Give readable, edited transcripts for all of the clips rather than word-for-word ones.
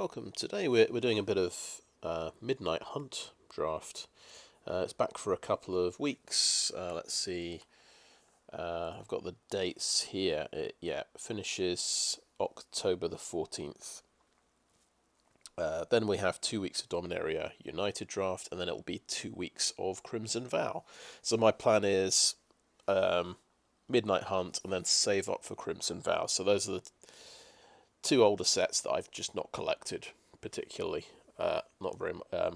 Welcome. Today we're doing a bit of Midnight Hunt draft. It's back for a couple of weeks. Let's see. I've got the dates here. It finishes October the 14th. Then we have 2 weeks of Dominaria United draft, and then it will be 2 weeks of Crimson Vow. So my plan is Midnight Hunt and then save up for Crimson Vow. So those are the two older sets that I've just not collected particularly, not very much.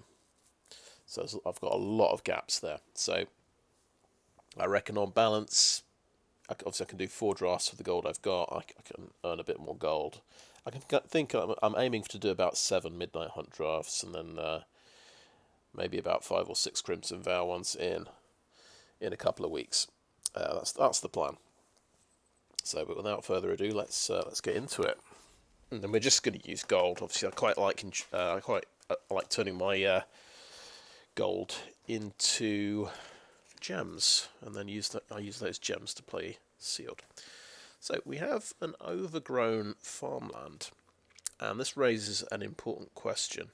So I've got a lot of gaps there. So I reckon on balance, obviously I can do 4 drafts with the gold I've got. I can earn a bit more gold. I think I'm aiming to do about 7 Midnight Hunt drafts, and then maybe about 5 or 6 Crimson Vow ones in a couple of weeks. That's the plan. So, but without further ado, let's get into it. And then we're just going to use gold. Obviously, I like turning my gold into gems, and then I use those gems to play sealed. So we have an overgrown farmland, and this raises an important question.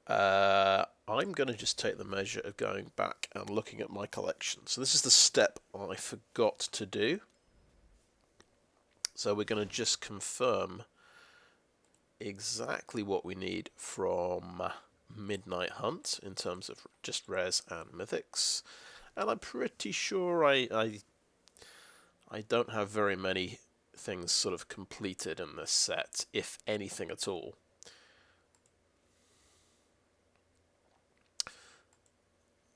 I'm going to just take the measure of going back and looking at my collection. So this is the step I forgot to do. So we're going to just confirm exactly what we need from Midnight Hunt in terms of just rares and mythics. And I'm pretty sure I don't have very many things sort of completed in this set, if anything at all.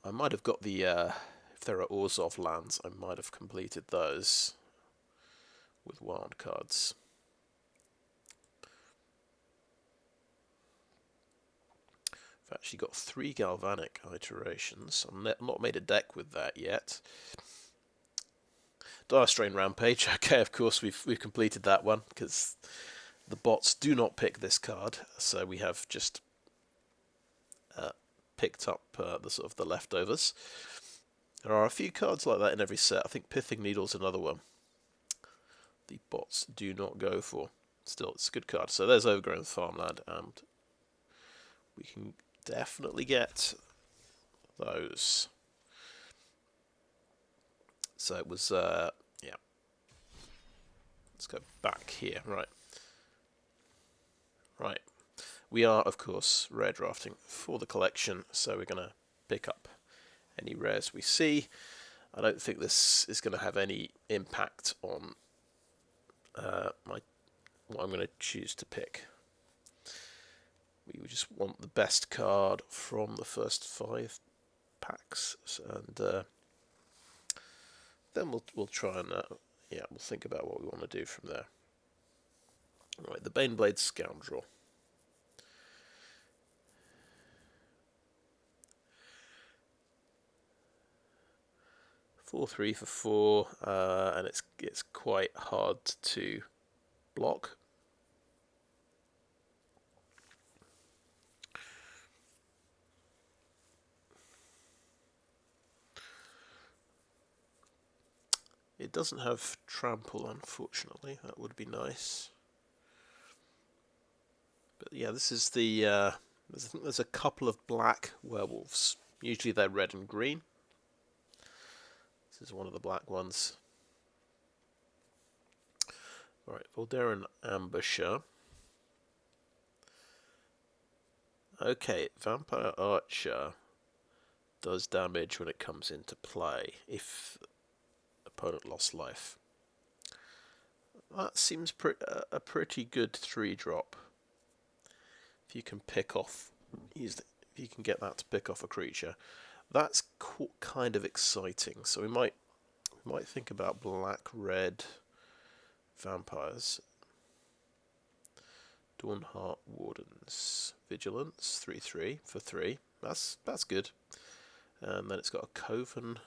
I might have got the, if there are Orzhov lands, I might have completed those with wild cards. I've actually got 3 Galvanic iterations. I've not made a deck with that yet. Dire Strain Rampage. Okay, of course we've completed that one because the bots do not pick this card, so we have just picked up the sort of the leftovers. There are a few cards like that in every set. I think Pithing Needle's another one. The bots do not go for. Still, it's a good card. So there's Overgrown Farmland, and we can definitely get those. So it was, yeah. Let's go back here. Right. We are, of course, rare drafting for the collection, so we're going to pick up any rares we see. I don't think this is going to have any impact on what I'm going to choose to pick. We just want the best card from the first 5 packs, and then we'll try and we'll think about what we want to do from there. Right, the Baneblade Scoundrel. Four 3 for 4, and it's quite hard to block. It doesn't have trample, unfortunately. That would be nice. But yeah, this is the. I think there's a couple of black werewolves. Usually they're red and green. This is one of the black ones. Alright, Voldaren Ambusher. Okay, Vampire Archer does damage when it comes into play if opponent lost life. That seems a pretty good 3-drop. If you can pick off, if you can get that to pick off a creature, that's kind of exciting. So we might think about black-red vampires. Dawnheart Wardens, Vigilance, 3/3 for 3. That's good. And then it's got a Coven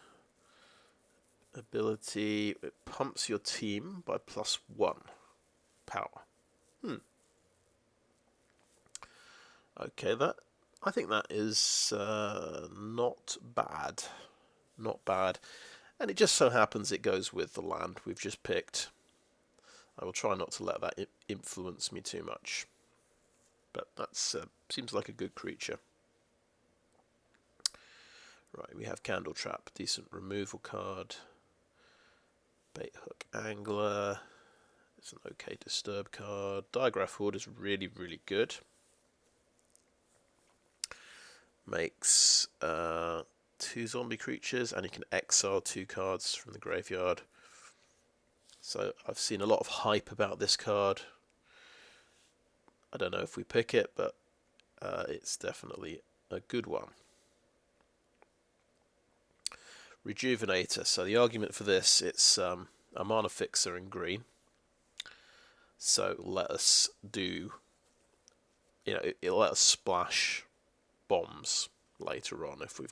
ability. It pumps your team by +1 power. Okay, I think that is not bad. Not bad. And it just so happens it goes with the land we've just picked. I will try not to let that influence me too much. But that seems like a good creature. Right, we have Candle Trap, decent removal card. Baithook Angler, it's an okay disturb card. Digraph Horde is really, really good. Makes 2 zombie creatures, and you can exile 2 cards from the graveyard. So I've seen a lot of hype about this card. I don't know if we pick it, but it's definitely a good one. Rejuvenator. So the argument for this, it's a mana fixer in green. So let us do, it'll let us splash bombs later on if we're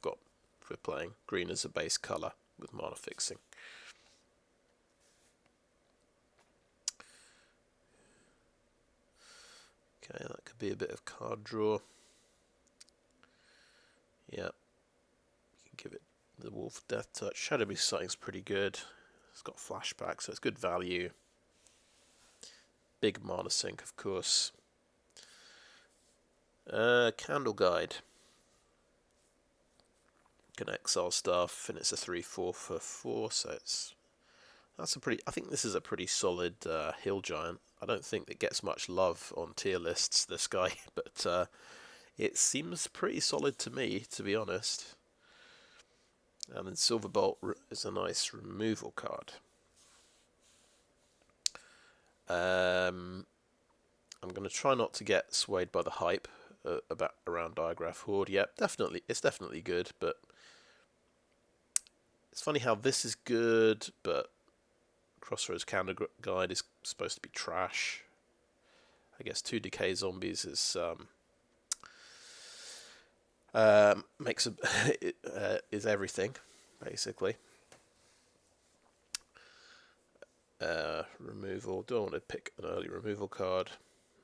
playing green as a base colour with mana fixing. Okay, that could be a bit of card draw. Yeah, you can give it the Wolf Death Touch. Shadow Beast Sighting's pretty good. It's got flashback, so it's good value. Big mana sink, of course. Candle Guide. Can exile stuff, and it's a 3/4 for 4, so that's a pretty. I think this is a pretty solid hill giant. I don't think it gets much love on tier lists, this guy, but it seems pretty solid to me, to be honest. And then Silverbolt is a nice removal card. I'm going to try not to get swayed by the hype around Digraph Horde. Yep, definitely, it's definitely good, but it's funny how this is good, but Crossroads Candle Guide is supposed to be trash. I guess 2 Decay Zombies is is everything, basically. Removal. Do I want to pick an early removal card?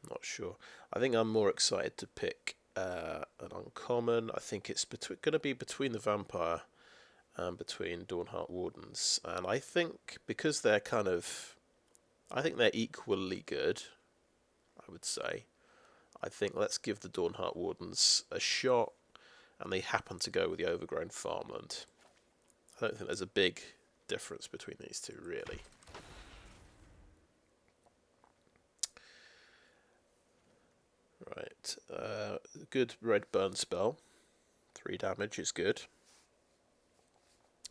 Not sure. I think I'm more excited to pick an uncommon. I think it's going to be between the Vampire and between Dawnheart Wardens. And I think because they're I think they're equally good, I would say. I think let's give the Dawnheart Wardens a shot, and they happen to go with the Overgrown Farmland. I don't think there's a big difference between these two, really. Right, good red burn spell. 3 damage is good.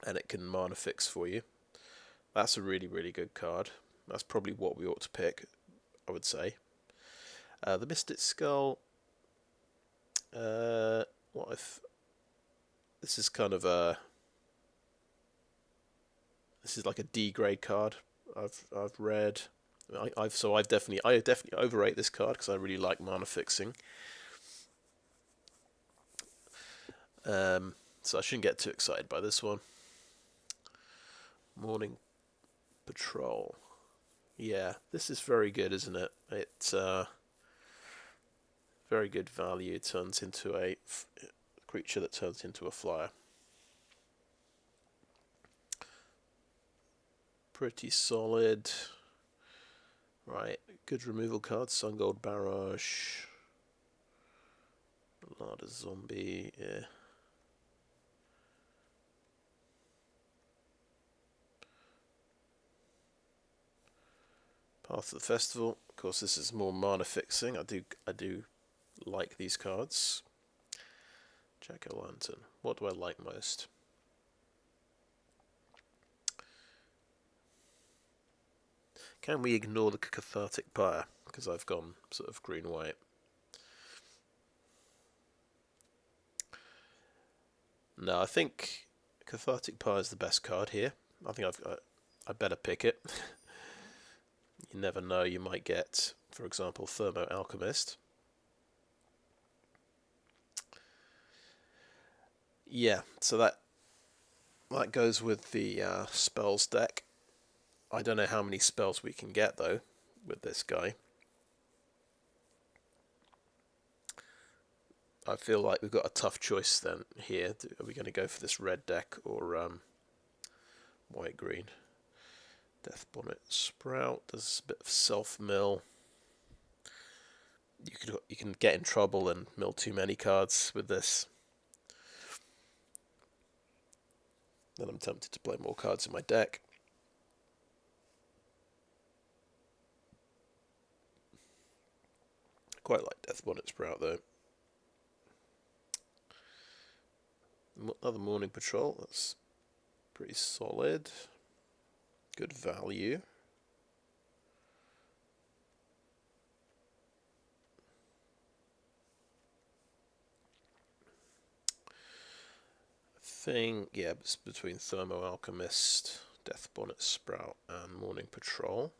And it can mana fix for you. That's a really, really good card. That's probably what we ought to pick, I would say. The Mystic Skull. What if this is kind of a... This is like a D grade card. I've read. I definitely overrate this card because I really like mana fixing. So I shouldn't get too excited by this one. Morning Patrol. Yeah, this is very good, isn't it? It's very good value. It turns into a creature that turns into a flyer. Pretty solid. Right, good removal cards. Sungold Barrage. Larder Zombie, yeah. Path of the Festival. Of course, this is more mana fixing. I do like these cards. Jack-o'-lantern. What do I like most? Can we ignore the Cathartic Pyre? Because I've gone sort of green-white. No, I think Cathartic Pyre is the best card here. I think I better pick it. You never know, you might get, for example, Thermo Alchemist. Yeah, so that goes with the spells deck. I don't know how many spells we can get, though, with this guy. I feel like we've got a tough choice then here. Are we going to go for this red deck or white-green? Death Bonnet Sprout does a bit of self-mill. You can get in trouble and mill too many cards with this. Then I'm tempted to play more cards in my deck. Quite like Death Bonnet Sprout though. Another Morning Patrol, that's pretty solid. Good value. Yeah, it's between Thermo Alchemist, Death Bonnet Sprout, and Morning Patrol.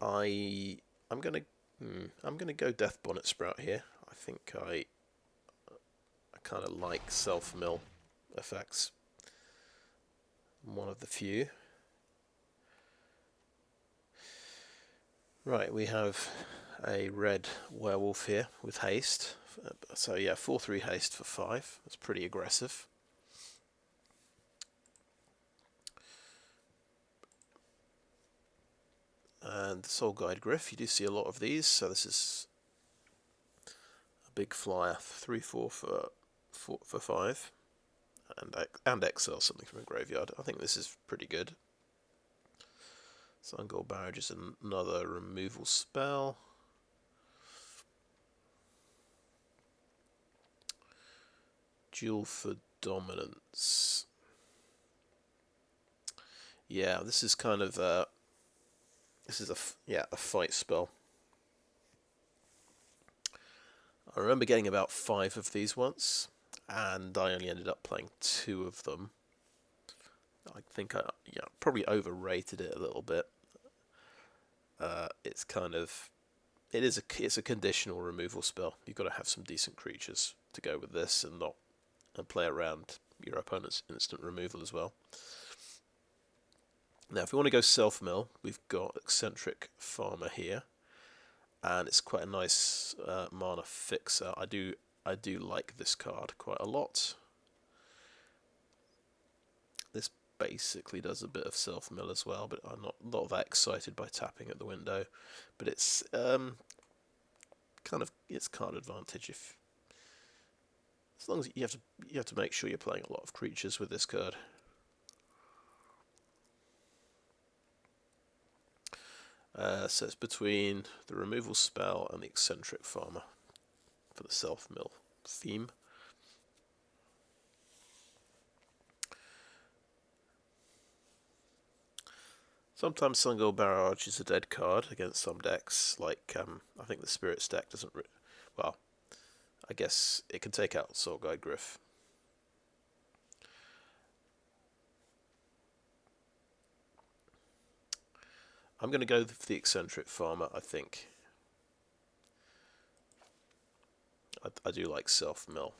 I'm gonna go Death Bonnet Sprout here. I think I kind of like self-mill effects. One of the few. Right, we have a red werewolf here with haste. So yeah, 4/3 haste for 5. That's pretty aggressive. And the Soul Guide Griff, you do see a lot of these. So this is a big flyer, 3/4 for 5, and exile something from a graveyard. I think this is pretty good. Sungold Barrage is another removal spell. Duel for Dominance. Yeah, this is kind of a fight spell. I remember getting about 5 of these once, and I only ended up playing 2 of them. I think I probably overrated it a little bit. It's a conditional removal spell. You've got to have some decent creatures to go with this, and play around your opponent's instant removal as well. Now, if we want to go self-mill, we've got Eccentric Farmer here, and it's quite a nice mana fixer. I do like this card quite a lot. This basically does a bit of self-mill as well, but I'm not that excited by tapping at the window. But it's it's card advantage as long as you have to make sure you're playing a lot of creatures with this card. So it's between the removal spell and the Eccentric Farmer for the self-mill theme. Sometimes Sungold Barrage is a dead card against some decks, like I think the Spirits deck doesn't. Well, I guess it can take out Soul Guide Griff. I'm going to go for the Eccentric Farmer, I think. I do like self-mill.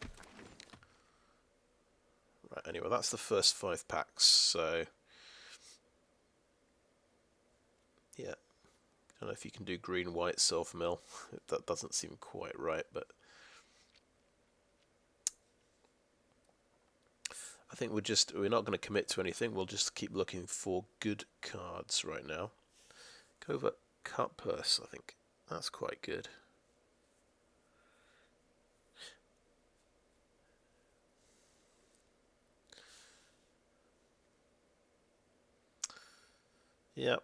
Right, anyway, that's the first 5 packs, so... Yeah. I don't know if you can do green-white self-mill. That doesn't seem quite right, but... I think we're not going to commit to anything. We'll just keep looking for good cards right now. Covert Cut Purse, I think. That's quite good. Yep.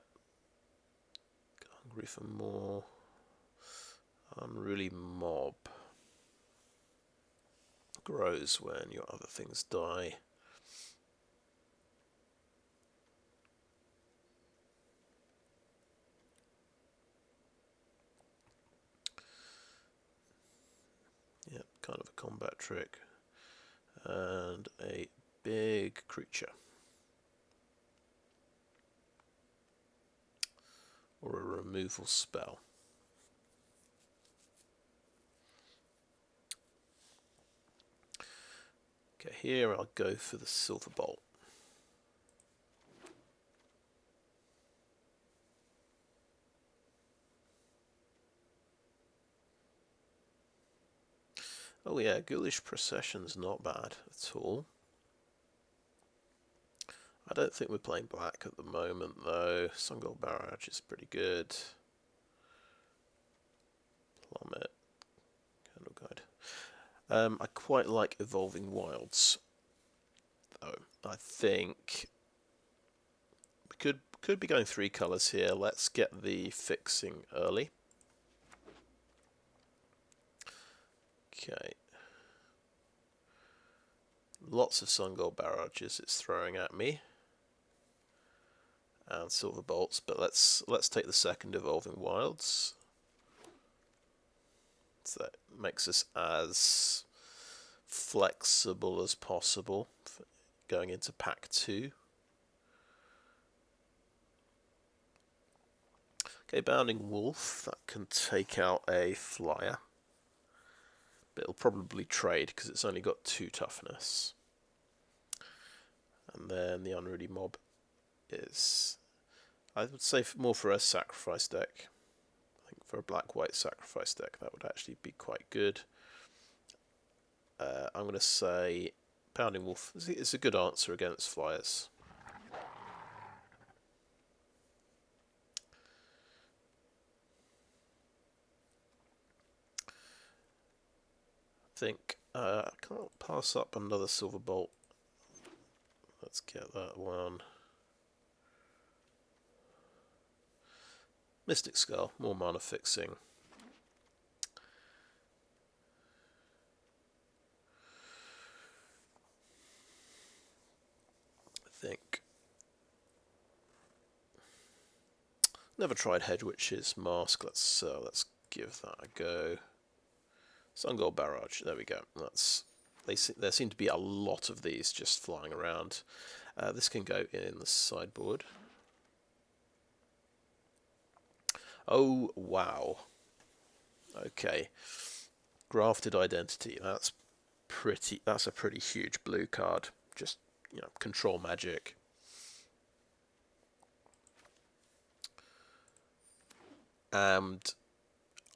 Hungry for more. Unruly Mob. Grows when your other things die. Yep, kind of a combat trick. And a big creature. Or a removal spell. Okay, here I'll go for the Silver Bolt. Oh yeah, Ghoulish Procession's not bad at all. I don't think we're playing black at the moment though. Sungold Barrage is pretty good. Plummet. Candle Guide. I quite like Evolving Wilds though. I think we could be going 3 colours here. Let's get the fixing early. Okay. Lots of Sungold Barrages it's throwing at me. And Silver Bolts, but let's take the second Evolving Wilds. So that makes us as flexible as possible for going into pack 2. Okay, Bounding Wolf, that can take out a flyer. But it'll probably trade because it's only got 2 toughness. And then the Unruly Mob is, I would say, more for a sacrifice deck. I think for a black-white sacrifice deck that would actually be quite good. I'm going to say Pounding Wolf is a good answer against flyers. I think I can't pass up another Silver Bolt. Let's get that one. Mystic Skull, more mana fixing. I think. Never tried Hedwitch's Mask. Let's give that a go. Sungold Barrage. There we go. There seem to be a lot of these just flying around. This can go in the sideboard. Oh wow. Okay. Grafted Identity. That's a pretty huge blue card. Just, control magic. And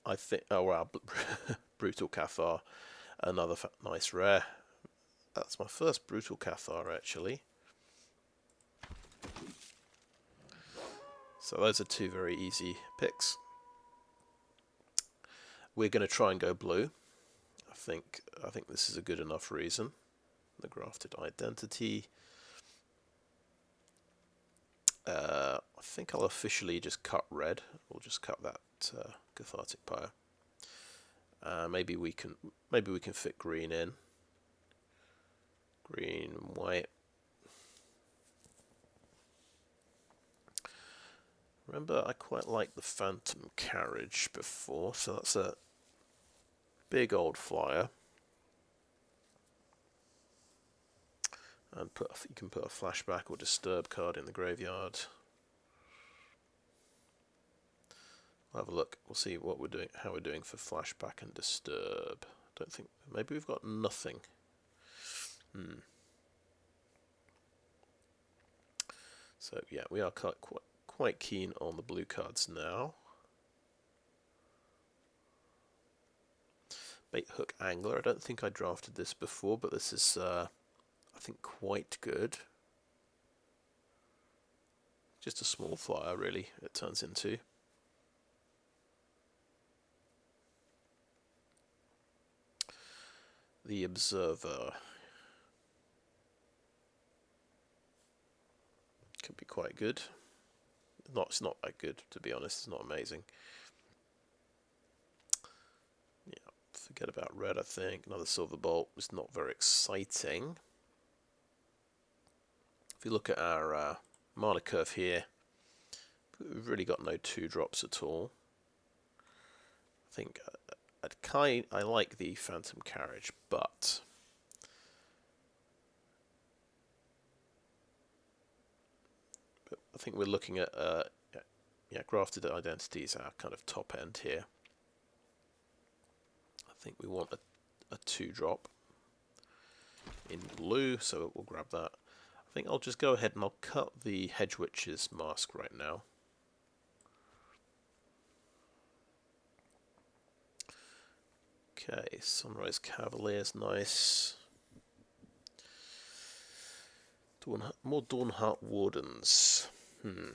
I think, oh wow, Brutal Cathar, another nice rare. That's my first Brutal Cathar actually. So those are 2 very easy picks. We're going to try and go blue. I think this is a good enough reason. The Grafted Identity. I think I'll officially just cut red. We'll just cut that Cathartic Pyre. Maybe we can fit green in. Green, white. Remember, I quite liked the Phantom Carriage before, so that's a big old flyer. And you can put a flashback or disturb card in the graveyard. We'll have a look. We'll see what we're doing, how we're doing for flashback and disturb. Don't think, maybe we've got nothing. So yeah, we are quite keen on the blue cards now. Baithook Angler. I don't think I drafted this before, but this is I think quite good. Just a small flyer really it turns into. The Observer could be quite good. It's not that good, to be honest. It's not amazing. Yeah, forget about red, I think. Another Silver Bolt was not very exciting. If you look at our mana curve here, we've really got no 2-drops at all. I think I like the Phantom Carriage, but I think we're looking at Grafted Identity is our kind of top end here. I think we want a 2-drop in blue, so we'll grab that. I think I'll just go ahead and I'll cut the Hedwitch's Mask right now. Okay, Sunrise Cavalier's nice. More Dawnheart Wardens. Okay,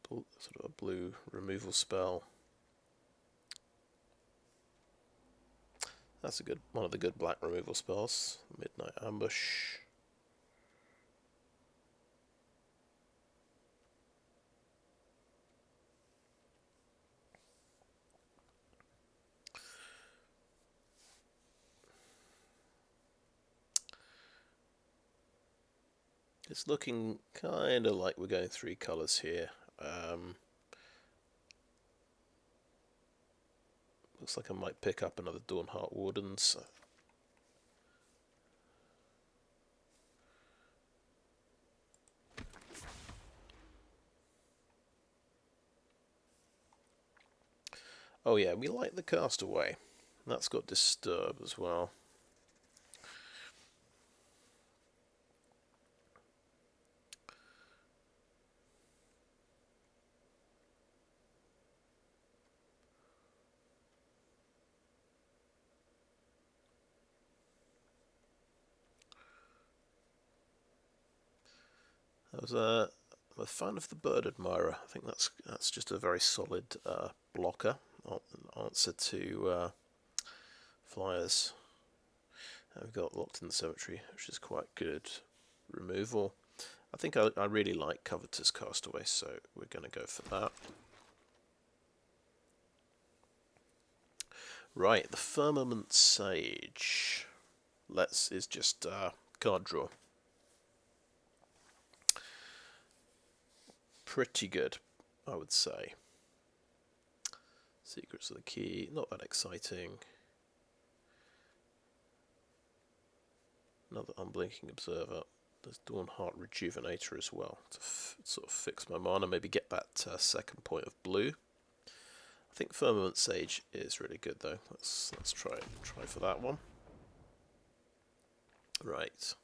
sort of a blue removal spell. That's one of the good black removal spells. Midnight Ambush. It's looking kind of like we're going 3 colours here. Looks like I might pick up another Dawnheart Wardens. Oh yeah, we like the Castaway. That's got Disturb as well. I'm a fan of the Bird Admirer. I think that's just a very solid blocker, answer to flyers. And we've got Locked in the Cemetery, which is quite good removal. I think I really like Covetous Castaway, so we're going to go for that. Right, the Firmament Sage. Is just card draw. Pretty good, I would say. Secrets of the Key, not that exciting. Another Unblinking Observer. There's Dawnheart Rejuvenator as well to sort of fix my mana, maybe get that second point of blue. I think Firmament Sage is really good though. Let's try for that one. Right,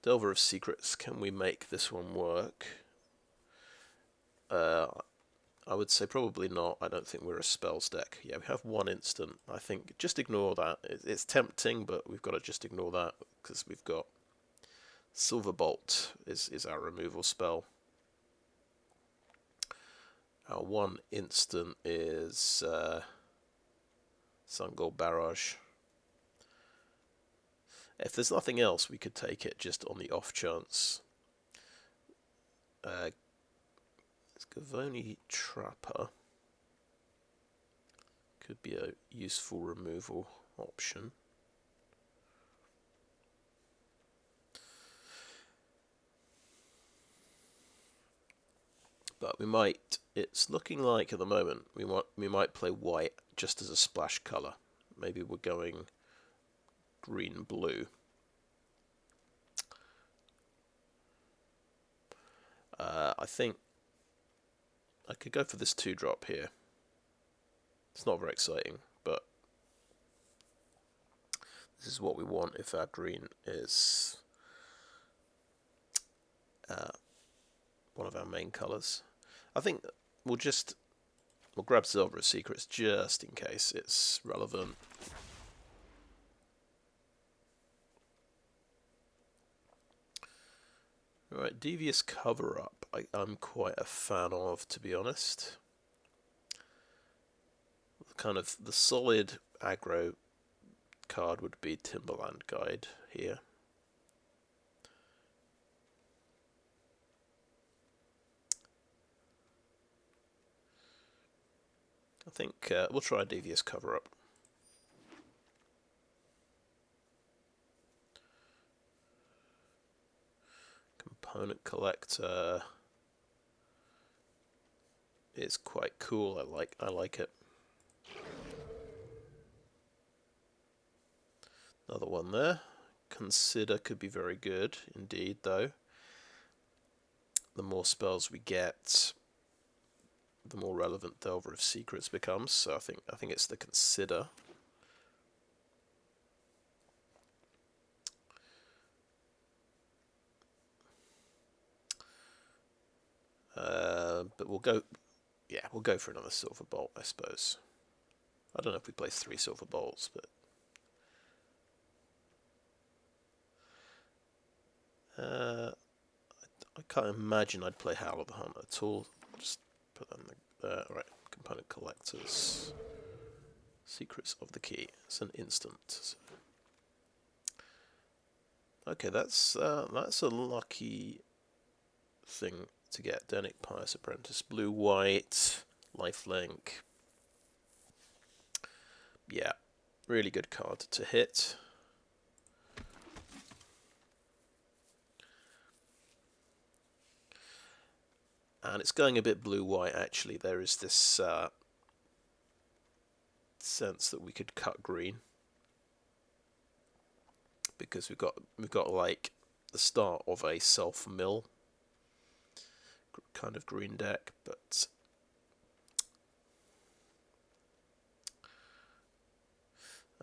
Delver of Secrets. Can we make this one work? I would say probably not. I don't think we're a spells deck. Yeah, we have 1 instant. I think just ignore that. It's tempting, but we've got to just ignore that because we've got Silverbolt is our removal spell. Our 1 instant is Sungold Barrage. If there's nothing else, we could take it just on the off chance. Gavoni Trapper could be a useful removal option. But we might, it's looking like at the moment we might play white just as a splash colour. Maybe we're going green blue. I think I could go for this 2-drop here. It's not very exciting, but this is what we want if our green is one of our main colours. I think we'll grab Silver of Secrets just in case it's relevant. Right, Devious Cover-Up. I'm quite a fan of, to be honest. Kind of the solid aggro card would be Timberland Guide here. I think we'll try Devious Cover-Up. Component Collector is quite cool. I like it. Another one there. Consider could be very good indeed, though. The more spells we get, the more relevant Delver of Secrets becomes. So I think it's the Consider. But we'll go, yeah, we'll go for another Silver Bolt, I suppose. I don't know if we play 3 Silver Bolts, but... I can't imagine I'd play Howl of the Hunt at all. I'll just put that in the... right, component collectors. Secrets of the Key. It's an instant. So. Okay, that's a lucky thing to get. Dennick, Pious, Apprentice, blue-white, lifelink. Yeah, really good card to hit. And it's going a bit blue-white, actually. There is this sense that we could cut green. Because we've got like the start of a self-mill kind of green deck, but...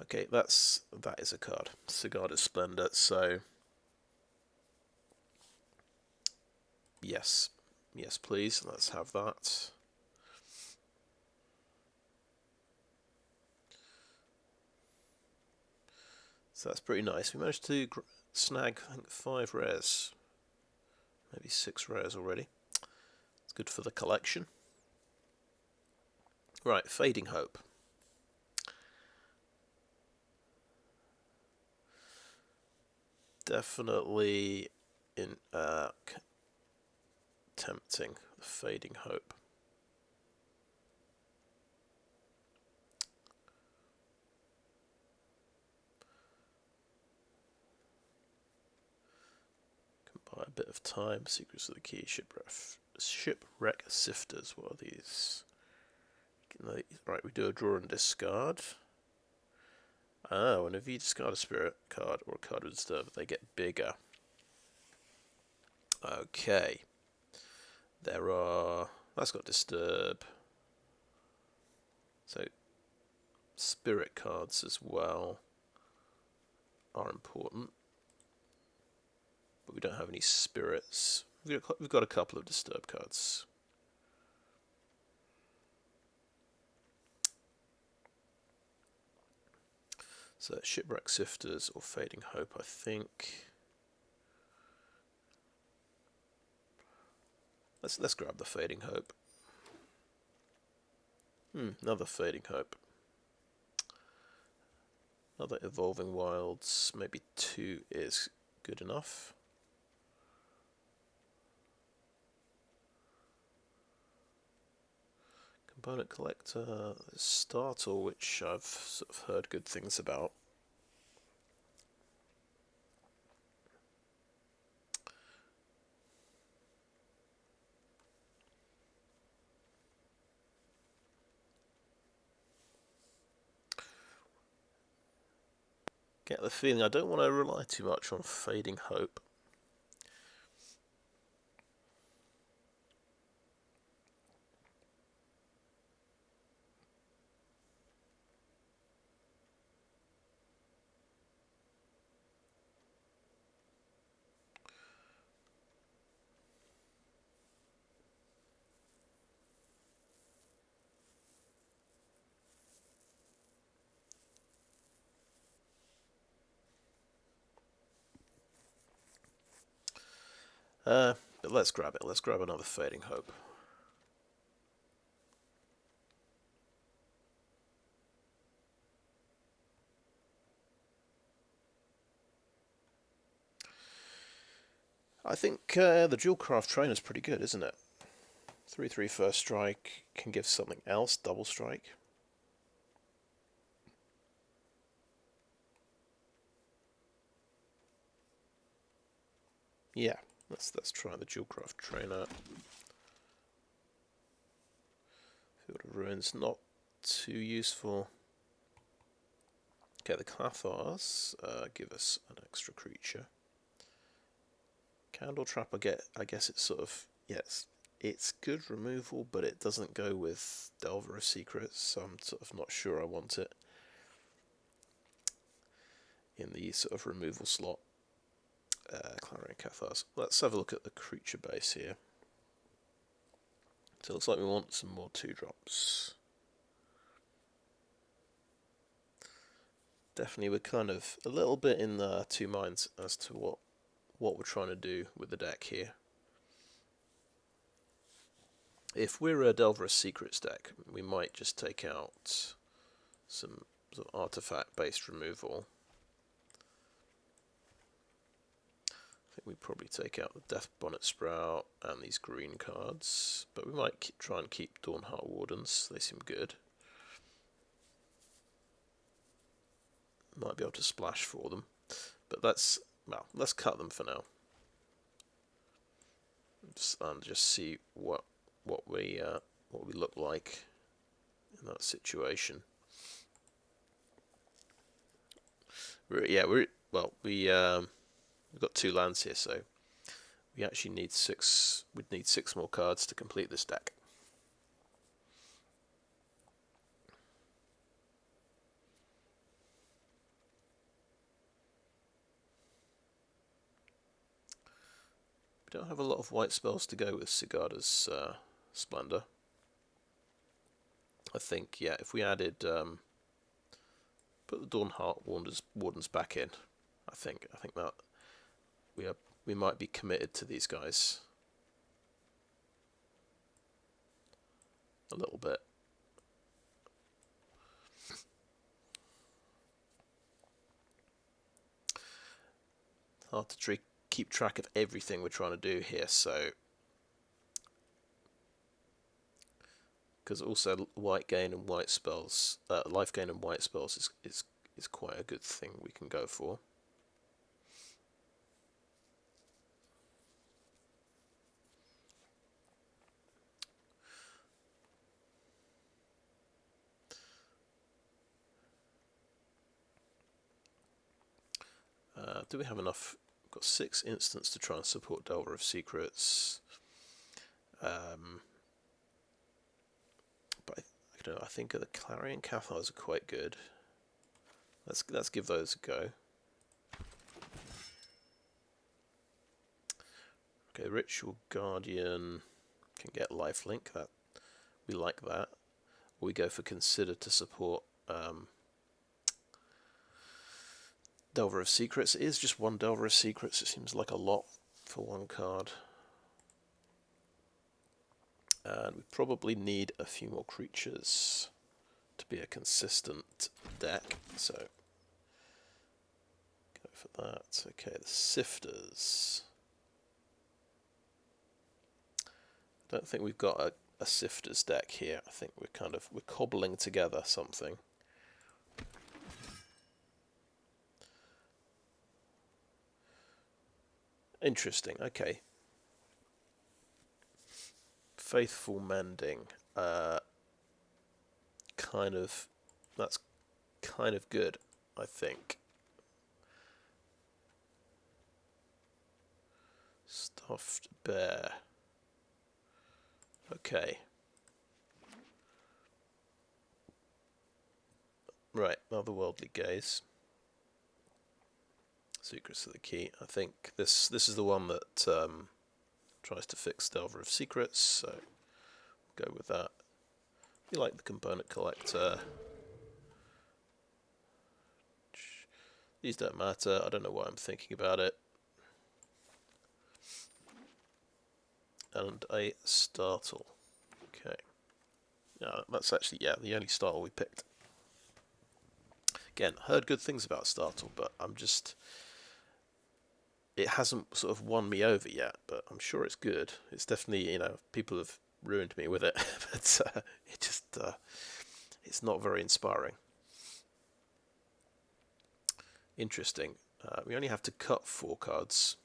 Okay, that is a card. Sigarda Splendor, so... Yes. Yes, please. Let's have that. So that's pretty nice. We managed to snag, I think, 5 rares. Maybe 6 rares already. It's good for the collection. Right, Fading Hope. Definitely tempting, the Fading Hope. Can buy a bit of time. Secrets of the Key, Shipwreck Sifters. What are these? Right, we do a draw and discard. Whenever you discard a spirit card or a card with disturb, they get bigger. Okay. That's got disturb. So, spirit cards as well are important. But we don't have any spirits. We've got a couple of disturb cards. So, Shipwreck Sifters or Fading Hope, I think. Let's grab the Fading Hope. Another Fading Hope. Another Evolving Wilds. Maybe 2 is good enough. Component Collector. Startle, which I've sort of heard good things about. Get the feeling I don't want to rely too much on Fading Hope. But let's grab it. Let's grab another Fading Hope. I think the Duelcraft Trainer is pretty good, isn't it? 3/3 first strike can give something else, double strike. Yeah, let's try the Duelcraft Trainer. Field of Ruins, not too useful. Okay, the Cathars give us an extra creature. Candle Trap, I guess it's sort of, yes, it's good removal, but it doesn't go with Delver of Secrets, so I'm sort of not sure I want it in the sort of removal slot. Clarion Cathars. Let's have a look at the creature base here. So it looks like we want some more 2-drops. Definitely we're kind of a little bit in two minds as to what we're trying to do with the deck here. If we're a Delver of Secrets deck, we might just take out some sort of artifact-based removal. I think we'd probably take out the Death Bonnet Sprout and these green cards, but we might try and keep Dawnheart Wardens, they seem good. Might be able to splash for them, but let's cut them for now. Just see what we look like in that situation. We've got 2 lands here, so we actually need 6. We'd need 6 more cards to complete this deck. We don't have a lot of white spells to go with Sigarda's Splendor. I think, yeah, if we added put the Dawnheart Wardens back in, I think that we might be committed to these guys a little bit. Hard to keep track of everything we're trying to do here, so because also white gain and white spells, life gain and white spells is quite a good thing we can go for. Do we have enough? We've got 6 instants to try and support Delver of Secrets. But I think the Clarion Cathars are quite good. Let's give those a go. Okay, Ritual Guardian can get lifelink. We like that. We go for Consider to support Delver of Secrets. It is just 1 Delver of Secrets. It seems like a lot for 1 card. And we probably need a few more creatures to be a consistent deck. So go for that. Okay, the Sifters. I don't think we've got a Sifters deck here. I think we're cobbling together something. Interesting. Okay. Faithful Mending. That's kind of good, I think. Stuffed Bear. Okay. Right, Otherworldly Gaze. Secrets of the Key. I think this is the one that tries to fix Delver of Secrets, so go with that. You like the Component Collector. These don't matter. I don't know why I'm thinking about it. And a Startle. Okay. Yeah, that's actually, the only Startle we picked. Again, heard good things about Startle, but it hasn't sort of won me over yet, but I'm sure it's good. It's definitely, people have ruined me with it, but it's not very inspiring. Interesting. We only have to cut 4 cards.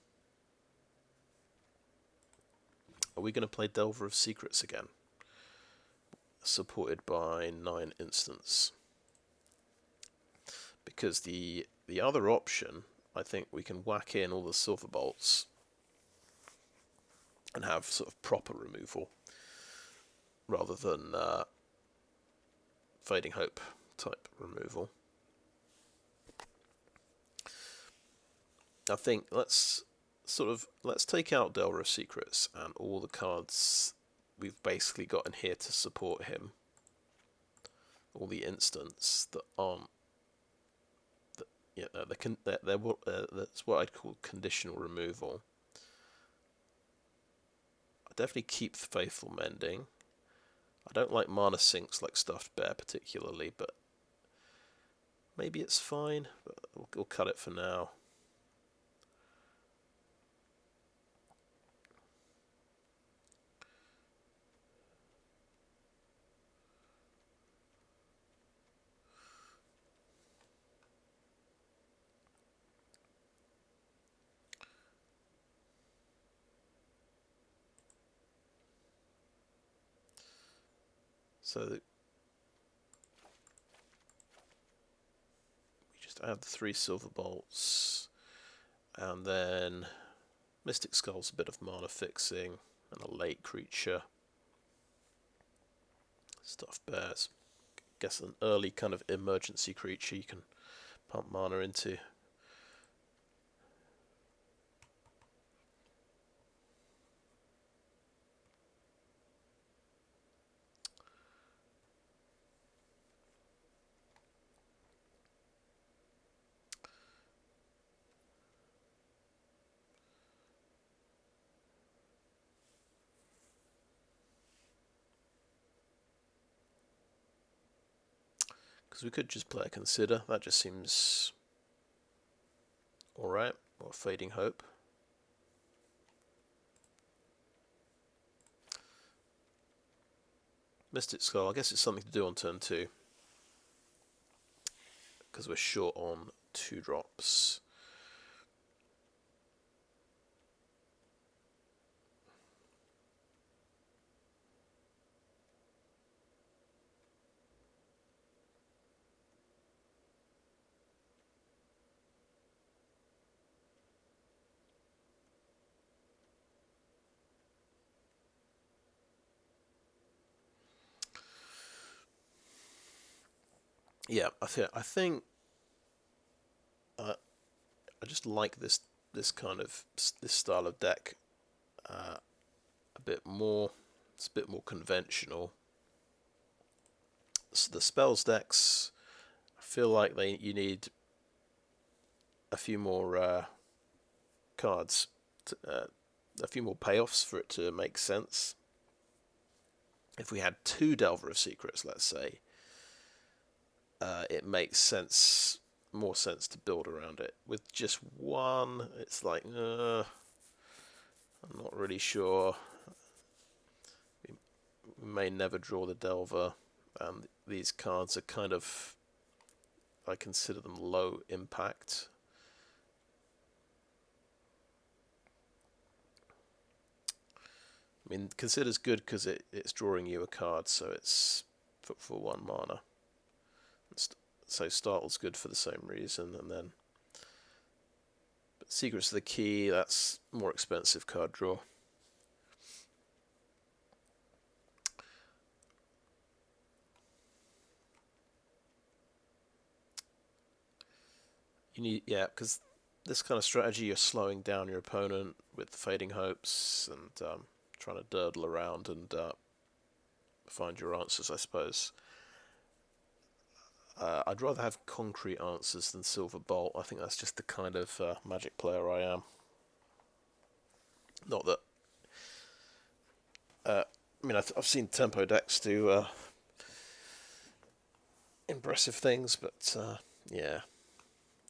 Are we going to play Delver of Secrets again? Supported by 9 instants. Because the other option, I think we can whack in all the Silver Bolts and have sort of proper removal rather than Fading Hope type removal. I think let's take out Delver of Secrets and all the cards we've basically got in here to support him. All the instants that aren't, that's what I'd call conditional removal. I definitely keep the Faithful Mending. I don't like mana sinks like Stuffed Bear particularly, but maybe it's fine. But we'll cut it for now. So we just add the 3 silver bolts, and then Mystic Skull's a bit of mana fixing, and a late creature. Stuffed Bears, I guess an early kind of emergency creature you can pump mana into. Because we could just play a Consider, that just seems alright, or Fading Hope. Mystic Skull, I guess it's something to do on turn 2. Because we're short on 2 drops. Yeah, I think I just like this style of deck a bit more. It's a bit more conventional. So the spells decks, I feel like you need a few more cards, a few more payoffs for it to make sense. If we had 2 Delver of Secrets, let's say, it makes more sense to build around it. With just 1, it's like, I'm not really sure. We may never draw the Delver, and these cards are kind of, I consider them low impact. I mean, Consider's good because it's drawing you a card, so it's for 1 mana. So Startle's good for the same reason, and then Secrets of the Key, that's more expensive card draw. You need, yeah, because this kind of strategy, you're slowing down your opponent with Fading Hopes and trying to durdle around and find your answers, I suppose. I'd rather have concrete answers than Silver Bolt. I think that's just the kind of Magic player I am. Not that... I mean, I've seen tempo decks do impressive things, but yeah,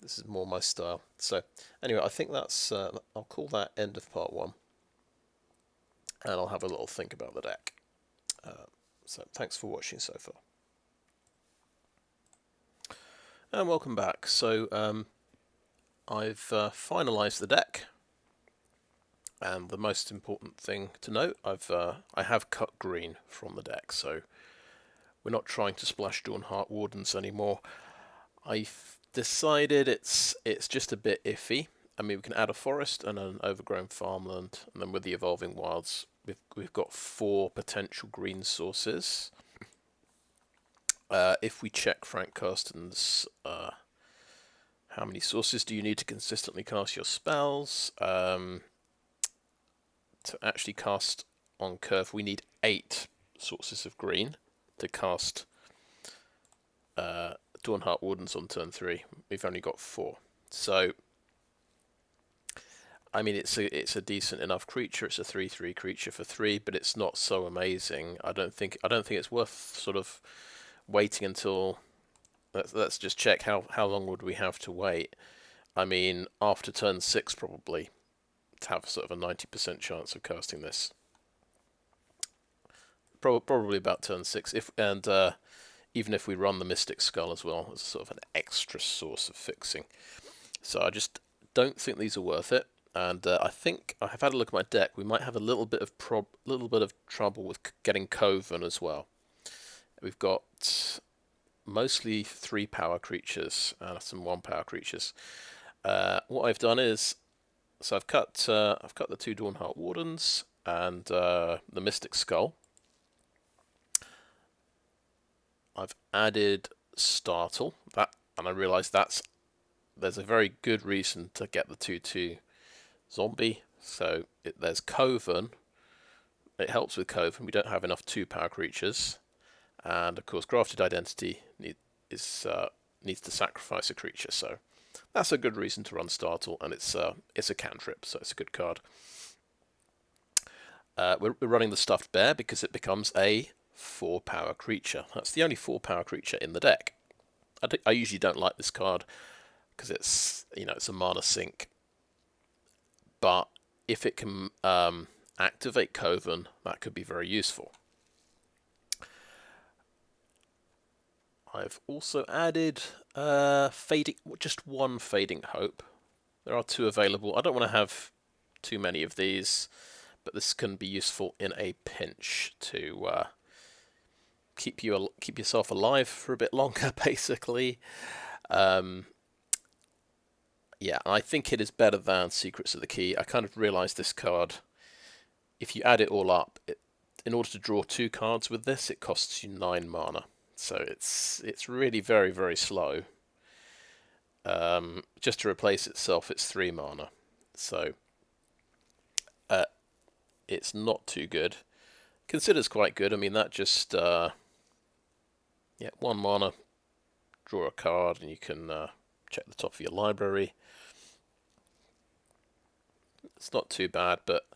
this is more my style. So anyway, I think that's... I'll call that end of part 1. And I'll have a little think about the deck. So thanks for watching so far. And welcome back. So I've finalised the deck, and the most important thing to note, I have cut green from the deck, so we're not trying to splash Dawn Heart Wardens anymore. I've decided it's just a bit iffy. I mean, we can add a forest and an overgrown farmland, and then with the Evolving Wilds, we've got 4 potential green sources. If we check Frank Karsten's how many sources do you need to consistently cast your spells, to actually cast on curve we need 8 sources of green to cast Dawnheart Wardens on turn 3. We've only got 4. So, I mean, it's a decent enough creature. It's a 3/3 creature for 3, but it's not so amazing. I don't think it's worth sort of waiting until. Let's just check how long would we have to wait. I mean, after turn 6 probably, to have sort of a 90% chance of casting this. Probably about turn 6, even if we run the Mystic Skull as well, as sort of an extra source of fixing. So I just don't think these are worth it, and I think I have had a look at my deck. We might have a little bit of trouble with getting Coven as well. We've got mostly 3 power creatures and some 1 power creatures. What I've done is, so I've cut the 2 Dawnheart Wardens and the Mystic Skull. I've added Startle, and I realised there's a very good reason to get the 2/2 zombie. So there's Coven. It helps with Coven. We don't have enough 2 power creatures, and of course, Grafted Identity needs to sacrifice a creature. So that's a good reason to run Startle, and it's a cantrip, so it's a good card. We're running the Stuffed Bear because it becomes a 4 power creature. That's the only 4 power creature in the deck. I usually don't like this card because it's a mana sink, but if it can activate Coven, that could be very useful. I've also added just 1 Fading Hope. There are 2 available. I don't want to have too many of these, but this can be useful in a pinch to keep yourself alive for a bit longer, basically. Yeah, I think it is better than Secrets of the Key. I kind of realised this card, if you add it all up, in order to draw 2 cards with this, it costs you 9 mana. So it's really very, very slow. Just to replace itself, it's 3 mana. So it's not too good. Considers quite good. I mean, that just 1 mana, draw a card, and you can check the top of your library. It's not too bad, but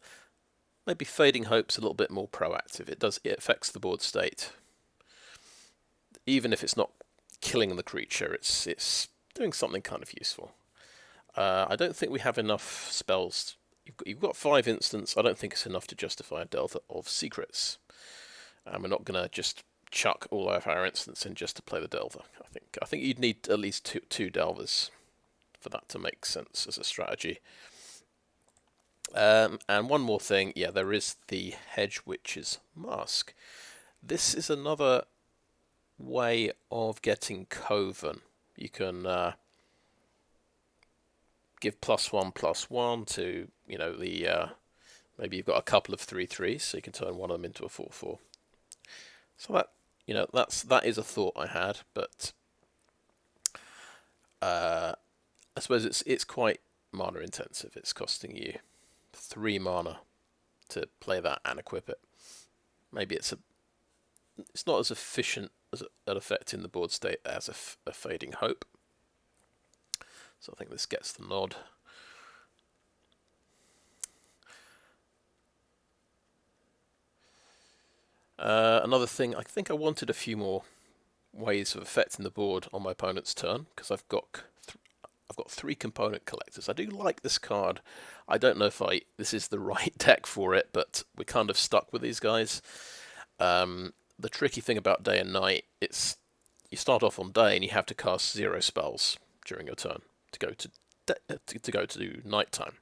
maybe Fading Hope's a little bit more proactive. It affects the board state. Even if it's not killing the creature, it's doing something kind of useful. I don't think we have enough spells. You've got 5 instants. I don't think it's enough to justify a delta of secrets. And we're not going to just chuck all of our instants in just to play the delver. I think you'd need at least two delvers for that to make sense as a strategy. And one more thing, there is the Hedge Witch's Mask. This is another way of getting Coven. You can give +1/+1 to the maybe you've got a couple of 3/3s, so you can turn one of them into a 4/4. So that is a thought I had, but I suppose it's quite mana intensive. It's costing you 3 mana to play that and equip it. Maybe it's not as efficient as at affecting the board state as a Fading Hope. So I think this gets the nod. Another thing, I think I wanted a few more ways of affecting the board on my opponent's turn, because I've got 3 component collectors. I do like this card. I don't know if this is the right deck for it, but we're kind of stuck with these guys. The tricky thing about day and night, you start off on day and you have to cast 0 spells during your turn to go to nighttime.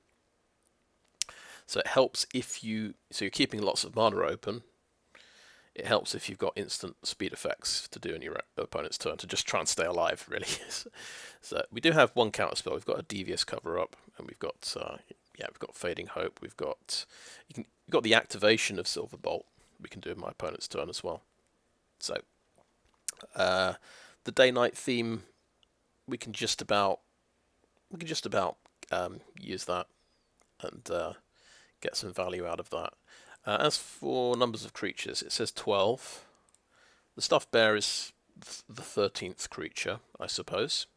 So it helps you're keeping lots of mana open. It helps if you've got instant speed effects to do in your opponent's turn to just try and stay alive, really. So we do have 1 counter spell. We've got a Devious Cover-Up, and we've got Fading Hope. You've got the activation of Silverbolt. We can do in my opponent's turn as well. So the day-night theme, we can just about use that and get some value out of that. As for numbers of creatures, it says 12. The Stuffed Bear is the 13th creature, I suppose.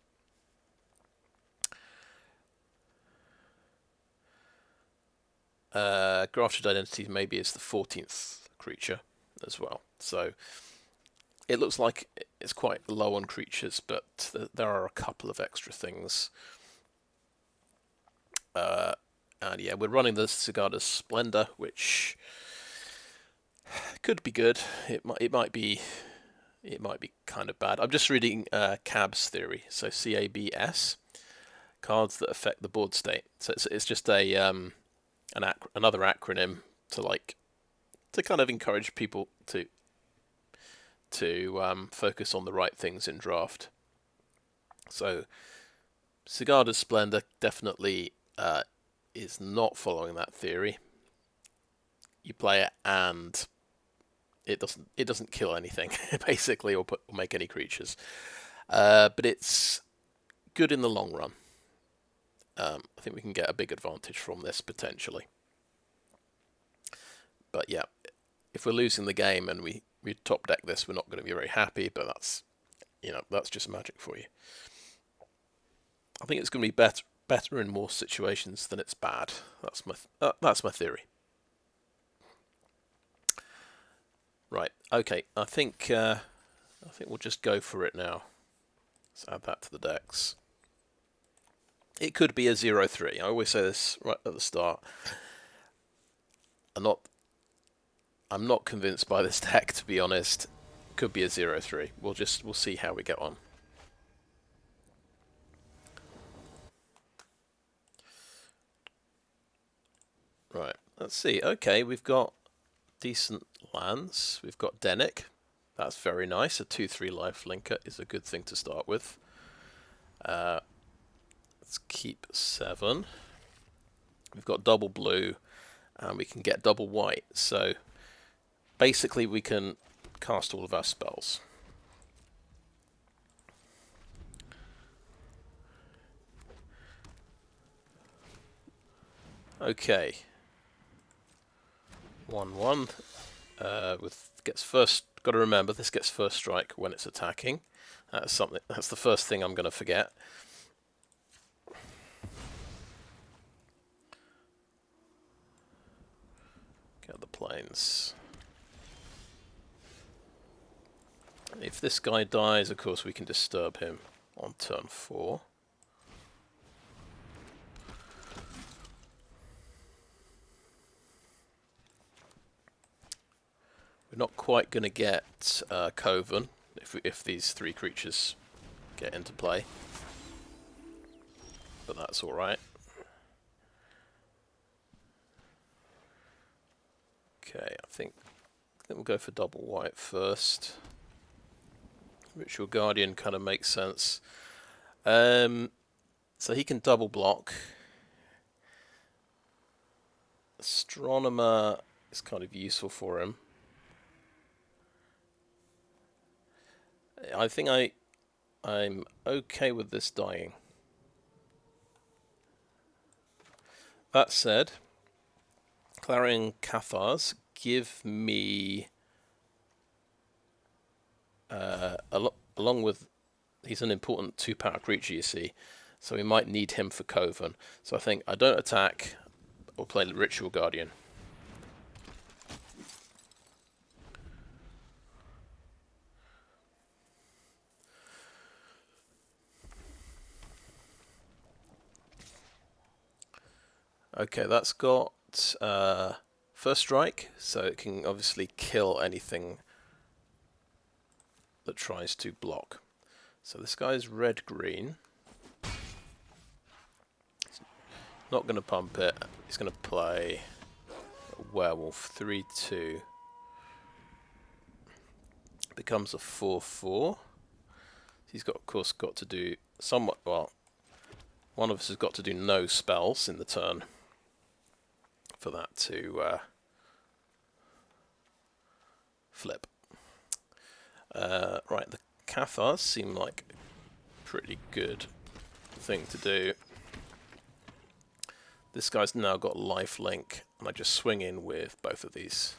Grafted Identity maybe is the 14th creature as well. So it looks like it's quite low on creatures, but there are a couple of extra things. And yeah, we're running the Sigarda Splendor, which could be good. It might be kind of bad. I'm just reading CABS theory, so CABS, cards that affect the board state. So it's just a another acronym to kind of encourage people to focus on the right things in draft. So Sigarda's Splendor definitely is not following that theory. You play it and it doesn't kill anything basically, or make any creatures, but it's good in the long run. I think we can get a big advantage from this potentially. But yeah, if we're losing the game and we top deck this, we're not going to be very happy. But that's just magic for you. I think it's going to be better in more situations than it's bad. That's my theory. Right. Okay. I think we'll just go for it now. Let's add that to the decks. It could be a 0-3. I always say this right at the start. I'm not convinced by this deck, to be honest. Could be a 0-3. We'll see how we get on. Right, let's see. Okay, we've got decent lands. We've got Dennick. That's very nice. A 2/3 lifelinker is a good thing to start with. Let's keep 7. We've got double blue, and we can get double white. So basically, we can cast all of our spells. Okay. 1/1. Gets first. Got to remember, this gets first strike when it's attacking. That's the first thing I'm going to forget. Get the planes. If this guy dies, of course, we can disturb him on turn 4. We're not quite going to get Coven if these 3 creatures get into play, but that's all right. Okay, I think we'll go for double white first. Ritual Guardian kind of makes sense. So he can double block. Astronomer is kind of useful for him. I think I'm okay with this dying. That said, Clarion Cathars give me along with, he's an important 2-power creature, you see, so we might need him for Coven. So I think I don't attack or play Ritual Guardian. Okay, that's got first strike, so it can obviously kill anything that tries to block. So this guy's red-green. He's not going to pump it. He's going to play a werewolf 3/2. Becomes a 4/4. He's got, of course, got to do somewhat. Well, one of us has got to do no spells in the turn for that to flip. Right, the Cathars seem like a pretty good thing to do. This guy's now got life link, and I just swing in with both of these.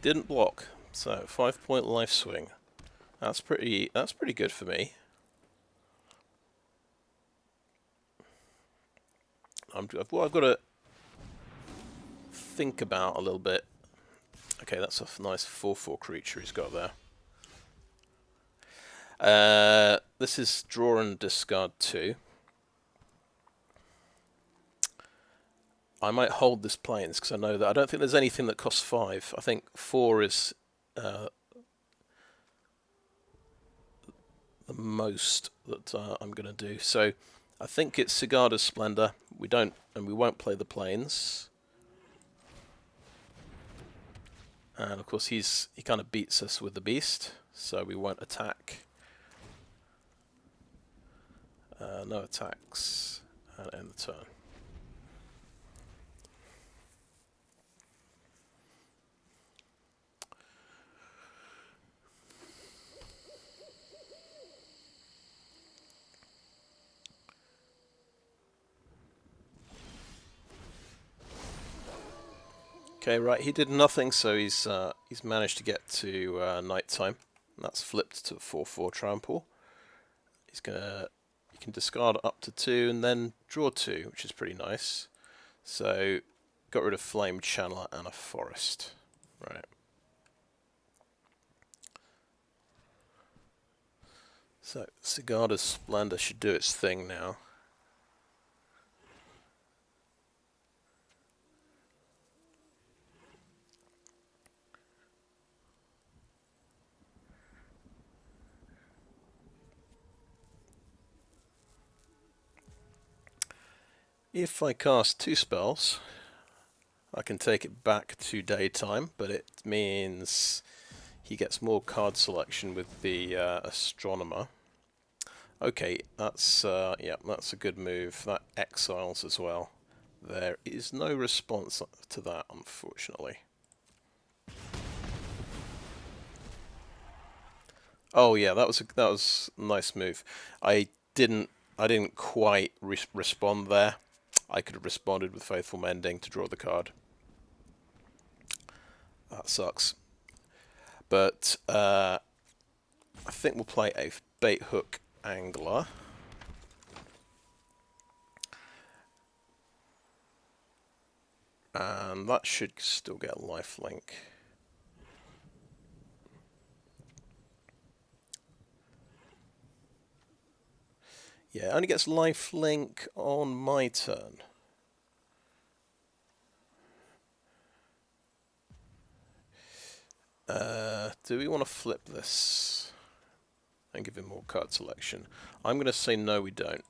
Didn't block, so 5-point life swing. That's pretty good for me. I've got to think about a little bit. Okay, that's a nice 4/4 creature he's got there. This is draw and discard 2. I might hold this plains because I know that I don't think there's anything that costs 5. I think 4 is the most that I'm going to do. So I think it's Sigarda's Splendor. We won't play the plains. And of course he kind of beats us with the beast, so we won't attack. No attacks, and end the turn. Okay, right, he did nothing, so he's managed to get to night time. That's flipped to 4/4 trample. You can discard up to 2 and then draw 2, which is pretty nice. So got rid of Flame Channeler and a Forest. Right. So Sigarda's Splendor should do its thing now. If I cast 2 spells, I can take it back to daytime, but it means he gets more card selection with the Astronomer. Okay, that's that's a good move. That exiles as well. There is no response to that, unfortunately. Oh yeah, that was a nice move. I didn't quite respond there. I could have responded with Faithful Mending to draw the card. That sucks. But I think we'll play a Baithook Angler. And that should still get lifelink. Yeah, it only gets lifelink on my turn. Do we want to flip this and give him more card selection? I'm going to say no, we don't.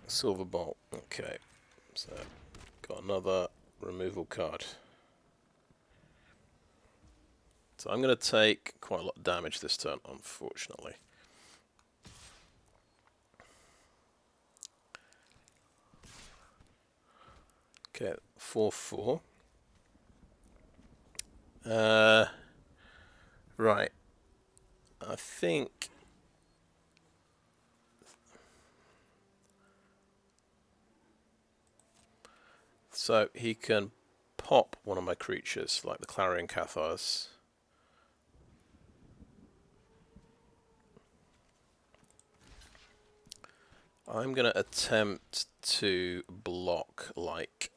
Silver Bolt. Okay, so got another removal card. So I'm going to take quite a lot of damage this turn, unfortunately. Okay, 4/4. Right. I think so he can pop one of my creatures, like the Clarion Cathars. I'm going to attempt to block like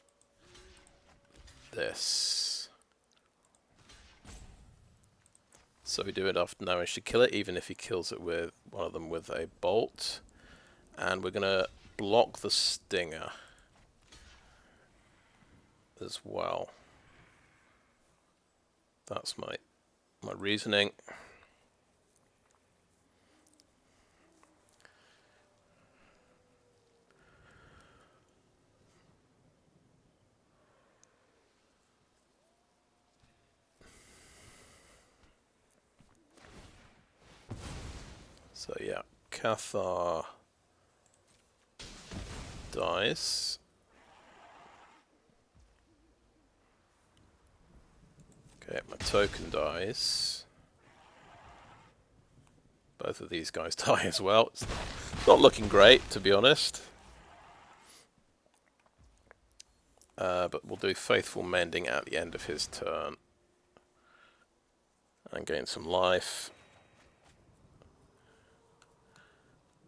this. So we do enough damage to kill it, even if he kills it with one of them with a bolt. And we're going to block the Stinger as well. That's my reasoning. So yeah, Cathar dies. Okay, my token dies. Both of these guys die as well. It's not looking great, to be honest. But we'll do Faithful Mending at the end of his turn. And gain some life.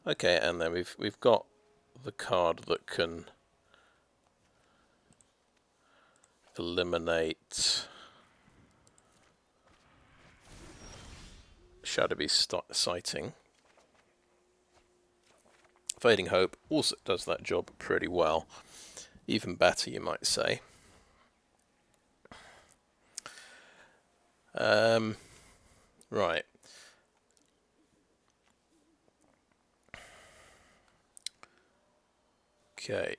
Okay, and then we've got the card that can eliminate Shadowbeast sighting. Fading Hope also does that job pretty well. Even better, you might say. Right. Okay.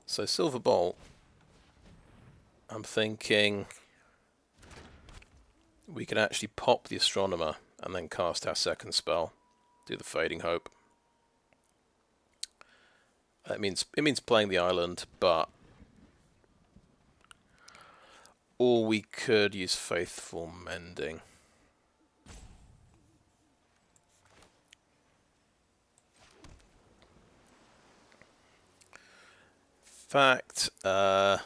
So Silver Bolt, I'm thinking we could actually pop the Astronomer and then cast our second spell, do the Fading Hope. It means playing the island, but or we could use Faithful Mending. In fact, got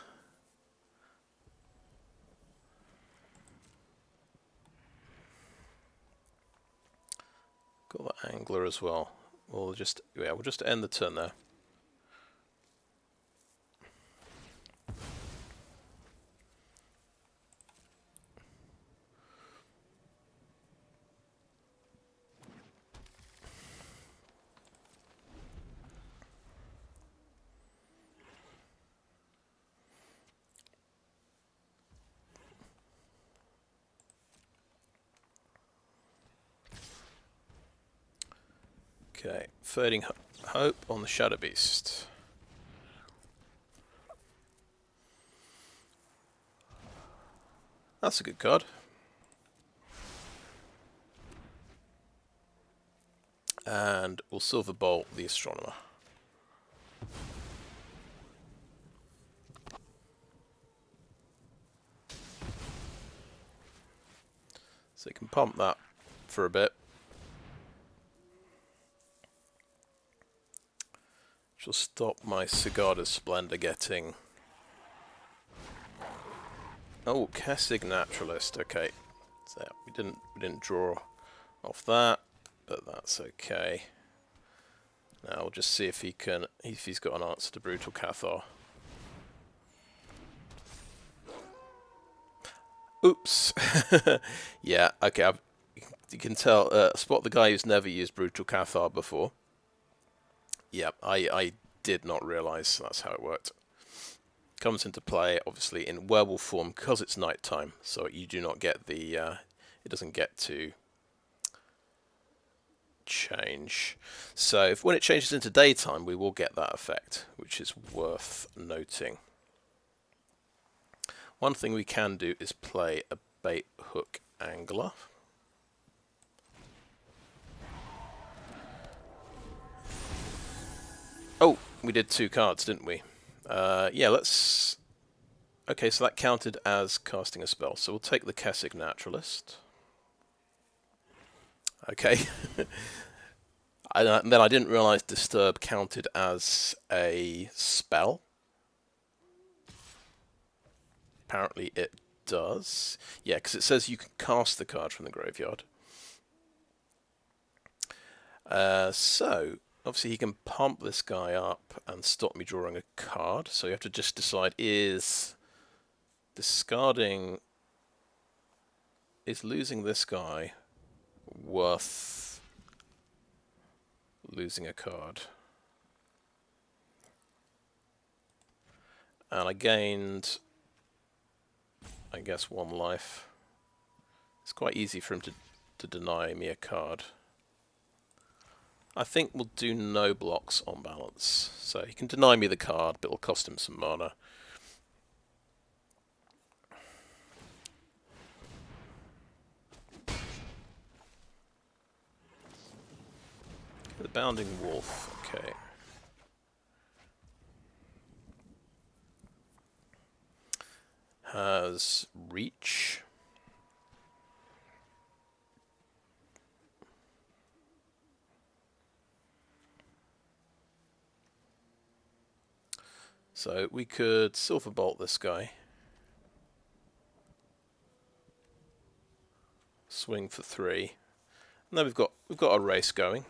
the Angler as well. We'll just end the turn there. Okay, Fading Hope on the Shadowbeast. That's a good card. And we'll Silver Bolt the Astronomer. So you can pump that for a bit. Which will stop my Sigarda Splendor getting... Oh, Kessig Naturalist. Okay, so we didn't draw off that, but that's okay. Now we'll just see if he's got an answer to Brutal Cathar. Oops. Yeah. Okay. You can tell. Spot the guy who's never used Brutal Cathar before. Yep. I did not realise that's how it worked. Comes into play obviously in werewolf form because it's nighttime, so you do not get the it doesn't get to change. So when it changes into daytime, we will get that effect, which is worth noting. One thing we can do is play a Baithook Angler. Oh, we did 2 cards, didn't we? Yeah, let's... Okay, so that counted as casting a spell. So we'll take the Kessig Naturalist. Okay. And then I didn't realise Disturb counted as a spell. Apparently it does. Yeah, because it says you can cast the card from the graveyard. So... Obviously he can pump this guy up and stop me drawing a card, so you have to just decide, is losing this guy worth losing a card? And I gained, I guess, 1 life. It's quite easy for him to deny me a card. I think we'll do no blocks on balance. So he can deny me the card, but it'll cost him some mana. The Bounding Wolf, okay. Has reach. So we could Silver Bolt this guy. Swing for 3. And then we've got a race going.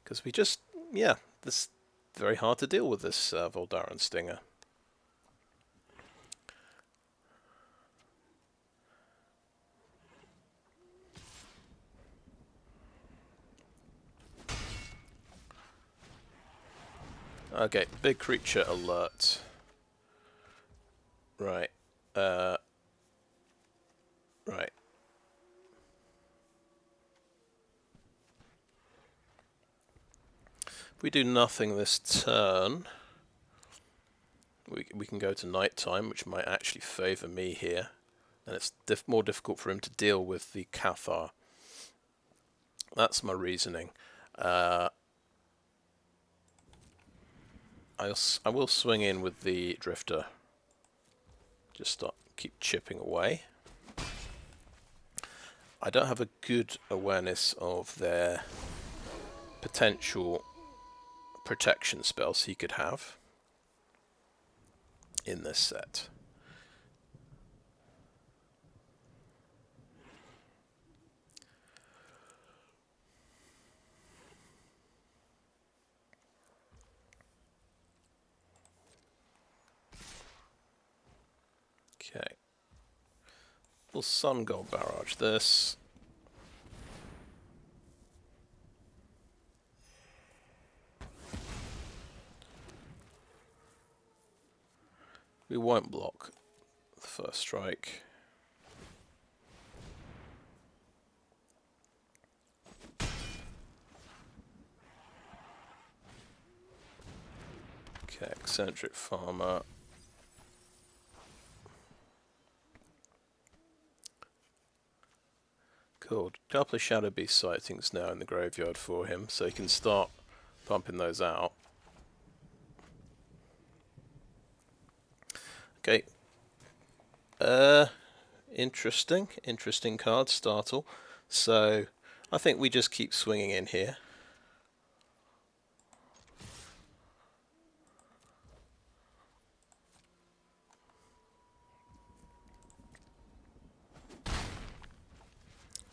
Because we just, yeah, this very hard to deal with this Voldaren Stinger. Okay, big creature alert. Right. Right. If we do nothing this turn, we can go to nighttime, which might actually favour me here. And it's more difficult for him to deal with the Cathar. That's my reasoning. I will swing in with the Drifter. Just keep chipping away. I don't have a good awareness of their potential protection spells he could have in this set. Okay. We'll Sungold Barrage this. We won't block the first strike. Okay, Eccentric Farmer. Cool. A couple of Shadow Beast sightings now in the graveyard for him, so he can start pumping those out. Okay. Interesting card, Startle. So I think we just keep swinging in here.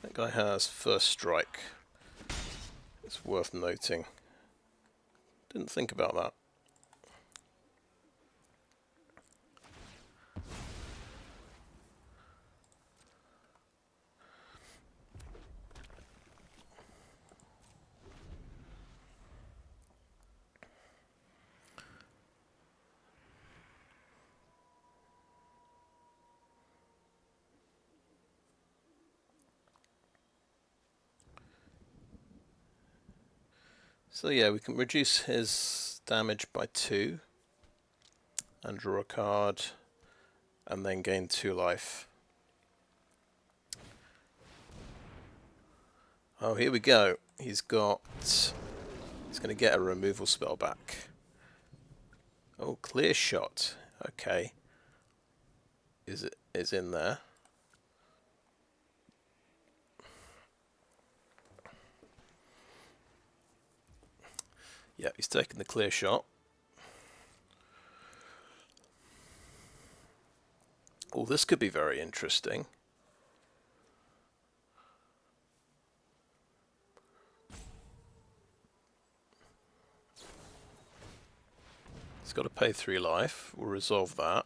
That guy has first strike. It's worth noting. Didn't think about that. So yeah, we can reduce his damage by 2 and draw a card and then gain 2 life. Oh, here we go. He's going to get a removal spell back. Oh, Clear Shot. Okay. Is in there. Yeah, he's taking the Clear Shot. Oh, this could be very interesting. He's got to pay 3 life. We'll resolve that.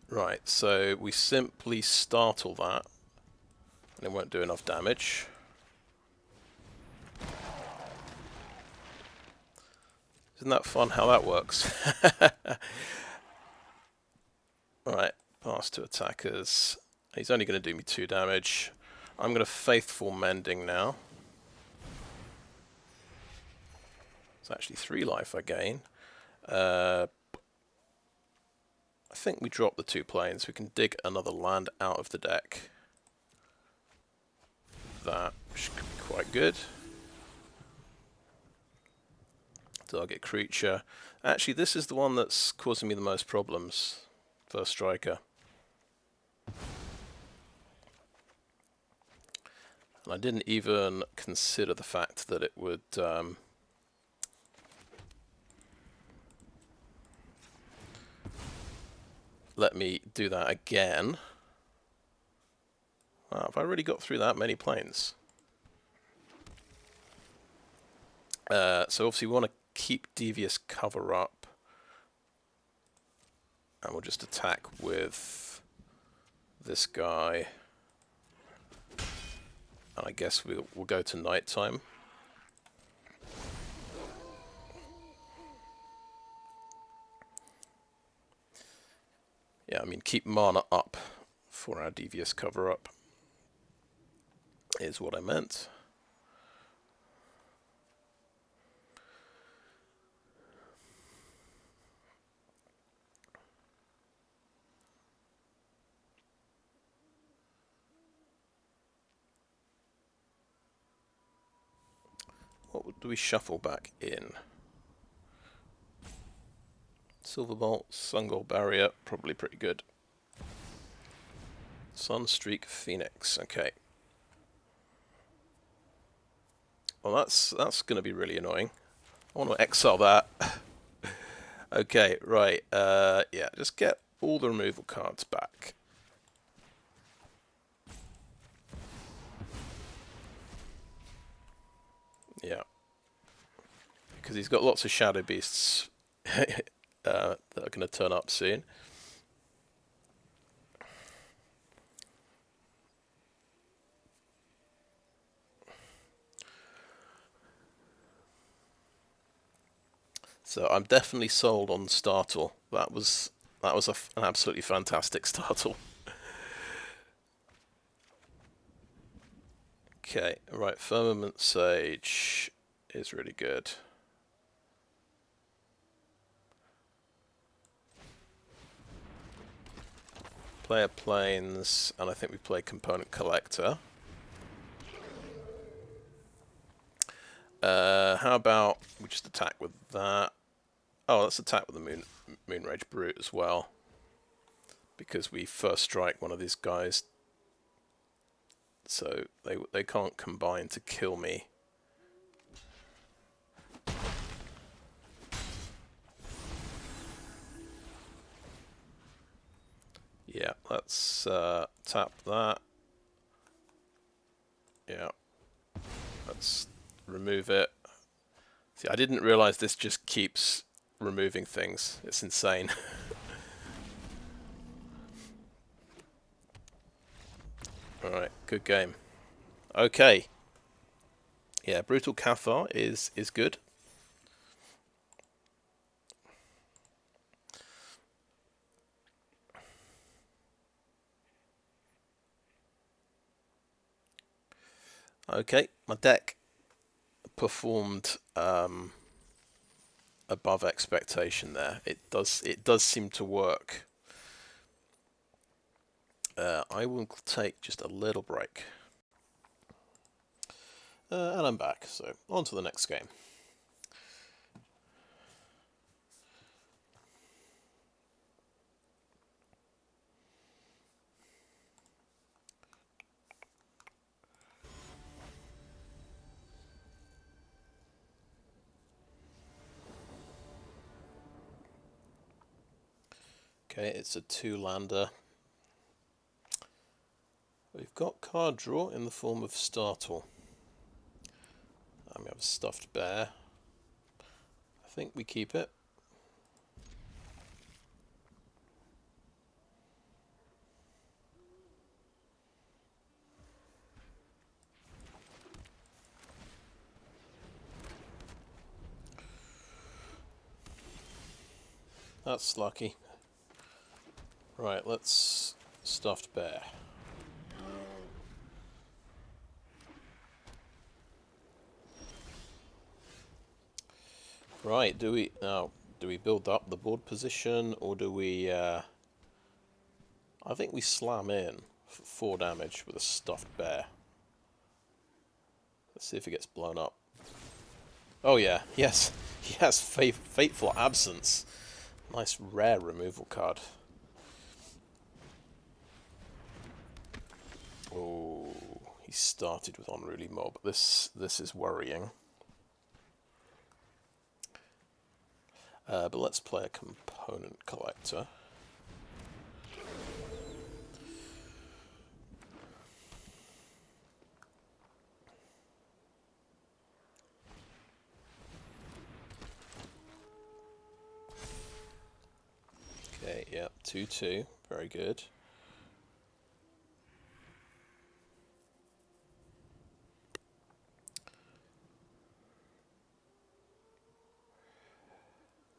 Right, so we simply startle that, and it won't do enough damage. Isn't that fun how that works? Alright, pass to attackers. He's only going to do me 2 damage. I'm going to Faithful Mending now. It's actually 3 life I gain. I think we drop the 2 planes. We can dig another land out of the deck. That should be quite good. Target creature. Actually, this is the one that's causing me the most problems. First striker. And I didn't even consider the fact that it would let me do that again. Wow, have I really got through that many planes? So obviously we want to keep Devious Cover-Up. And we'll just attack with this guy. And I guess we'll go to nighttime. Yeah, I mean, keep mana up for our Devious Cover-Up is what I meant. What do we shuffle back in? Silverbolt, Sungold Barrier, probably pretty good. Sunstreak Phoenix, okay. Well, that's going to be really annoying. I want to exile that. Okay, right. Yeah, just get all the removal cards back. Yeah. Because he's got lots of shadow beasts that are going to turn up soon. So I'm definitely sold on Startle. That was an absolutely fantastic Startle. Okay, right. Firmament Sage is really good. Player planes, and I think we play Component Collector. How about we just attack with that? Oh, let's attack with the Moonrage Brute as well, because we first strike one of these guys, so they can't combine to kill me. Yeah, let's tap that. Yeah, let's remove it. See, I didn't realize this just keeps removing things. It's insane. Alright, good game. Okay. Yeah, Brutal Cathar is good. Okay, my deck performed above expectation there. It does seem to work. I will take just a little break. And I'm back, so on to the next game. Okay, it's a 2-lander. We've got card draw in the form of Startle. And we have a Stuffed Bear. I think we keep it. That's lucky. Right, let's Stuffed Bear. Right, do we build up the board position, or do we... I think we slam in for 4 damage with a stuffed bear. Let's see if he gets blown up. Oh yeah, yes, he has Fateful Absence. Nice rare removal card. Oh, he started with Unruly Mob. This is worrying. But let's play a Component Collector. Okay, yep, 2/2, very good.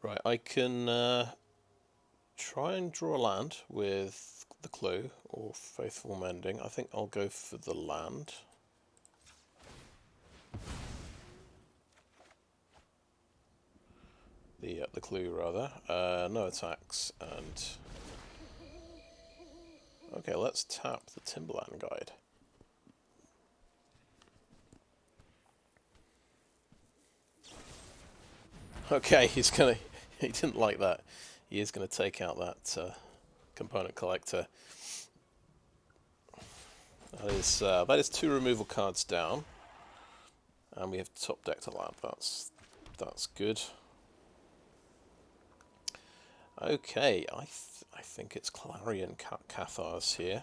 Right, I can try and draw a land with the Clue or Faithful Mending. I think I'll go for the land. The Clue rather. No attacks and... Okay, let's tap the Timberland Guide. Okay, he didn't like that. He is gonna take out that Component Collector. That is 2 removal cards down, and we have top decked a land. That's good. Okay, I think it's Clarion Cathars here.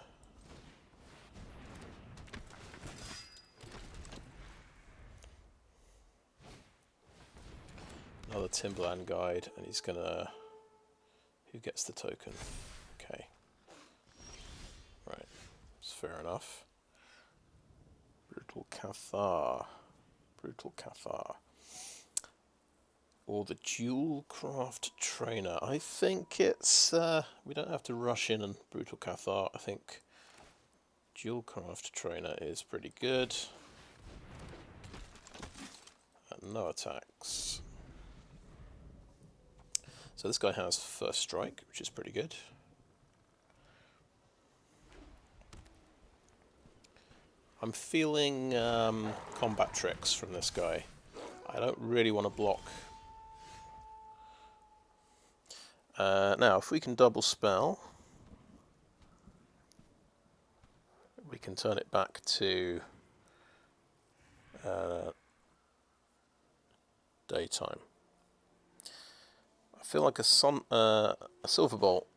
Another Timberland Guide, and he's gonna... Who gets the token? Okay. Right, it's fair enough. Brutal Cathar. Brutal Cathar. Or the Duelcraft Trainer. I think it's... we don't have to rush in and Brutal Cathar. I think Duelcraft Trainer is pretty good. And no attacks. So this guy has first strike, which is pretty good. I'm feeling combat tricks from this guy. I don't really want to block. Now, if we can double spell, we can turn it back to daytime. I feel like a Silver Bolt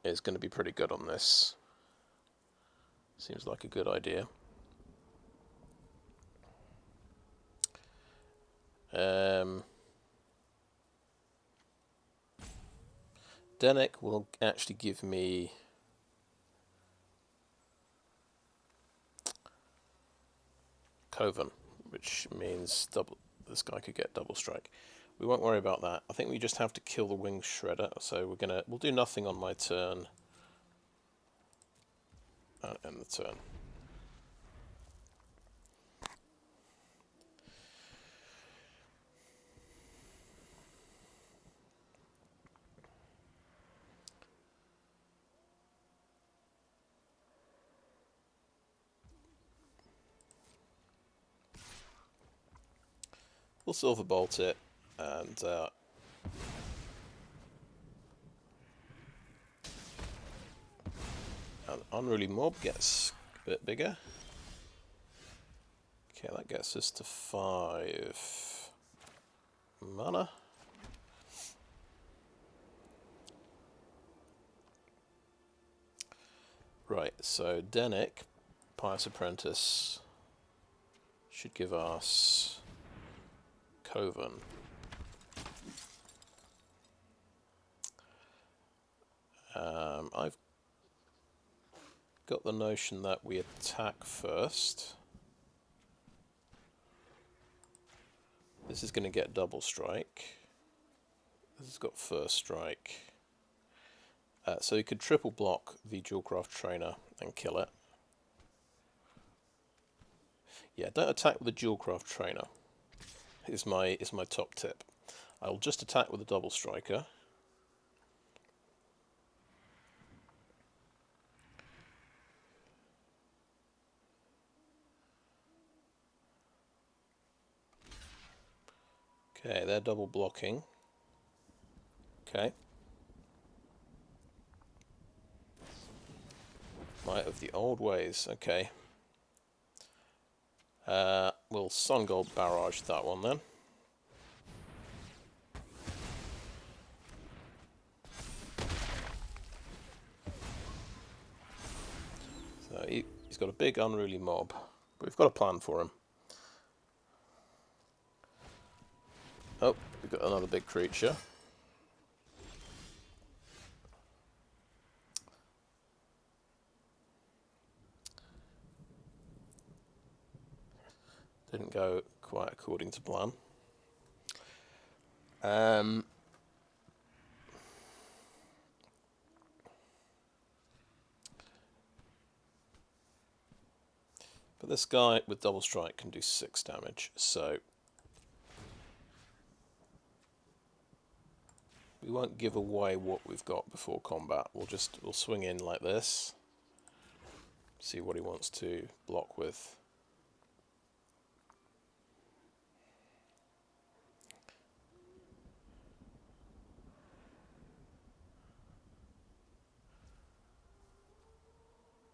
is going to be pretty good on this. Seems like a good idea. Dennick will actually give me Coven, which means this guy could get double strike. We won't worry about that. I think we just have to kill the Wing Shredder, so we'll do nothing on my turn and end the turn. We'll Silver Bolt it, and Unruly Mob gets a bit bigger. Okay, that gets us to 5 mana. Right, so Dennick, Pious Apprentice, should give us Coven. I've got the notion that we attack first. This is going to get double strike. This has got first strike. So you could triple block the Duelcraft Trainer and kill it. Yeah, don't attack with the Duelcraft Trainer. Is my top tip. I'll just attack with a double striker. Okay, they're double blocking. Okay. Might of the old ways. Okay. We'll Sungold Barrage that one then. So he's got a big unruly mob, but we've got a plan for him. Oh, we've got another big creature. Didn't go quite according to plan. But this guy with double strike can do 6 damage, so we won't give away what we've got before combat. We'll swing in like this, see what he wants to block with.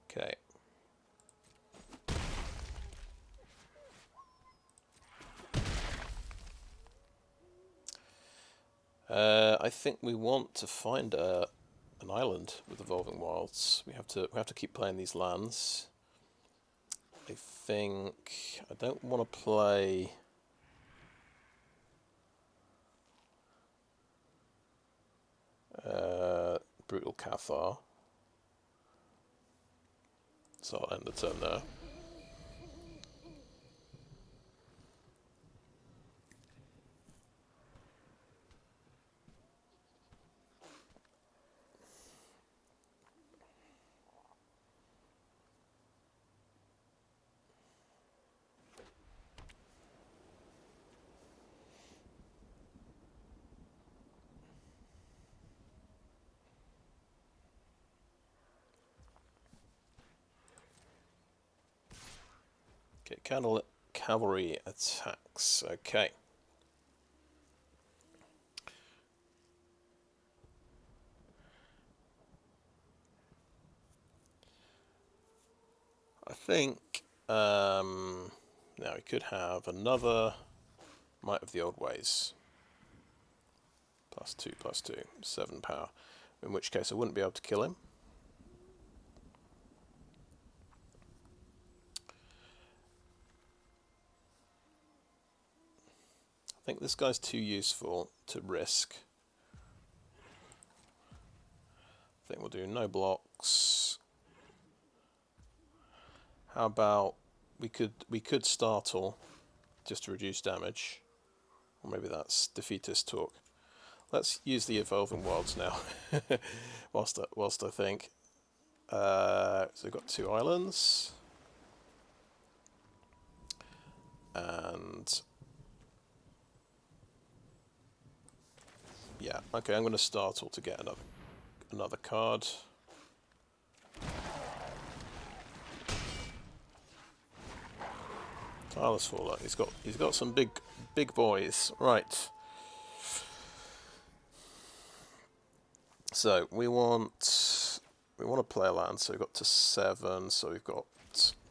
Okay. I think we want to find an island with Evolving Wilds. We have to keep playing these lands. I think I don't want to play. Brutal Cathar. So I'll end the turn there. Okay, cavalry attacks. Okay. I think now we could have another Might of the Old Ways. +2/+2, 7 power. In which case I wouldn't be able to kill him. I think this guy's too useful to risk. I think we'll do no blocks. How about we could Startle just to reduce damage, or maybe that's Defeatist talk. Let's use the Evolving Wilds now, whilst I think. So we've got 2 islands, and yeah, okay. I'm going to Startle to get another card. Tireless Faller. He's got some big boys, right? So we want to play a land. So we've got to 7. So we've got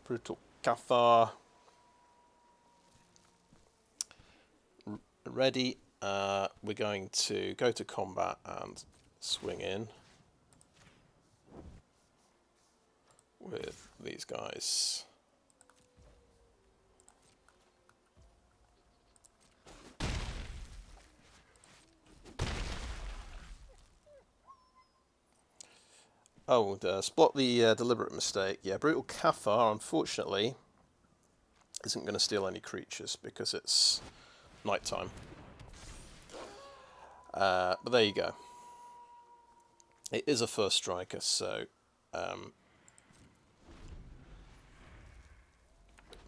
Brutal Cathar ready. We're going to go to combat and swing in with these guys. Oh, spot the deliberate mistake. Yeah, Brutal Cathar, unfortunately, isn't going to steal any creatures because it's nighttime. But there you go. It is a first striker, so we've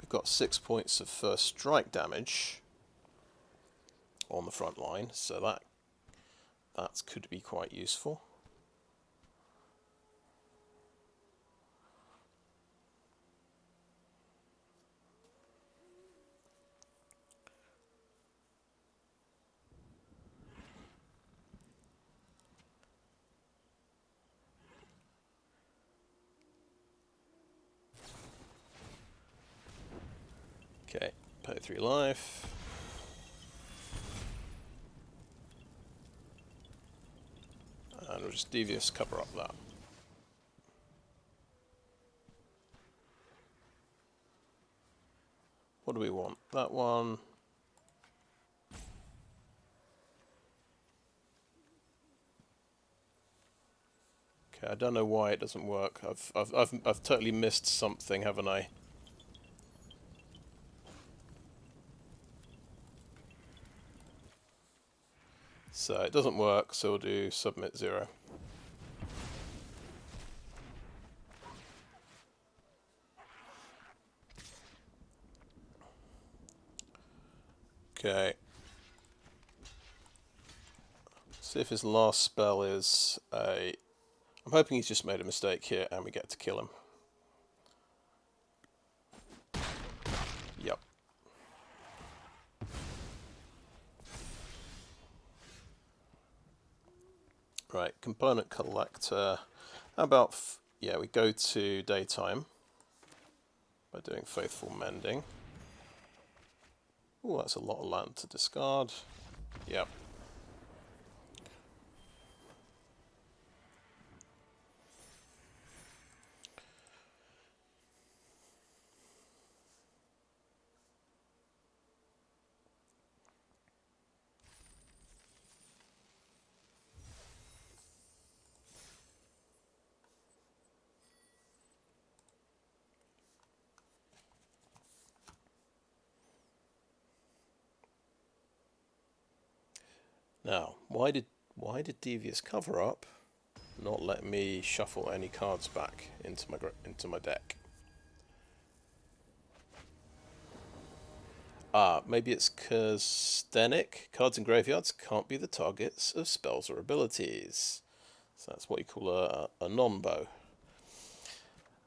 got 6 points of first strike damage. on the front line, so that could be quite useful. Okay, pay 3 life. And we'll just Devious Cover-Up that. What do we want? That one. Okay, I don't know why it doesn't work. I've totally missed something, haven't I? So it doesn't work, so we'll do submit 0. Okay. See if his last spell is a... I'm hoping he's just made a mistake here and we get to kill him. Yep. Right, component collector. How about... yeah, we go to daytime by doing Faithful Mending. Oh, that's a lot of land to discard. Yep. Now, why did Devious Cover-Up not let me shuffle any cards back into my deck? Ah, maybe it's because Dennick, cards in graveyards can't be the targets of spells or abilities. So that's what you call a non-bow.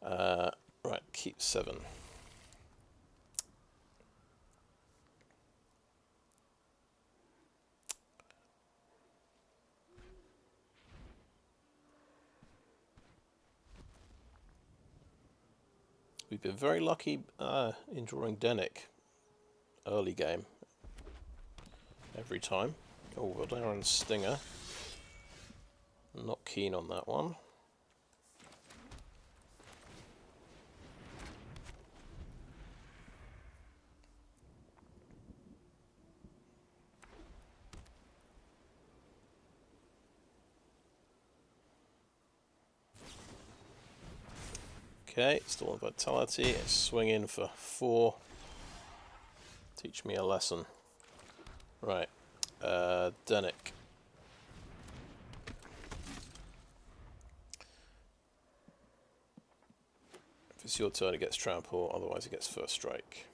Right, keep 7. We've been very lucky in drawing Dennick early game. Every time. Oh, Valdaran Stinger. Not keen on that one. Okay, still on Vitality. Swing in for 4. Teach me a lesson. Right, Dennick. If it's your turn, it gets trample, otherwise it gets first strike.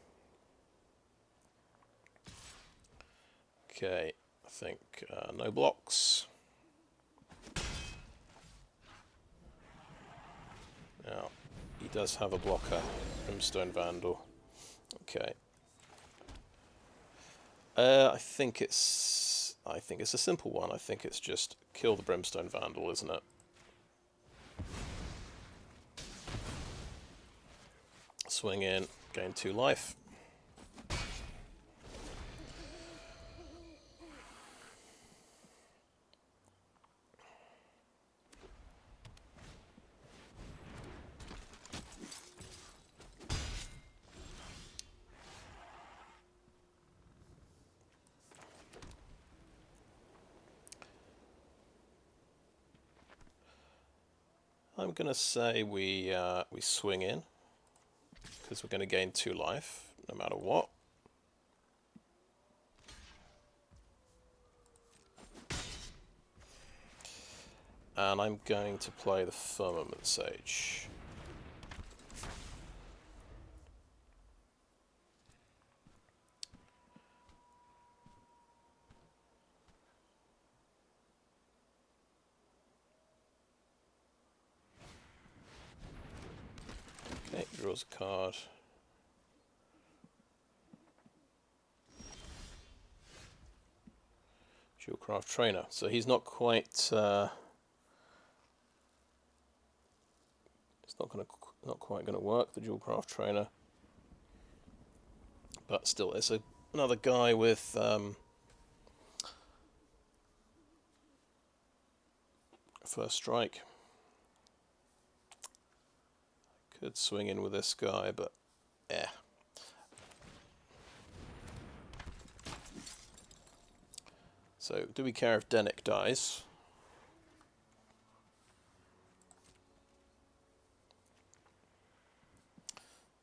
Okay, I think no blocks. Now, he does have a blocker, Brimstone Vandal. Okay. I think it's a simple one. I think it's just kill the Brimstone Vandal, isn't it? Swing in, gain 2 life. I'm gonna say we swing in because we're going to gain 2 life no matter what. And I'm going to play the Firmament Sage. draws a card. Duelcraft Trainer. So he's not quite. It's not quite going to work. The Duelcraft Trainer, but still, it's another guy with. First strike. Could swing in with this guy, but yeah. So, do we care if Dennick dies?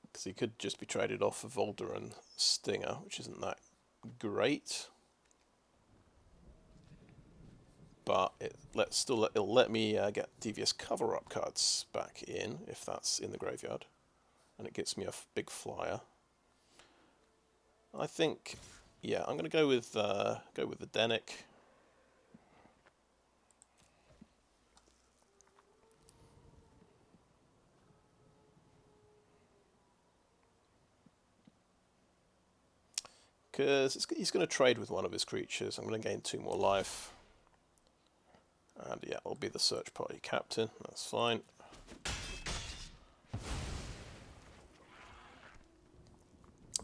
Because he could just be traded off for Volder and Stinger, which isn't that great. But it'll let me get Devious Cover-Up cards back in, if that's in the graveyard. And it gets me a big flyer. I think, yeah, I'm going to go with the Dennick. Because he's going to trade with one of his creatures. I'm going to gain 2 more life. And yeah, I'll be the search party captain. That's fine.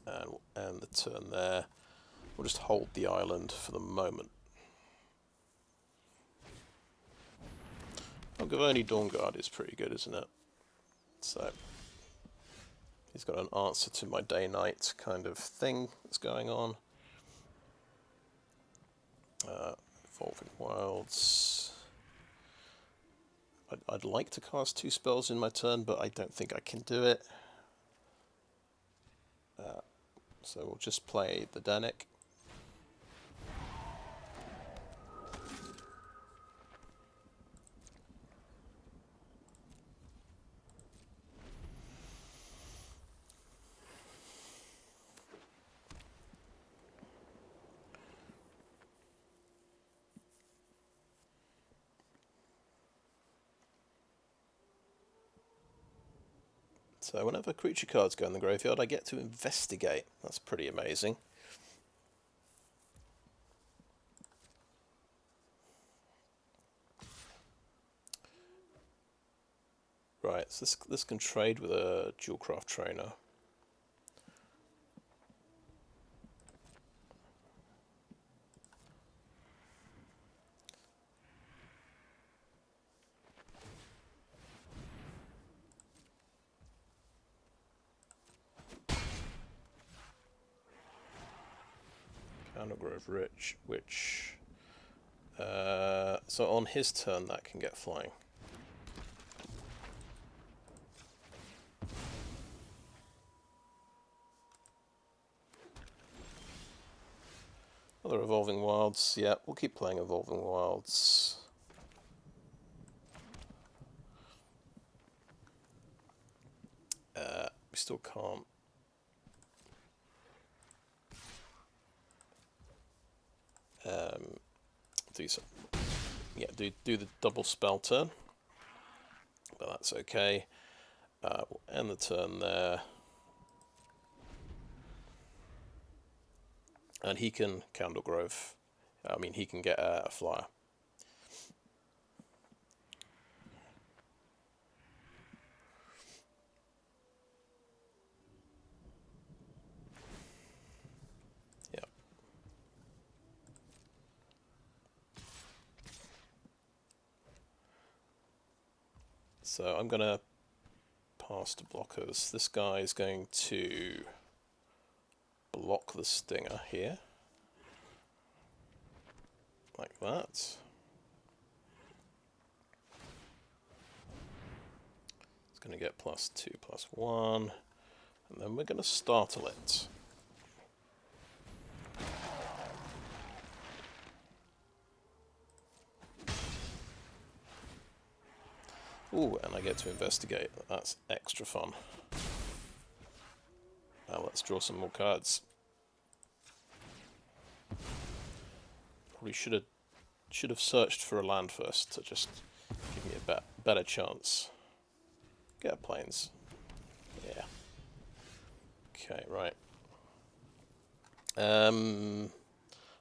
And we'll end the turn there. We'll just hold the island for the moment. Gavoni Dawnguard is pretty good, isn't it? So he's got an answer to my day-night kind of thing that's going on. Evolving Wilds. I'd like to cast 2 spells in my turn, but I don't think I can do it. So we'll just play the Dennick. So whenever creature cards go in the graveyard, I get to investigate. That's pretty amazing. Right, so this can trade with a Duelcraft Trainer. Grove Rich, which so on his turn that can get flying. Other Evolving Wilds, yeah, we'll keep playing Evolving Wilds. We still can't. Do some, yeah, do the double spell turn, but that's okay. We'll end the turn there, and he can Candlegrove. I mean, he can get a flyer. So I'm going to pass to blockers. This guy is going to block the Stinger here, like that. It's going to get +2/+1, and then we're going to startle it. Ooh, and I get to investigate. That's extra fun. Now let's draw some more cards. Probably should have searched for a land first to just give me a better chance. Get plains. Yeah. Okay, right.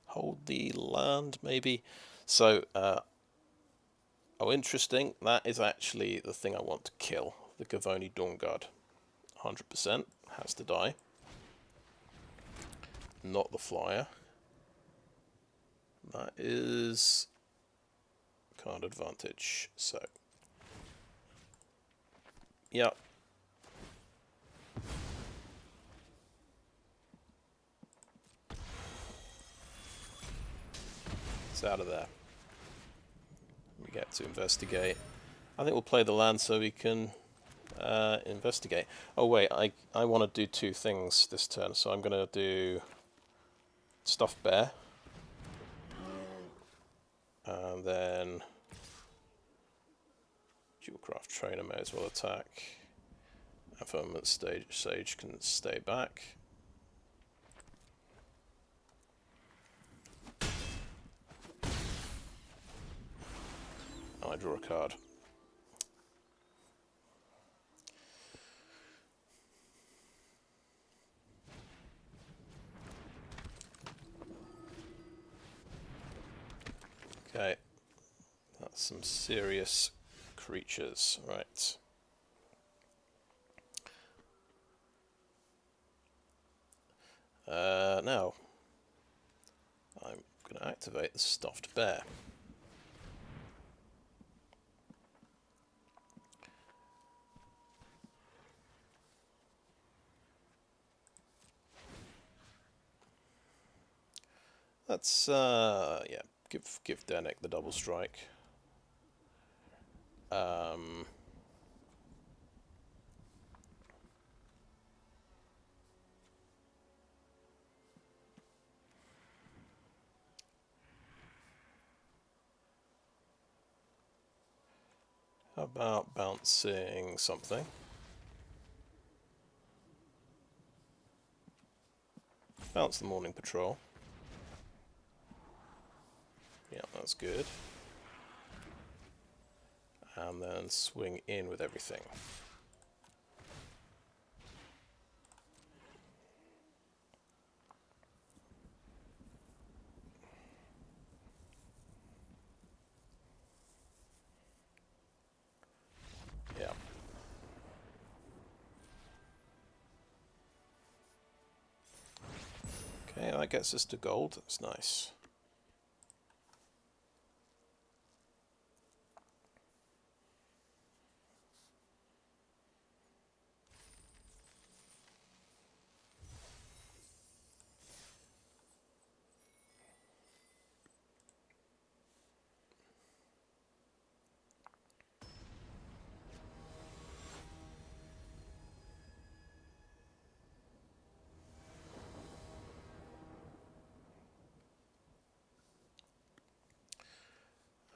Hold the land, maybe. So, oh, interesting. That is actually the thing I want to kill. The Gavoni Dawnguard. 100% has to die. Not the flyer. That is card advantage. So, yep. It's out of there. We get to investigate. I think we'll play the land so we can investigate. Oh wait, I want to do two things this turn, so I'm going to do Stuffed Bear. And then Duelcraft Trainer may as well attack. And Firmament Sage can stay back. And I draw a card. Okay, that's some serious creatures, right. Now, I'm going to activate the Stuffed Bear. Let's, yeah, give Dennick the double strike. How about bouncing something? Bounce the Morning Patrol. Yeah, that's good. And then swing in with everything. Yeah. Okay, that gets us to gold. That's nice.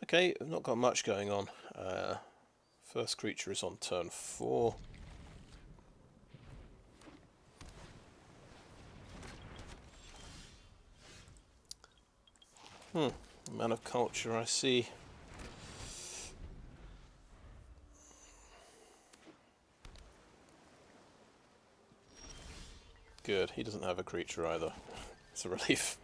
Okay, I've not got much going on. First creature is on turn 4. Man of Culture, I see. Good, he doesn't have a creature either. It's a relief.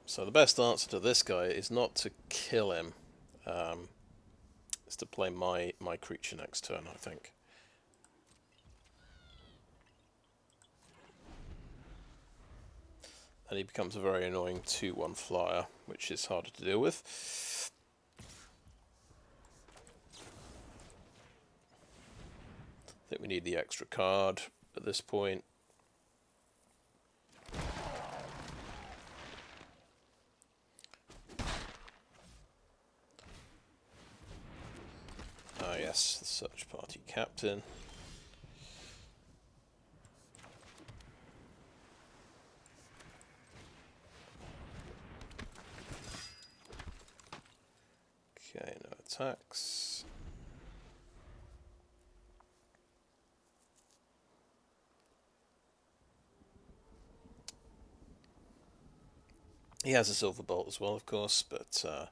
So the best answer to this guy is not to kill him. It's to play my creature next turn, I think. And he becomes a very annoying 2/1 flyer, which is harder to deal with. I think we need the extra card at this point. Ah yes, the search party captain. Okay, no attacks. He has a silver bolt as well, of course, but at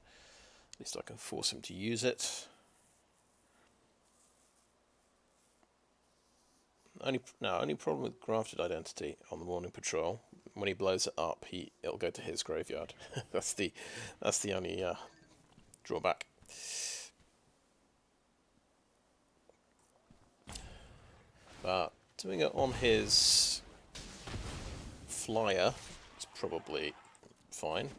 least I can force him to use it. Only problem with Grafted Identity on the morning patrol, when he blows it up, it'll go to his graveyard. that's the only drawback. But doing it on his flyer is probably fine.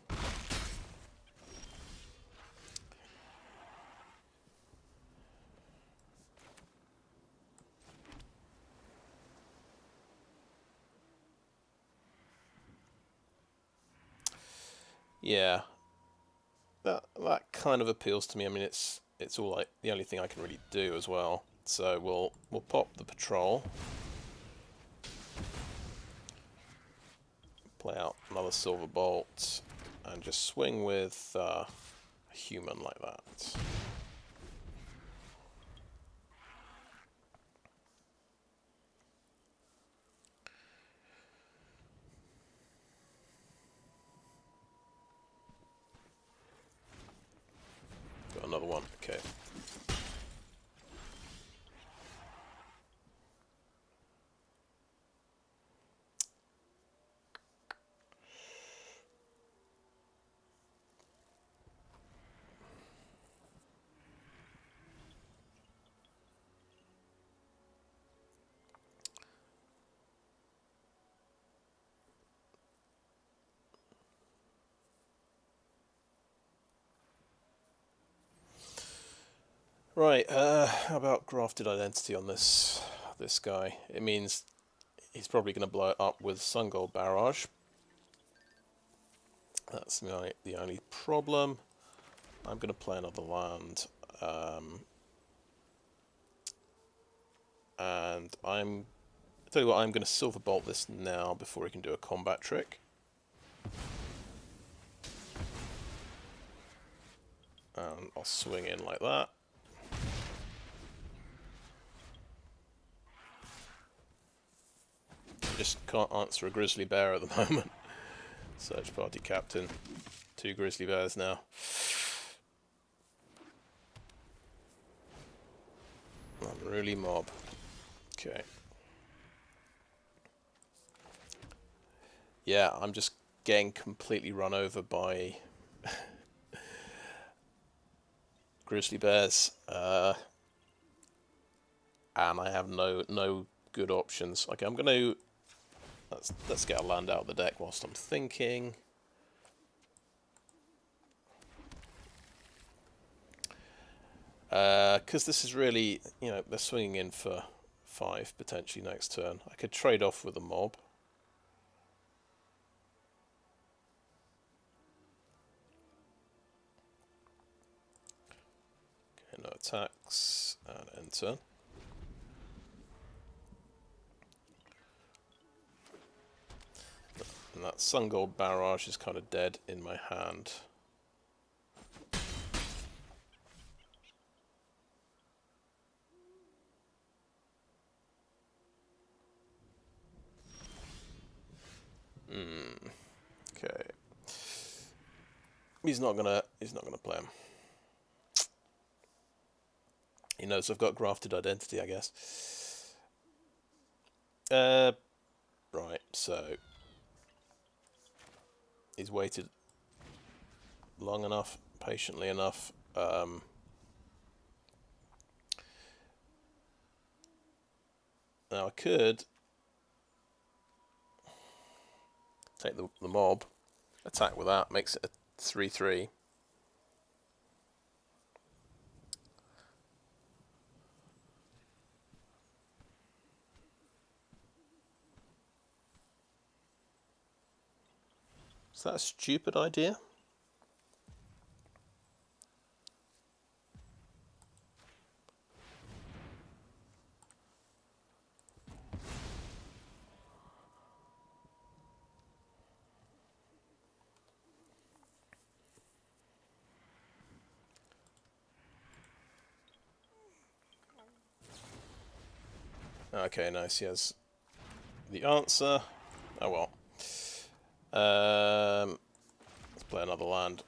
Yeah, that kind of appeals to me. I mean, it's all like the only thing I can really do as well. So we'll pop the patrol, play out another silver bolt, and just swing with a human like that. Got another one. Okay. Right, how about Grafted Identity on this guy? It means he's probably going to blow it up with Sungold Barrage. That's the only problem. I'm going to play another land. And I'll tell you what, I'm going to Silver Bolt this now before he can do a combat trick. And I'll swing in like that. Just can't answer a grizzly bear at the moment. Search party captain. 2 grizzly bears now. Unruly mob. Okay. Yeah, I'm just getting completely run over by grizzly bears, and I have no good options. Okay, I'm gonna let's get a land out of the deck whilst I'm thinking. Because this is really, they're swinging in for 5 potentially next turn. I could trade off with a mob. Okay, no attacks, and end turn. And that Sungold Barrage is kind of dead in my hand. Okay. He's not gonna play him. He knows I've got Grafted Identity, I guess. Right, so he's waited long enough, patiently enough. Now I could take the mob, attack with that, makes it a 3/3. Is that a stupid idea? Okay, nice. He has the answer. Oh well. play another land.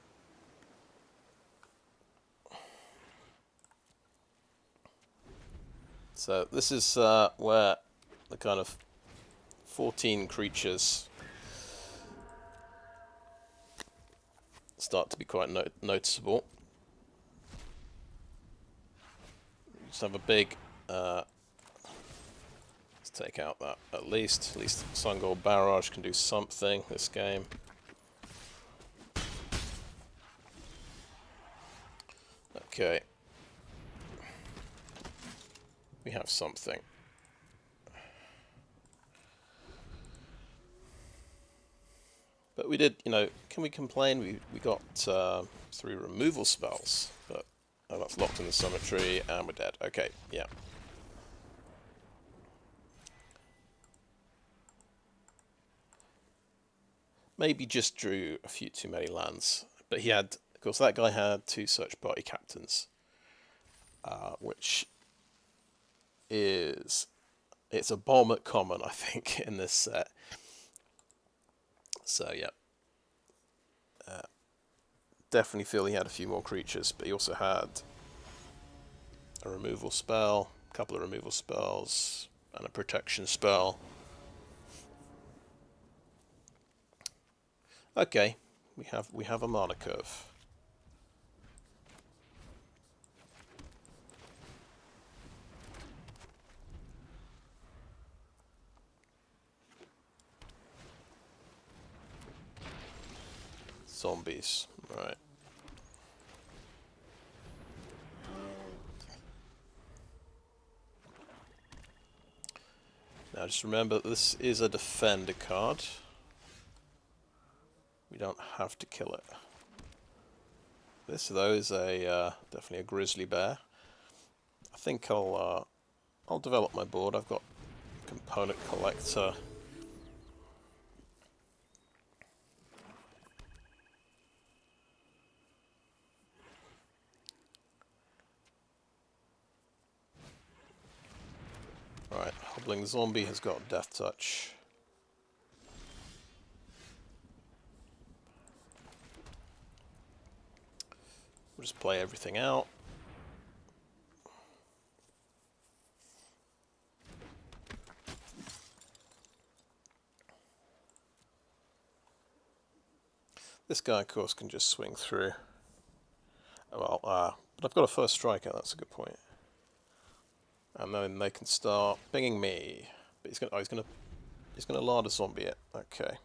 So this is where the kind of 14 creatures start to be quite noticeable. Just have a big... let's take out that at least. At least Sungold Barrage can do something this game. Okay. We have something. But we did, you know, can we complain? We got 3 removal spells, but oh, that's locked in the cemetery, and we're dead. Okay, yeah. Maybe just drew a few too many lands, but he had, of course, that guy had 2 search party captains, which is, it's a bomb at common, I think, in this set. So yeah, definitely feel he had a few more creatures, but he also had a removal spell, a couple of removal spells, and a protection spell. Okay, we have a mana curve. Zombies, right. Now just remember, this is a defender card. We don't have to kill it. This, though, is a definitely a grizzly bear. I think I'll develop my board. I've got component collector. Right, Hobbling Zombie has got Death Touch. We'll just play everything out. This guy, of course, can just swing through. Well, but I've got a first striker, that's a good point. And then they can start pinging me. But he's gonna Larder Zombie it. Okay.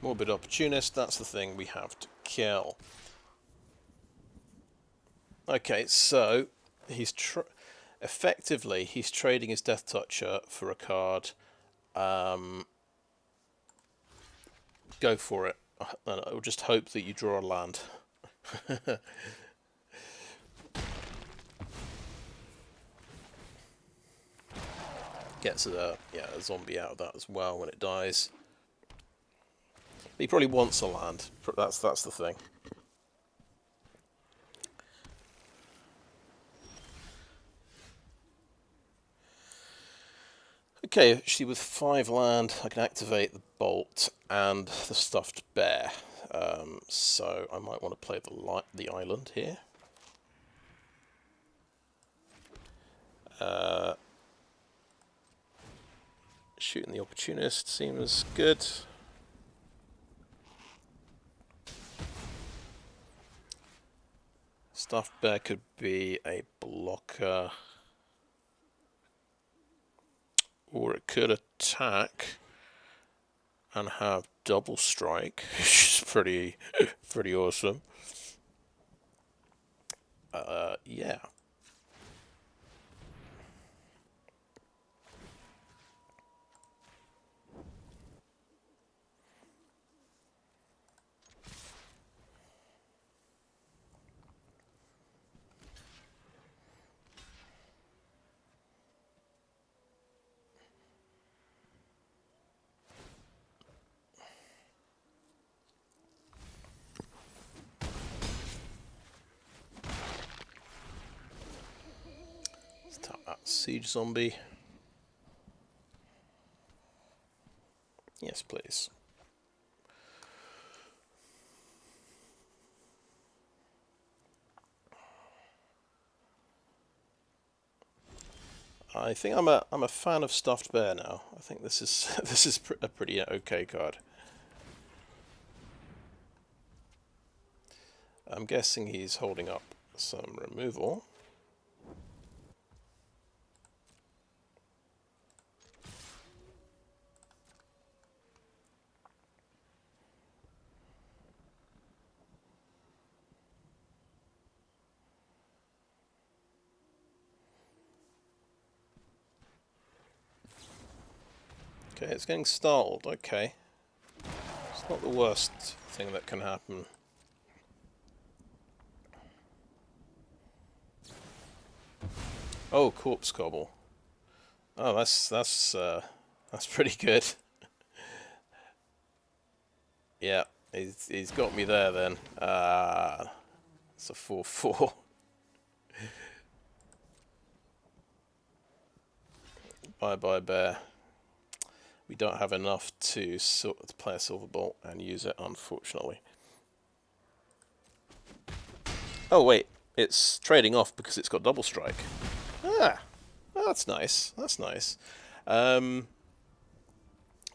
Morbid Opportunist, that's the thing we have to kill. Okay, so he's effectively he's trading his Death Toucher for a card. Go for it. I'll just hope that you draw a land. Gets a zombie out of that as well when it dies. But he probably wants a land. That's the thing. Okay, actually with 5 land, I can activate the Bolt and the Stuffed Bear. So I might want to play the island here. Shooting the Opportunist seems good. Stuffed Bear could be a blocker. Or it could attack and have double strike, which is pretty awesome. Yeah. Tap that Siege Zombie. Yes, please. I think I'm a fan of Stuffed Bear now. I think this is this is a pretty okay card. I'm guessing he's holding up some removal. Okay, it's getting startled. Okay. It's not the worst thing that can happen. Oh, Corpse Cobble. Oh, that's pretty good. Yeah, he's got me there then. It's a 4/4. Bye bye bear. We don't have enough to play a Silver Bolt and use it, unfortunately. Oh wait, it's trading off because it's got double strike. Ah, well, that's nice. That's nice.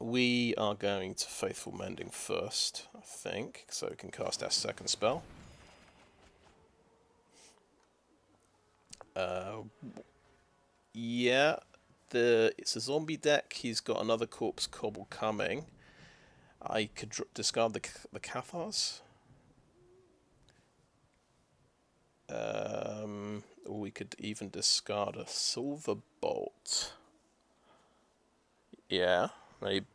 We are going to Faithful Mending first, I think, so we can cast our second spell. Yeah, it's a zombie deck. He's got another Corpse Cobble coming. I could discard the Cathars. Or we could even discard a Silver Bolt. Yeah, maybe.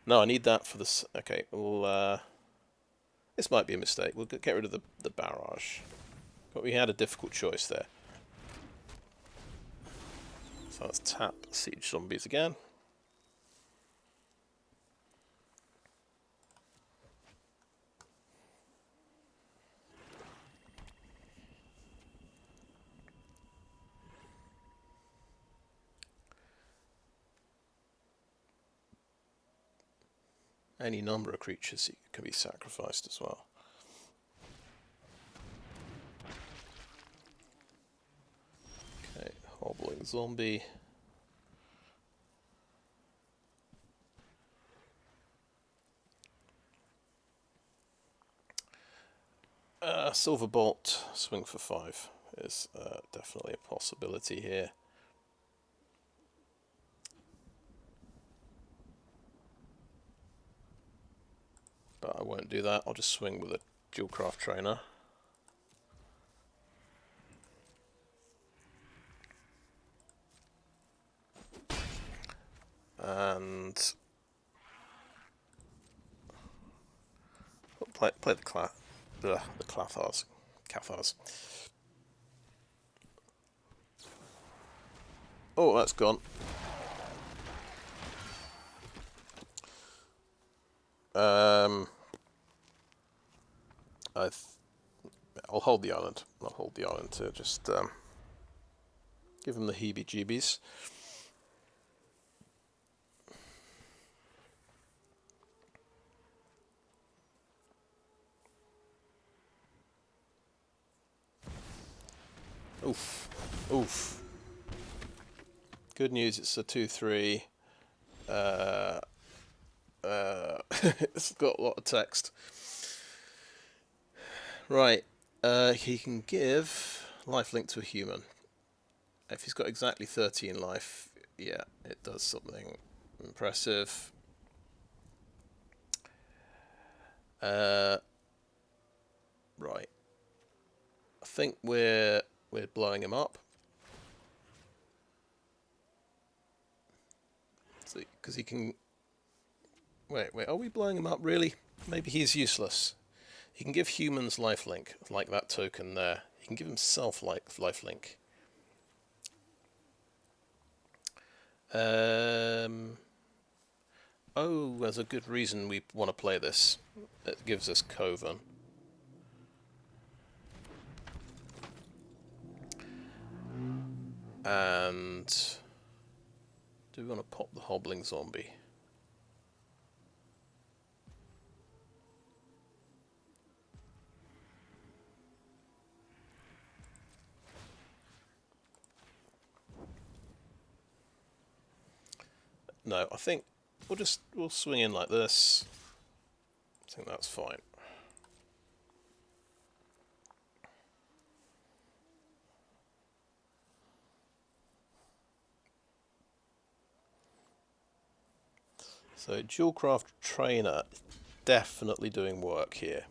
No, I need that for this. Okay, well, this might be a mistake. We'll get rid of the barrage. But we had a difficult choice there. So let's tap Siege Zombies again. Any number of creatures can be sacrificed as well. Okay, Hobbling Zombie. Silver Bolt, swing for 5 is definitely a possibility here. But I won't do that, I'll just swing with a Duelcraft Trainer. And play the Cathars. Oh, that's gone. I'll hold the island. I'll hold the island to just give him the heebie-jeebies. Oof. Oof. Good news, it's a 2/3. It's got a lot of text. Right. He can give lifelink to a human. If he's got exactly 13 life, yeah, it does something impressive. Right. I think we're blowing him up. Because he can... Wait, are we blowing him up, really? Maybe he's useless. He can give humans lifelink, like that token there. He can give himself lifelink. Oh, there's a good reason we want to play this. It gives us Coven. And do we want to pop the Hobbling Zombie? No, I think we'll swing in like this. I think that's fine. So Duelcraft Trainer definitely doing work here.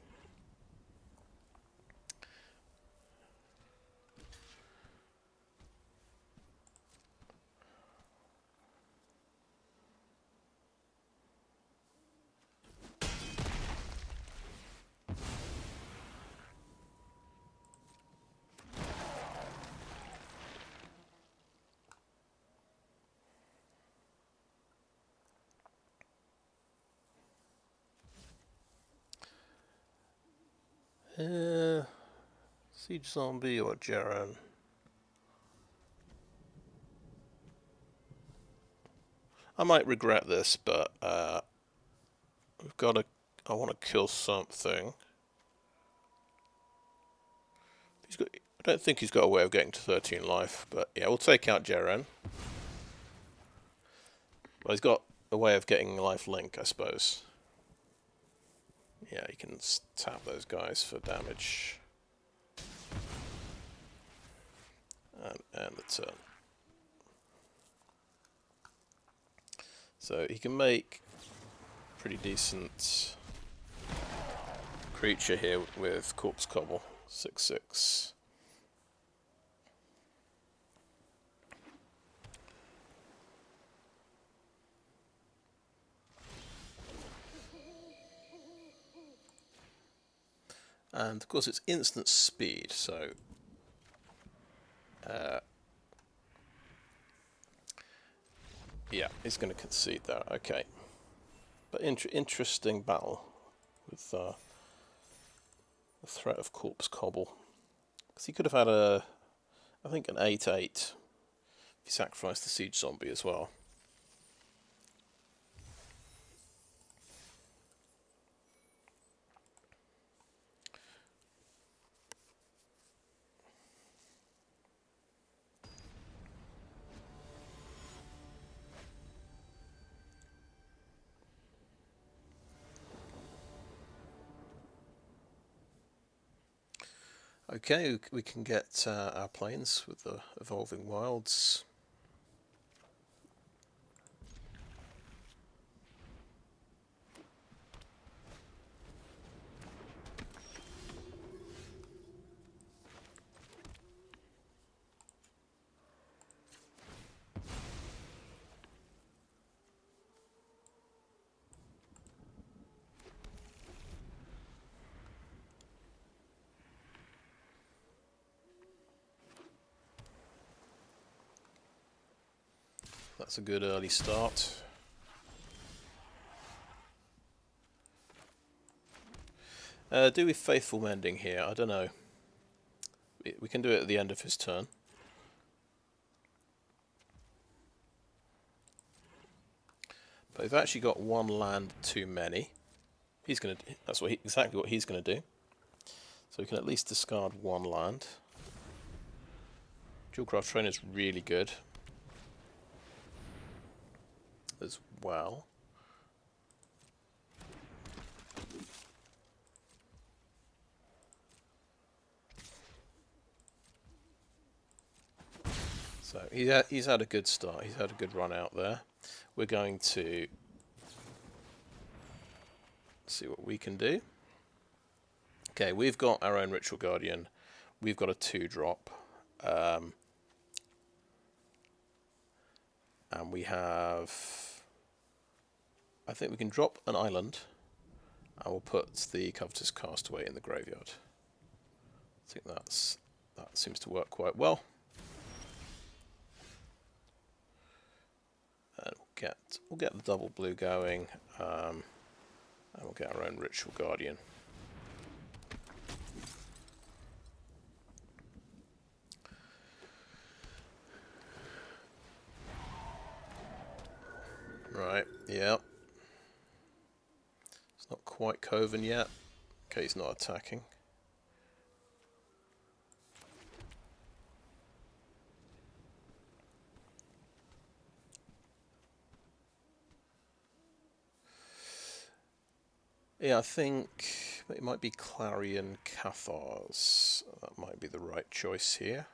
Siege Zombie or Jaren? I might regret this, but we've got to. I want to kill something. I don't think he's got a way of getting to 13 life, but yeah, we'll take out Jaren. Well, he's got a way of getting life link, I suppose. Yeah, you can tap those guys for damage. And the turn. So he can make pretty decent creature here with Corpse Cobble, 6/6. And of course it's instant speed, so yeah, he's going to concede that. Okay, but interesting battle with the threat of Corpse Cobble, because he could have had I think an 8/8 if he sacrificed the Siege Zombie as well. Okay, we can get our planes with the Evolving Wilds. That's a good early start. Do we Faithful Mending here? I don't know. We can do it at the end of his turn. But we've actually got one land too many. He's gonna. That's exactly what he's gonna do. So we can at least discard one land. Duelcraft Trainer is really good as well. So he's had a good start. He's had a good run out there. We're going to see what we can do. Okay, we've got our own Ritual Guardian. We've got a 2-drop. And we have... I think we can drop an island. And we'll put the Covetous Castaway in the graveyard. I think that seems to work quite well. And we'll get the double blue going. And we'll get our own Ritual Guardian. Right, yeah. It's not quite Coven yet. Okay, he's not attacking. Yeah, I think it might be Clarion Cathars. That might be the right choice here.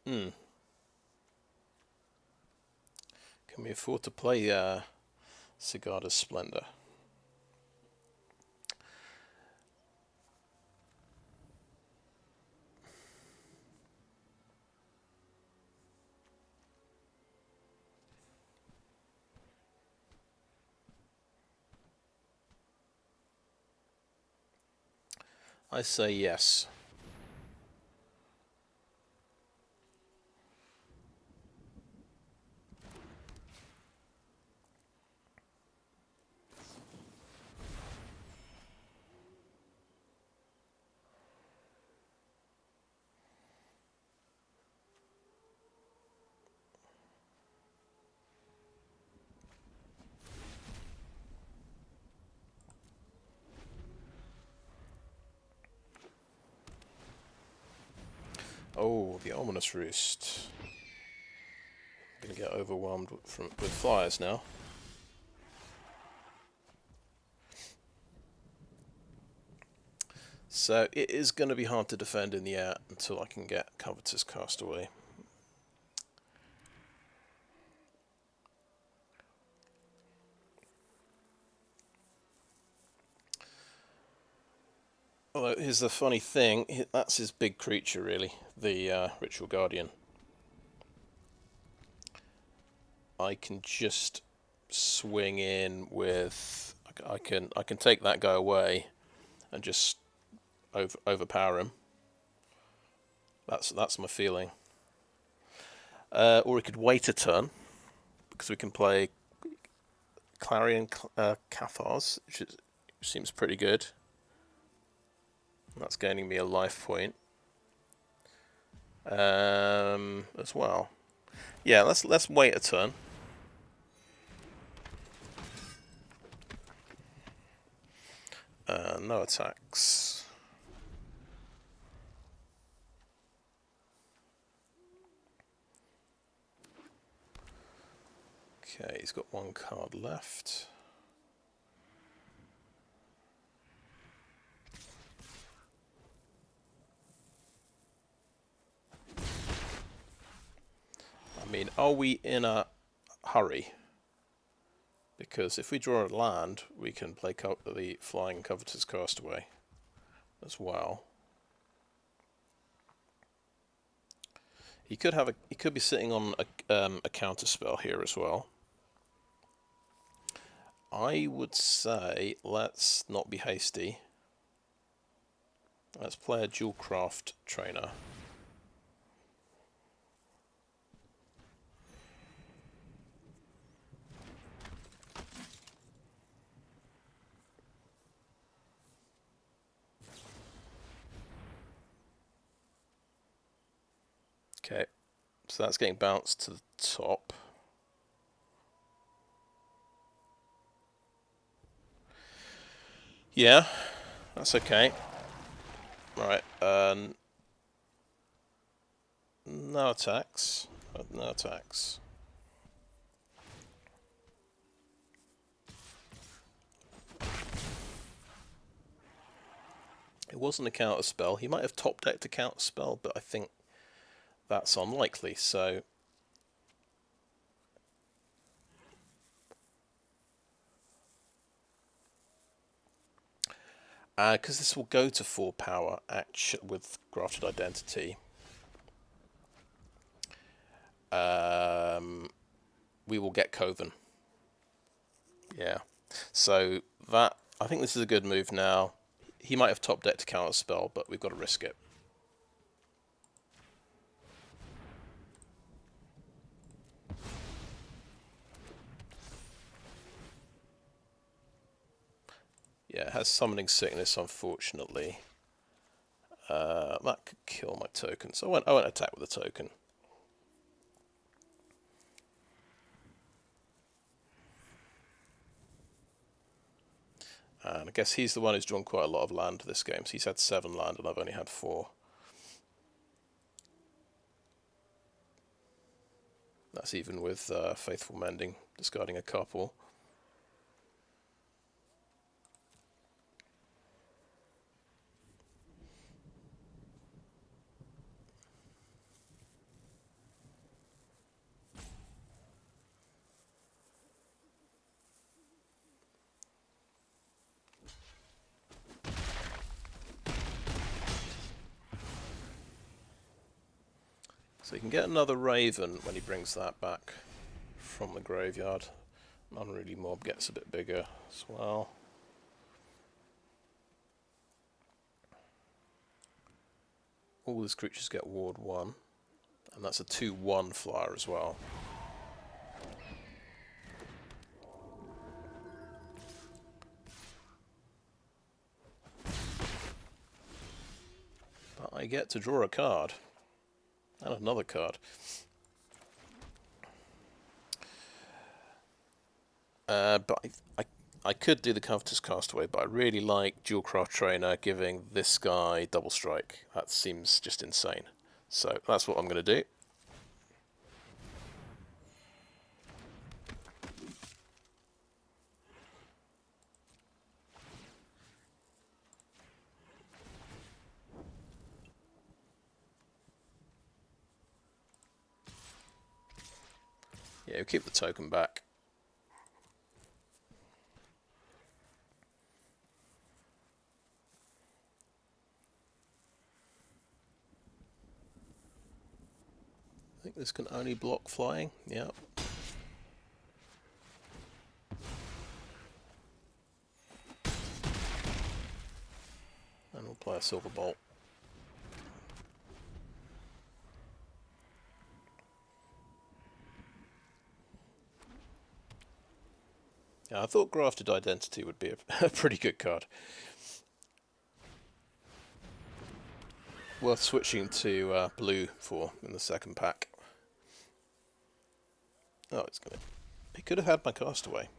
Hmm. Can we afford to play Sigarda Splendor? I say yes. Oh, the Ominous Roost. Gonna get overwhelmed with flyers now. So it is going to be hard to defend in the air until I can get Covetous Castaway. Although here's the funny thing, that's his big creature really, the Ritual Guardian. I can just swing in with, I can take that guy away and just overpower him. That's my feeling. Or we could wait a turn because we can play Clarion Cathars, which seems pretty good. That's gaining me a life point as well. Yeah, let's wait a turn. No attacks. Okay, he's got one card left. I mean, are we in a hurry? Because if we draw a land, we can play the Flying Covetous Castaway as well. He could be sitting on a counter spell here as well. I would say let's not be hasty. Let's play a Duelcraft Trainer. Okay, so that's getting bounced to the top. Yeah, that's okay. Right, no attacks. No attacks. It wasn't a counter spell. He might have top decked a counter spell, but I think that's unlikely, so... Because this will go to 4 power with Grafted Identity. We will get Coven. Yeah. So that, I think this is a good move now. He might have top decked a counter spell, but we've got to risk it. Yeah, it has Summoning Sickness, unfortunately. That could kill my token, so I won't attack with a token. And I guess he's the one who's drawn quite a lot of land this game, so he's had 7 land and I've only had 4. That's even with Faithful Mending, discarding a couple. So you can get another Raven when he brings that back from the graveyard. Unruly Mob gets a bit bigger as well. All these creatures get Ward 1, and that's a 2/1 flyer as well. But I get to draw a card. And another card. But I could do the Covetous Castaway, but I really like Duelcraft Trainer giving this guy double strike. That seems just insane. So that's what I'm going to do. Yeah, we'll keep the token back. I think this can only block flying. Yeah. And we'll play a Silver Bolt. Yeah, I thought Grafted Identity would be a pretty good card. Worth switching to blue for in the second pack. Oh, it's gonna. He could have had my Castaway.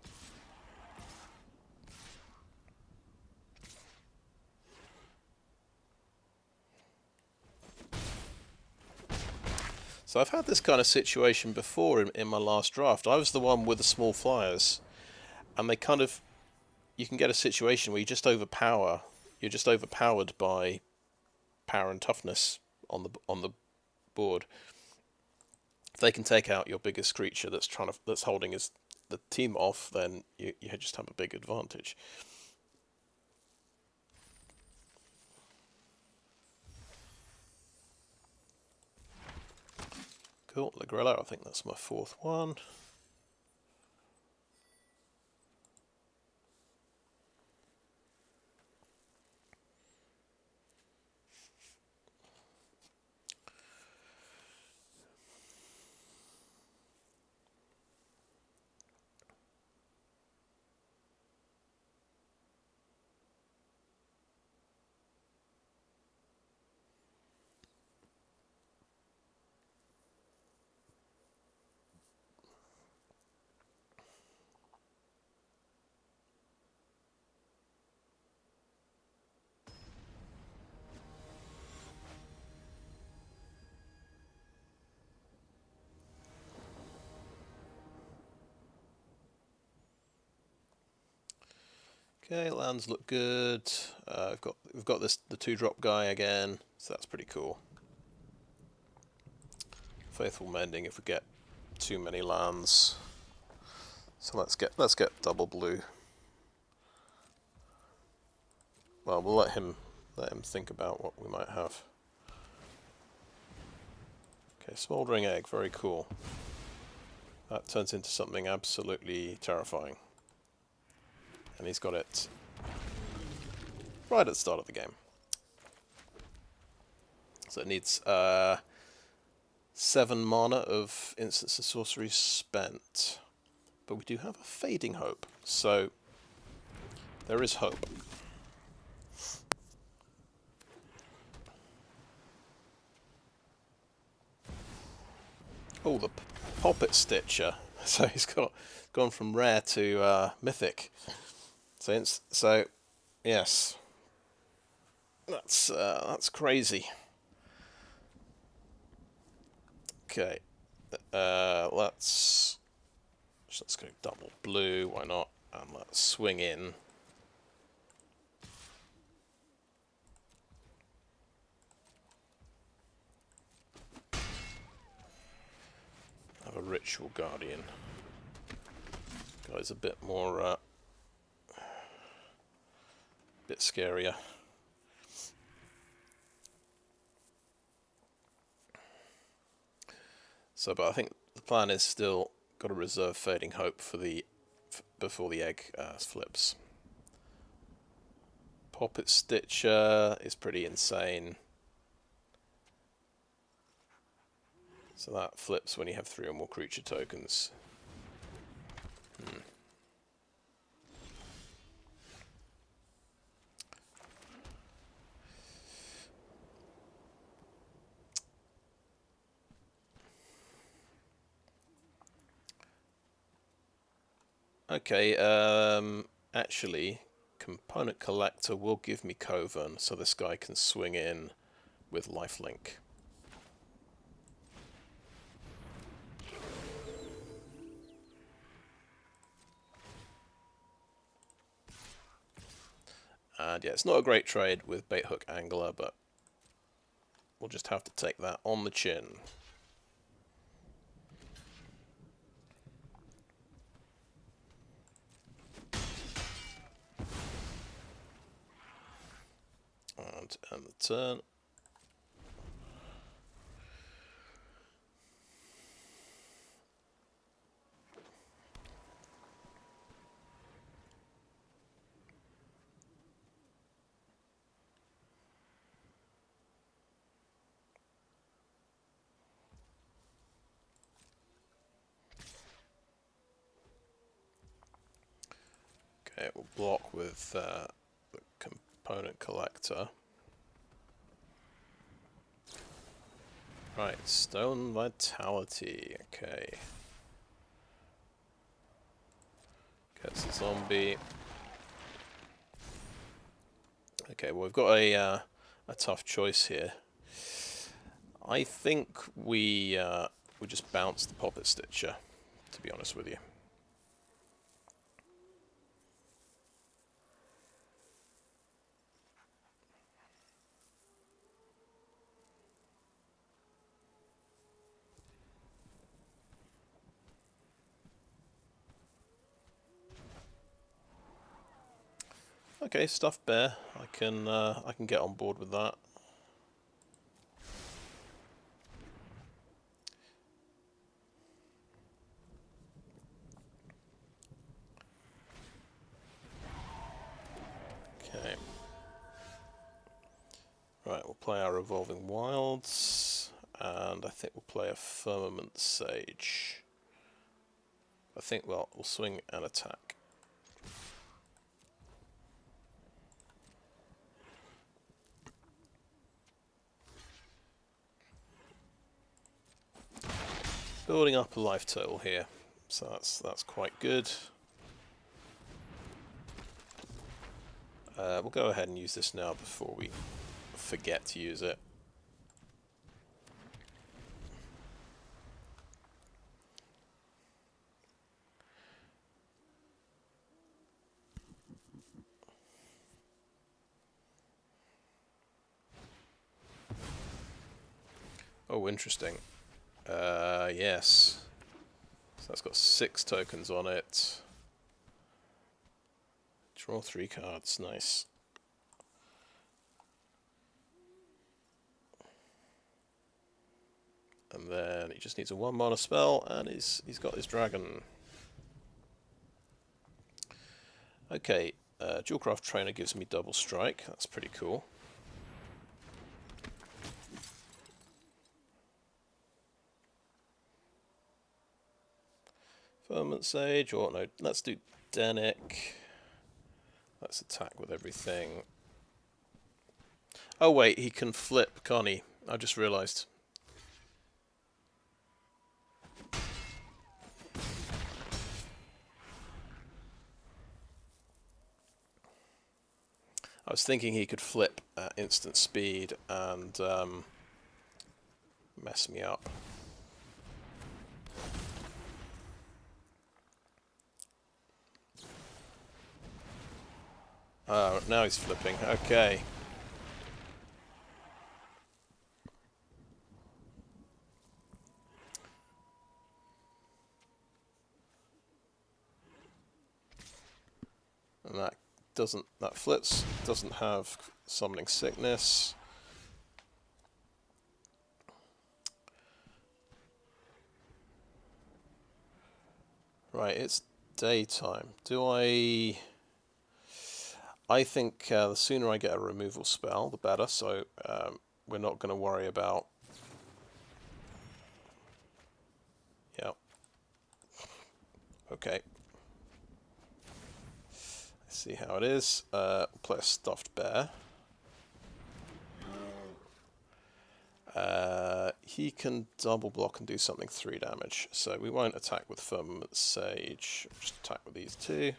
So I've had this kind of situation before in my last draft. I was the one with the small flyers, and they kind of, you can get a situation where you just overpower. You're just overpowered by power and toughness on the board. If they can take out your biggest creature that's holding the team off, then you just have a big advantage. Cool, Lagrello, I think that's my 4th one. Okay, lands look good. We've got the 2-drop guy again, so that's pretty cool. Faithful Mending if we get too many lands. So let's get double blue. Well, we'll let him think about what we might have. Okay, Smouldering Egg, very cool. That turns into something absolutely terrifying. And he's got it right at the start of the game. So it needs 7 mana of instants and sorceries spent. But we do have a Fading Hope. So There is hope. Oh, the Poppet Stitcher. So he's gone from rare to mythic. So yes, that's crazy. Okay, let's go double blue. Why not? And let's swing in. Have a Ritual Guardian. Guy's a bit more, bit scarier. So, but I think the plan is still got to reserve Fading Hope for before the egg flips. Poppet Stitcher is pretty insane. So that flips when you have 3 or more creature tokens. Okay, actually, Component Collector will give me Coven, so this guy can swing in with Lifelink. And yeah, it's not a great trade with Baithook Angler, but we'll just have to take that on the chin. And end the turn. Okay, we'll block with the Component Collector. Right, Stone Vitality. Okay. Gets a zombie. Okay, well we've got a tough choice here. I think we just bounce the Poppet Stitcher, to be honest with you. Okay, Stuffed Bear. I can get on board with that. Okay. Right, we'll play our Revolving Wilds, and I think we'll play a Firmament Sage. I think, well, we'll swing and attack. Building up a life total here, so that's quite good. We'll go ahead and use this now before we forget to use it. Oh, interesting. Yes. So that's got 6 tokens on it. Draw 3 cards, nice. And then he just needs a 1-mana spell, and he's got his dragon. Okay, Duelcraft Trainer gives me double strike. That's pretty cool. Firmament Sage, or no, let's do Dennick. Let's attack with everything. Oh wait, he can flip, can't he? I just realised. I was thinking he could flip at instant speed and mess me up. Oh, now he's flipping. Okay. And that flips, doesn't have summoning sickness. Right, it's daytime. I think the sooner I get a removal spell, the better, so we're not going to worry about... Yep. Okay. Let's see how it is. Play a stuffed bear. He can double block and do something 3 damage, so we won't attack with Firmament Sage, just attack with these 2.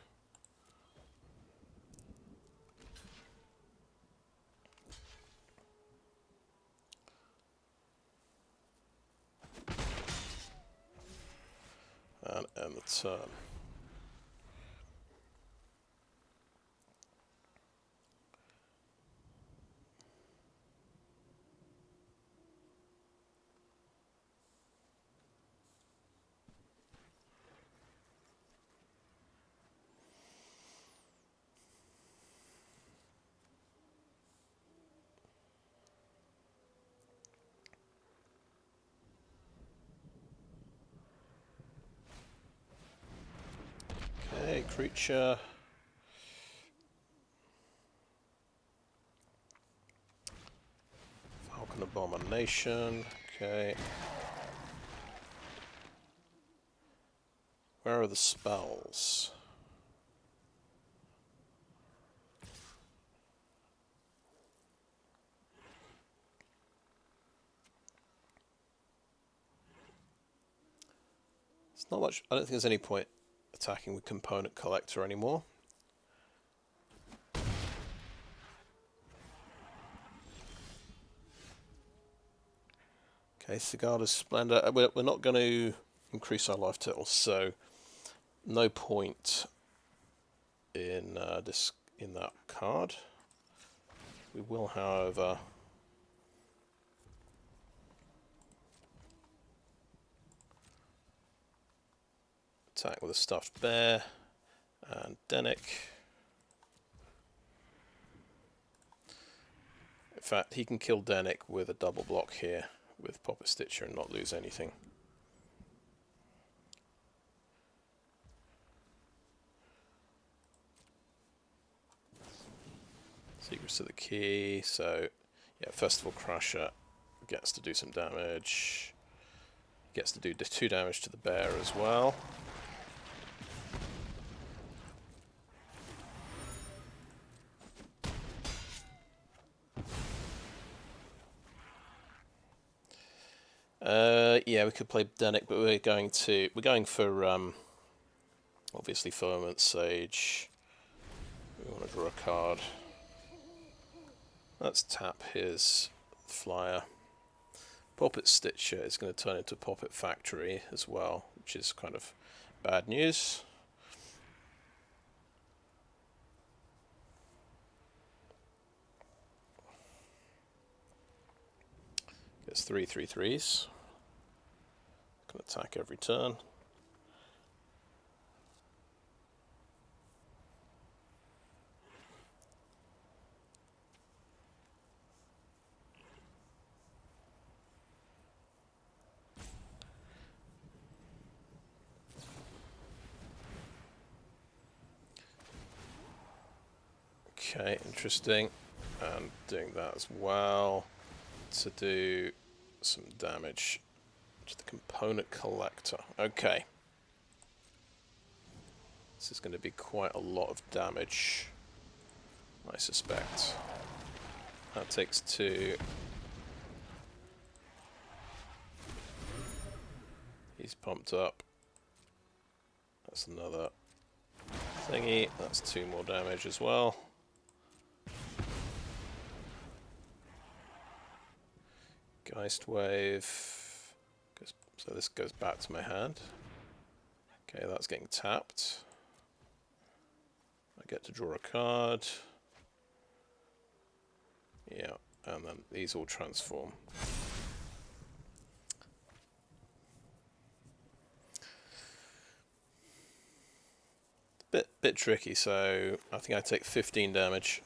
And end the turn. Okay, creature. Falcon Abomination. Okay. Where are the spells? It's not much. I don't think there's any point attacking with Component Collector anymore. Okay, Sigarda's Splendor. We're not going to increase our life totals, so no point in that card. We will, however, attack with a stuffed bear and Dennick. In fact, he can kill Dennick with a double block here with Poppet Stitcher and not lose anything. Secrets to the Key, so yeah, Festival Crusher gets to do some damage. Gets to do 2 damage to the bear as well. Yeah, we could play Dennick, but we're going for obviously Firmament Sage. We want to draw a card. Let's tap his flyer. Poppet Stitcher is going to turn into Poppet Factory as well, which is kind of bad news. Gets 3 3/3s. Can attack every turn. Okay, interesting. And doing that as well to do some damage to the Component Collector. Okay. This is going to be quite a lot of damage. I suspect. That takes 2. He's pumped up. That's another thingy. That's 2 more damage as well. Geist Wave. So this goes back to my hand. Okay, that's getting tapped. I get to draw a card. Yeah, and then these all transform. Bit tricky, so I think I take 15 damage.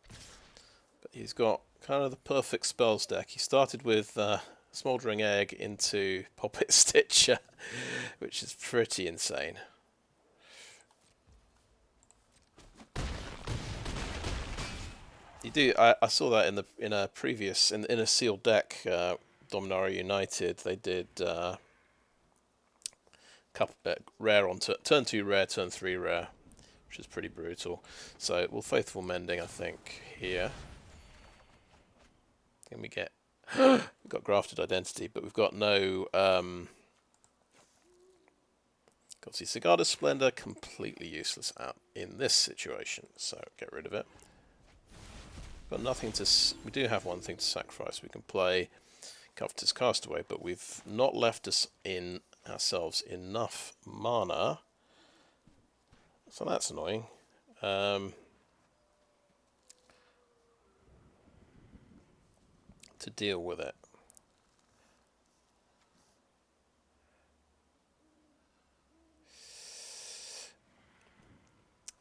But he's got kind of the perfect spells deck. He started with Smouldering Egg into Poppet Stitcher, which is pretty insane. You do. I saw that in a previous in a sealed deck, Dominaria United. They did rare on turn 2 rare, turn 3 rare, which is pretty brutal. So we'll Faithful Mending, I think, here. Can we get? We've got Grafted Identity, but we've got no. Got to see Sigarda Splendor, completely useless out in this situation. So get rid of it. Got nothing to. We do have one thing to sacrifice. We can play Covetous Castaway, but we've not left us in ourselves enough mana, so that's annoying. To deal with it.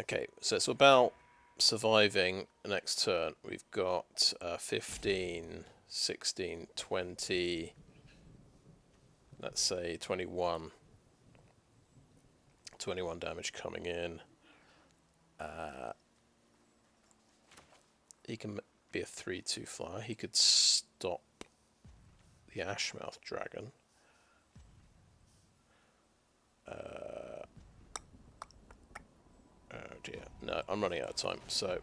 Okay, so it's about surviving the next turn. We've got 15, 16, 20, let's say 21 damage coming in. He can be a 3/2 flyer. He could stop the Ashmouth Dragon. Oh dear, no, I'm running out of time, so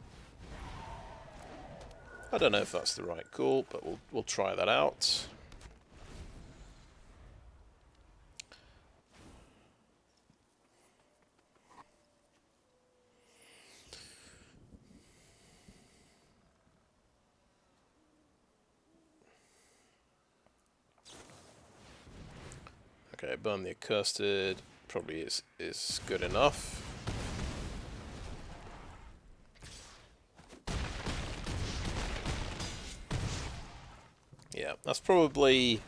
I don't know if that's the right call, but we'll try that out. Okay, burn the Accursed probably is good enough. Yeah, that's probably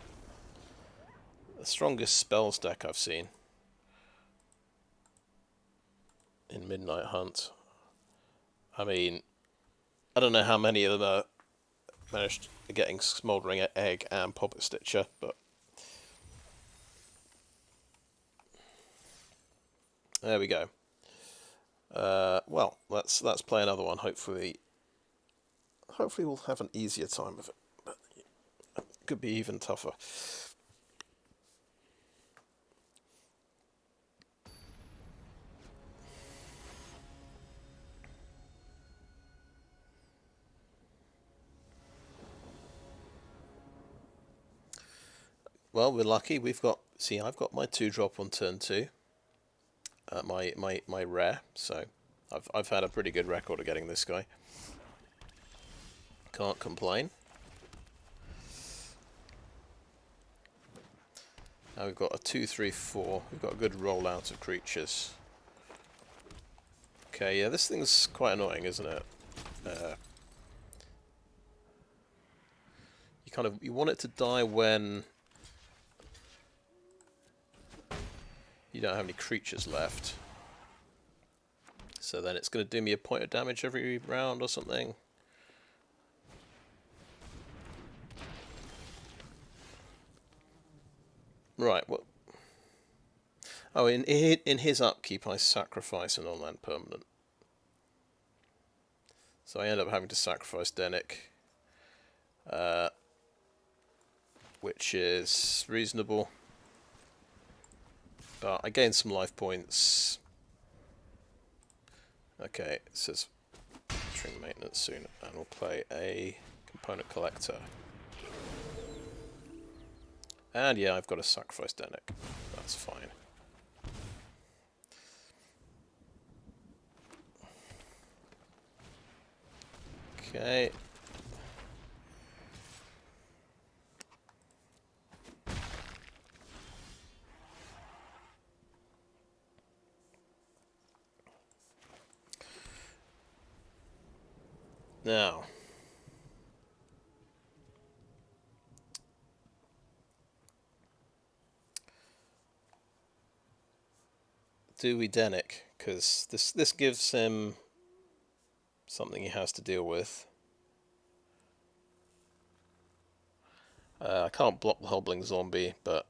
the strongest spells deck I've seen in Midnight Hunt. I mean, I don't know how many of them are managed getting Smouldering Egg and Poppet Stitcher, but there we go. Well, let's play another one. Hopefully we'll have an easier time of it. But it could be even tougher. Well, we're lucky. We've got. See, I've got my 2-drop on turn 2. My rare. So I've had a pretty good record of getting this guy. Can't complain. Now we've got a 2/3/4. We've got a good rollout of creatures. Okay, yeah, this thing's quite annoying, isn't it? You want it to die when you don't have any creatures left. So then it's going to do me a point of damage every round or something. Right, what? Oh, in his upkeep I sacrifice an on-land permanent. So I end up having to sacrifice Dennick. Which is reasonable. But I gain some life points. Okay, it says entering maintenance soon, and we'll play a component collector. And yeah, I've got to sacrifice Dennick. That's fine. Okay. Now, do we Dennick? Because this gives him something he has to deal with. I can't block the hobbling zombie, but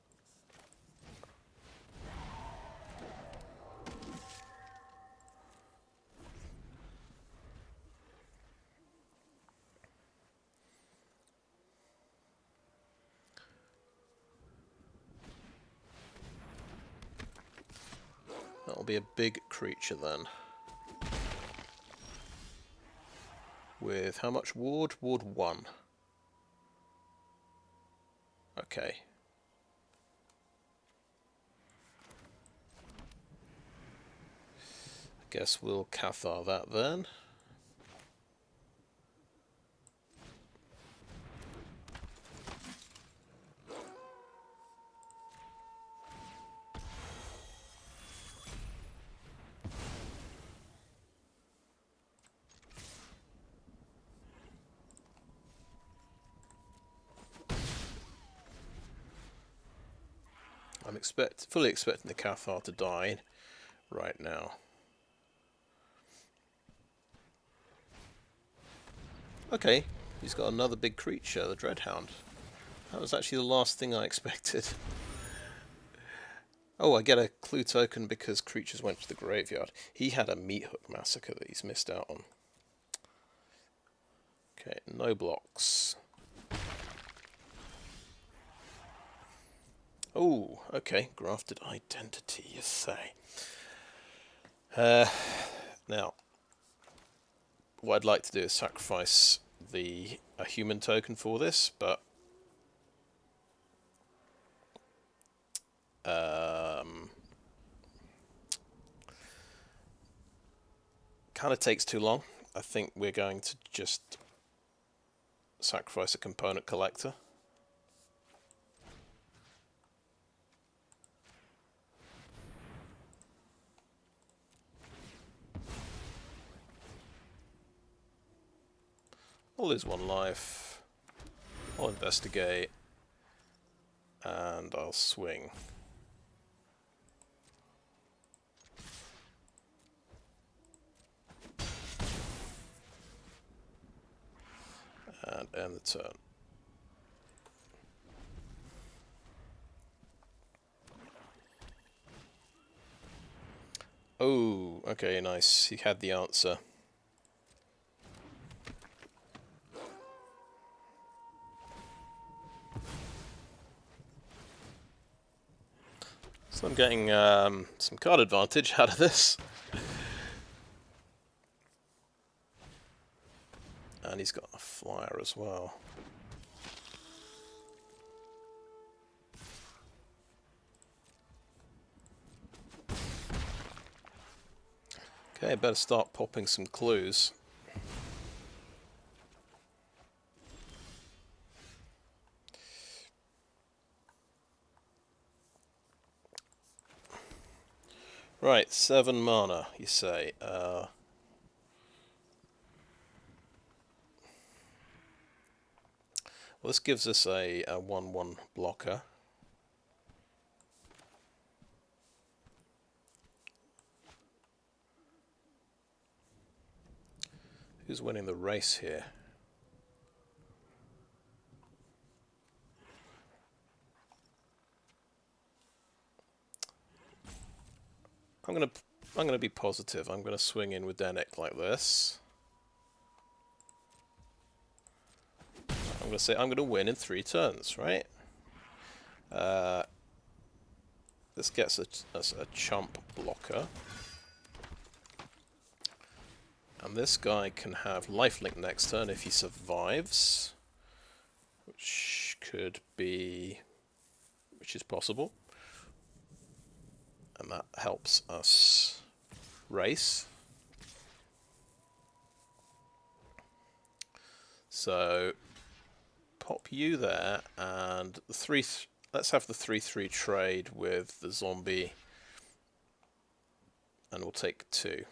that'll be a big creature then. With how much ward? Ward 1. Okay. I guess we'll Cathar that then. I'm fully expecting the Cathar to die right now. Okay, he's got another big creature, the Dreadhound. That was actually the last thing I expected. Oh, I get a clue token because creatures went to the graveyard. He had a meat hook massacre that he's missed out on. Okay, no blocks. Oh, okay, Grafted Identity, you say. Now, what I'd like to do is sacrifice a human token for this, but kind of takes too long. I think we're going to just sacrifice a component collector. I'll lose 1 life. I'll investigate. And I'll swing. And end the turn. Oh, okay, nice. He had the answer. So I'm getting some card advantage out of this. And he's got a flyer as well. Okay, better start popping some clues. Right, 7 mana, you say. Well, this gives us a 1/1 blocker. Who's winning the race here? I'm gonna be positive. I'm gonna swing in with Dennick like this. I'm gonna say I'm gonna win in 3 turns, right? This gets us a chump blocker. And this guy can have lifelink next turn if he survives, which is possible. And that helps us race. So pop you there, and let's have the 3/3 trade with the zombie, and we'll take 2.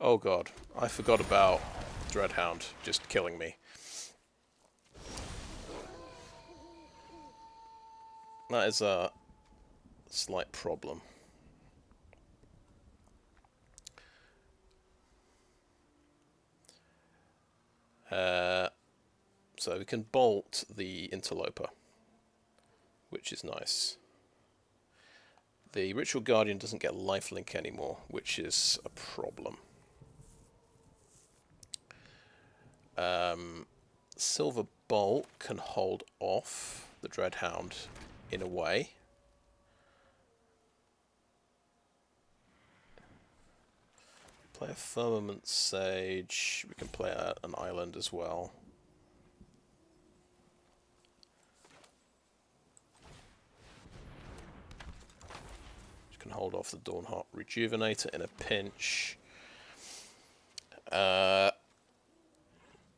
Oh god, I forgot about Dreadhound just killing me. That is a slight problem. So we can bolt the Interloper, which is nice. The Ritual Guardian doesn't get lifelink anymore, which is a problem. Silver Bolt can hold off the Dreadhound in a way. Play a Firmament Sage. We can play an island as well. We can hold off the Dawnheart Rejuvenator in a pinch.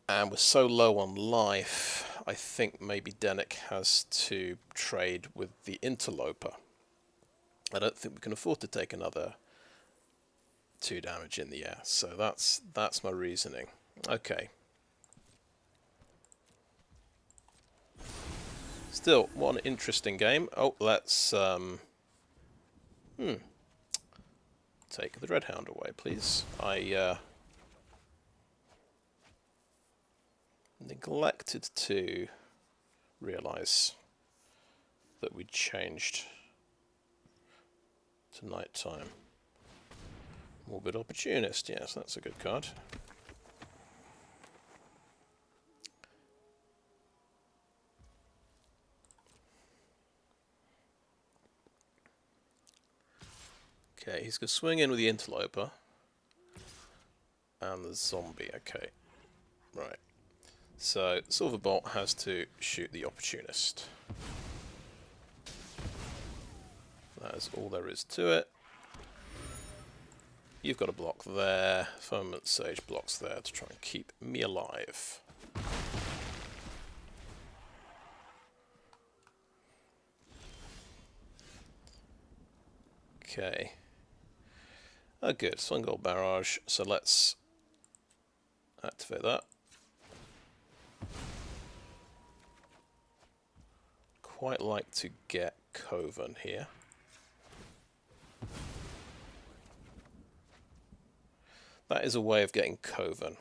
And we're so low on life, I think maybe Dennick has to trade with the Interloper. I don't think we can afford to take another 2 damage in the air, so that's my reasoning. Okay. Still, what an interesting game. Oh, let's take the Dreadhound away, please. I neglected to realise that we'd changed to nighttime. Morbid Opportunist, yes, that's a good card. Okay, he's going to swing in with the Interloper and the zombie. Okay, right. So Silverbolt has to shoot the Opportunist. That is all there is to it. You've got a block there. Firmament Sage blocks there to try and keep me alive. Okay. Oh good, Sungold Barrage. So let's activate that. Quite like to get Coven here. That is a way of getting Coven.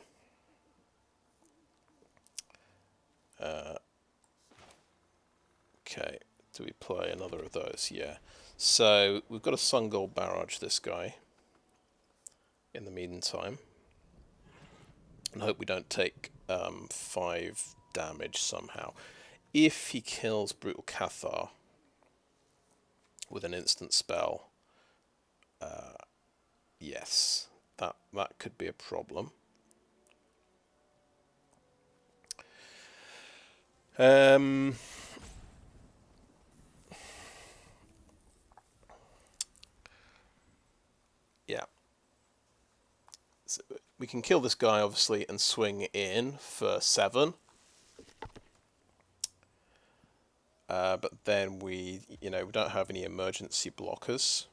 Okay, do we play another of those? Yeah. So we've got a Sungold Barrage this guy in the meantime. And hope we don't take 5 damage somehow. If he kills Brutal Cathar with an instant spell, yes, that could be a problem. Yeah. So we can kill this guy, obviously, and swing in for 7. But then we don't have any emergency blockers.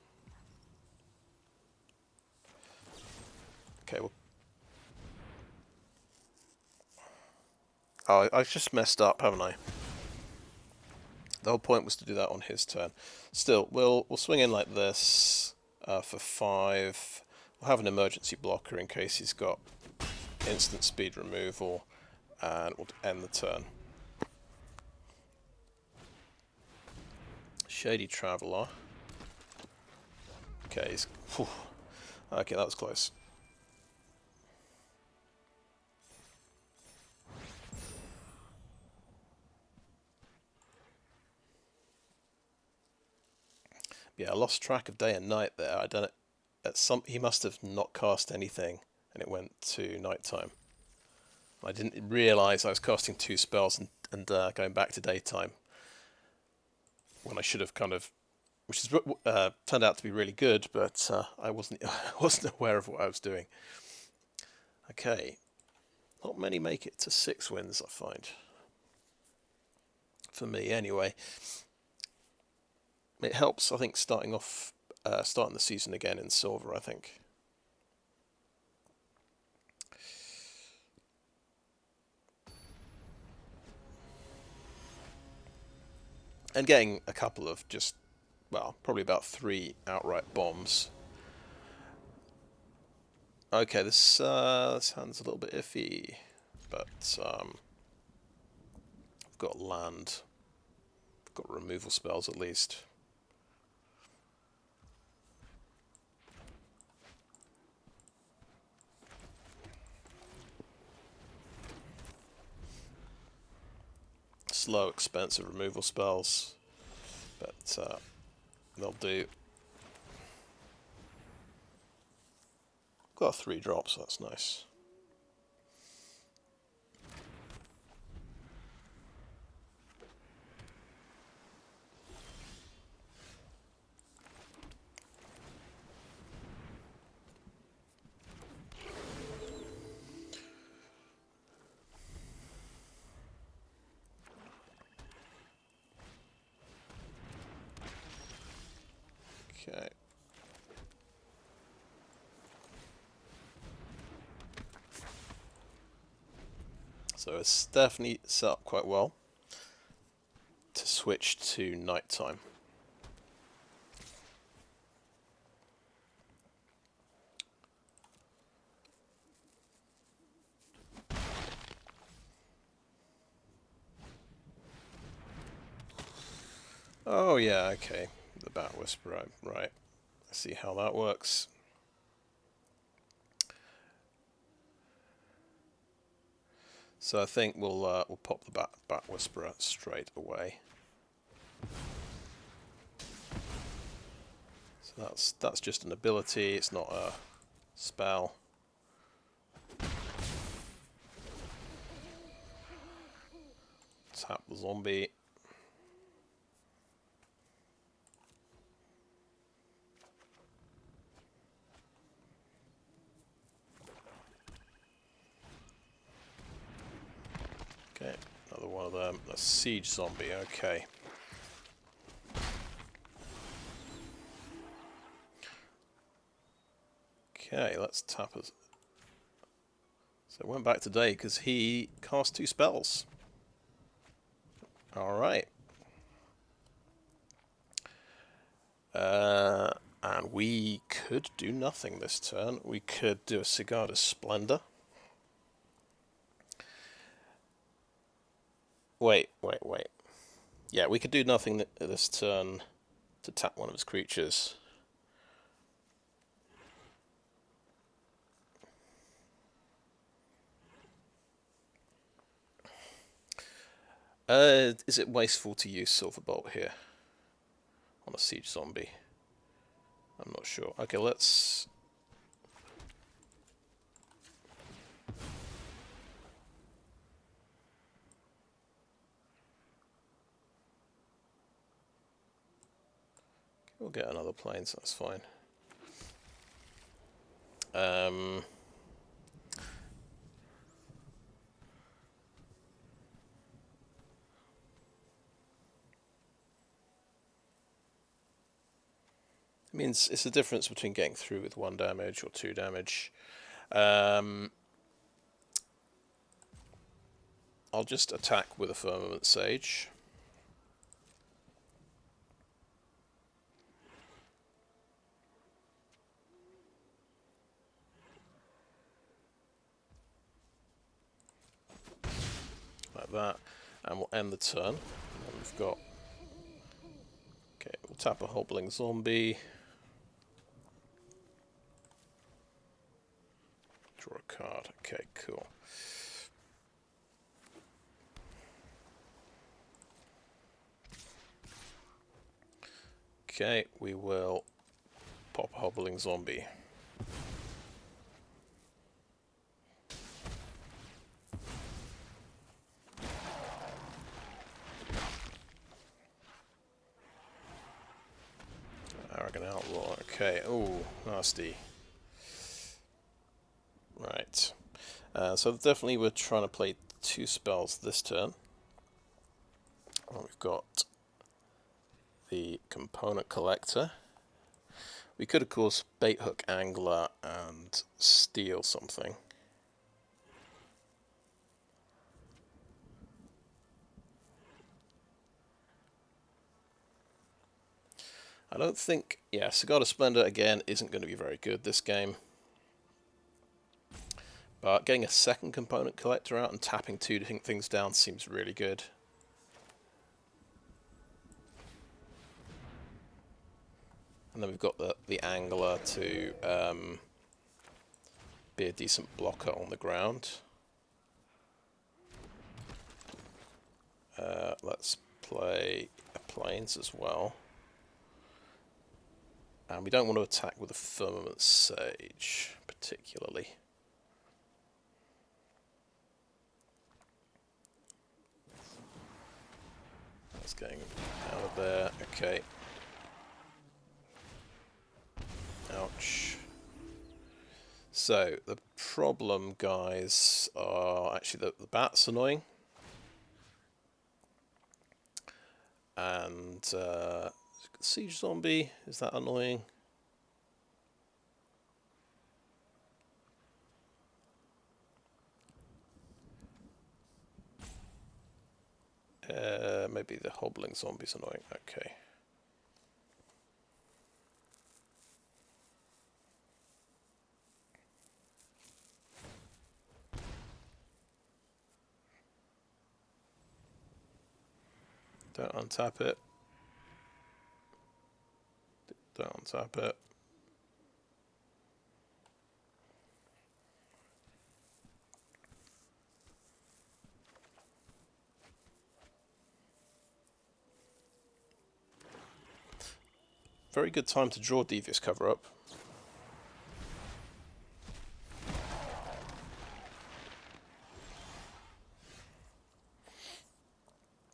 Okay, well... Oh, I just messed up, haven't I? The whole point was to do that on his turn. Still, we'll swing in like this for 5. We'll have an emergency blocker in case he's got instant speed removal, and we'll end the turn. Shady Traveller. Okay, okay, that was close. Yeah, I lost track of day and night there. I don't. He must have not cast anything, and it went to nighttime. I didn't realise I was casting 2 spells and going back to daytime when I should have kind of, which is turned out to be really good, but I wasn't aware of what I was doing. Okay, not many make it to 6 wins, I find. For me, anyway. It helps, I think, starting the season again in silver, I think. And getting a couple of just, well, probably about 3 outright bombs. Okay, this hand's a little bit iffy, but I've got land. I've got removal spells at least. Slow, expensive removal spells, but they'll do. Got a 3 drops, that's nice. Okay. So it's definitely set up quite well to switch to nighttime. Oh yeah, okay. The Bat Whisperer, right. Let's see how that works. So I think we'll pop the Bat Whisperer straight away. So that's just an ability. It's not a spell. Tap the zombie. Okay, another one of them. A siege zombie. Okay. Okay, let's tap us. So it went back today because he cast 2 spells. Alright. And we could do nothing this turn. We could do a Sigarda Splendor. Wait. Yeah, we could do nothing this turn to tap one of his creatures. Is it wasteful to use Silverbolt here on a siege zombie? I'm not sure. Okay, let's... We'll get another plane, so that's fine. It means it's the difference between getting through with 1 damage or 2 damage. I'll just attack with a Firmament Sage. Like that. And we'll end the turn. And we've got... Okay, we'll tap a Hobbling Zombie. Draw a card. Okay, cool. Okay, we will pop a hobbling zombie. Arrogant Outlaw. Okay, oh, nasty. Right. So definitely we're trying to play 2 spells this turn. We've got the Component Collector. We could, of course, Baithook Angler and steal something. I don't think... Yeah, Sigarda Splendor, again, isn't going to be very good this game. But getting a second Component Collector out and tapping 2 different things down seems really good. And then we've got the Angler to be a decent blocker on the ground. Let's play a Plains as well. And we don't want to attack with a Firmament Sage, particularly. That's getting out of there. Okay. Ouch. So, the problem, guys, are actually the bat's annoying. And Siege Zombie, is that annoying? Maybe the Hobbling Zombie's annoying. Okay. Don't untap it. Don't untap it. Very good time to draw Devious Cover-Up.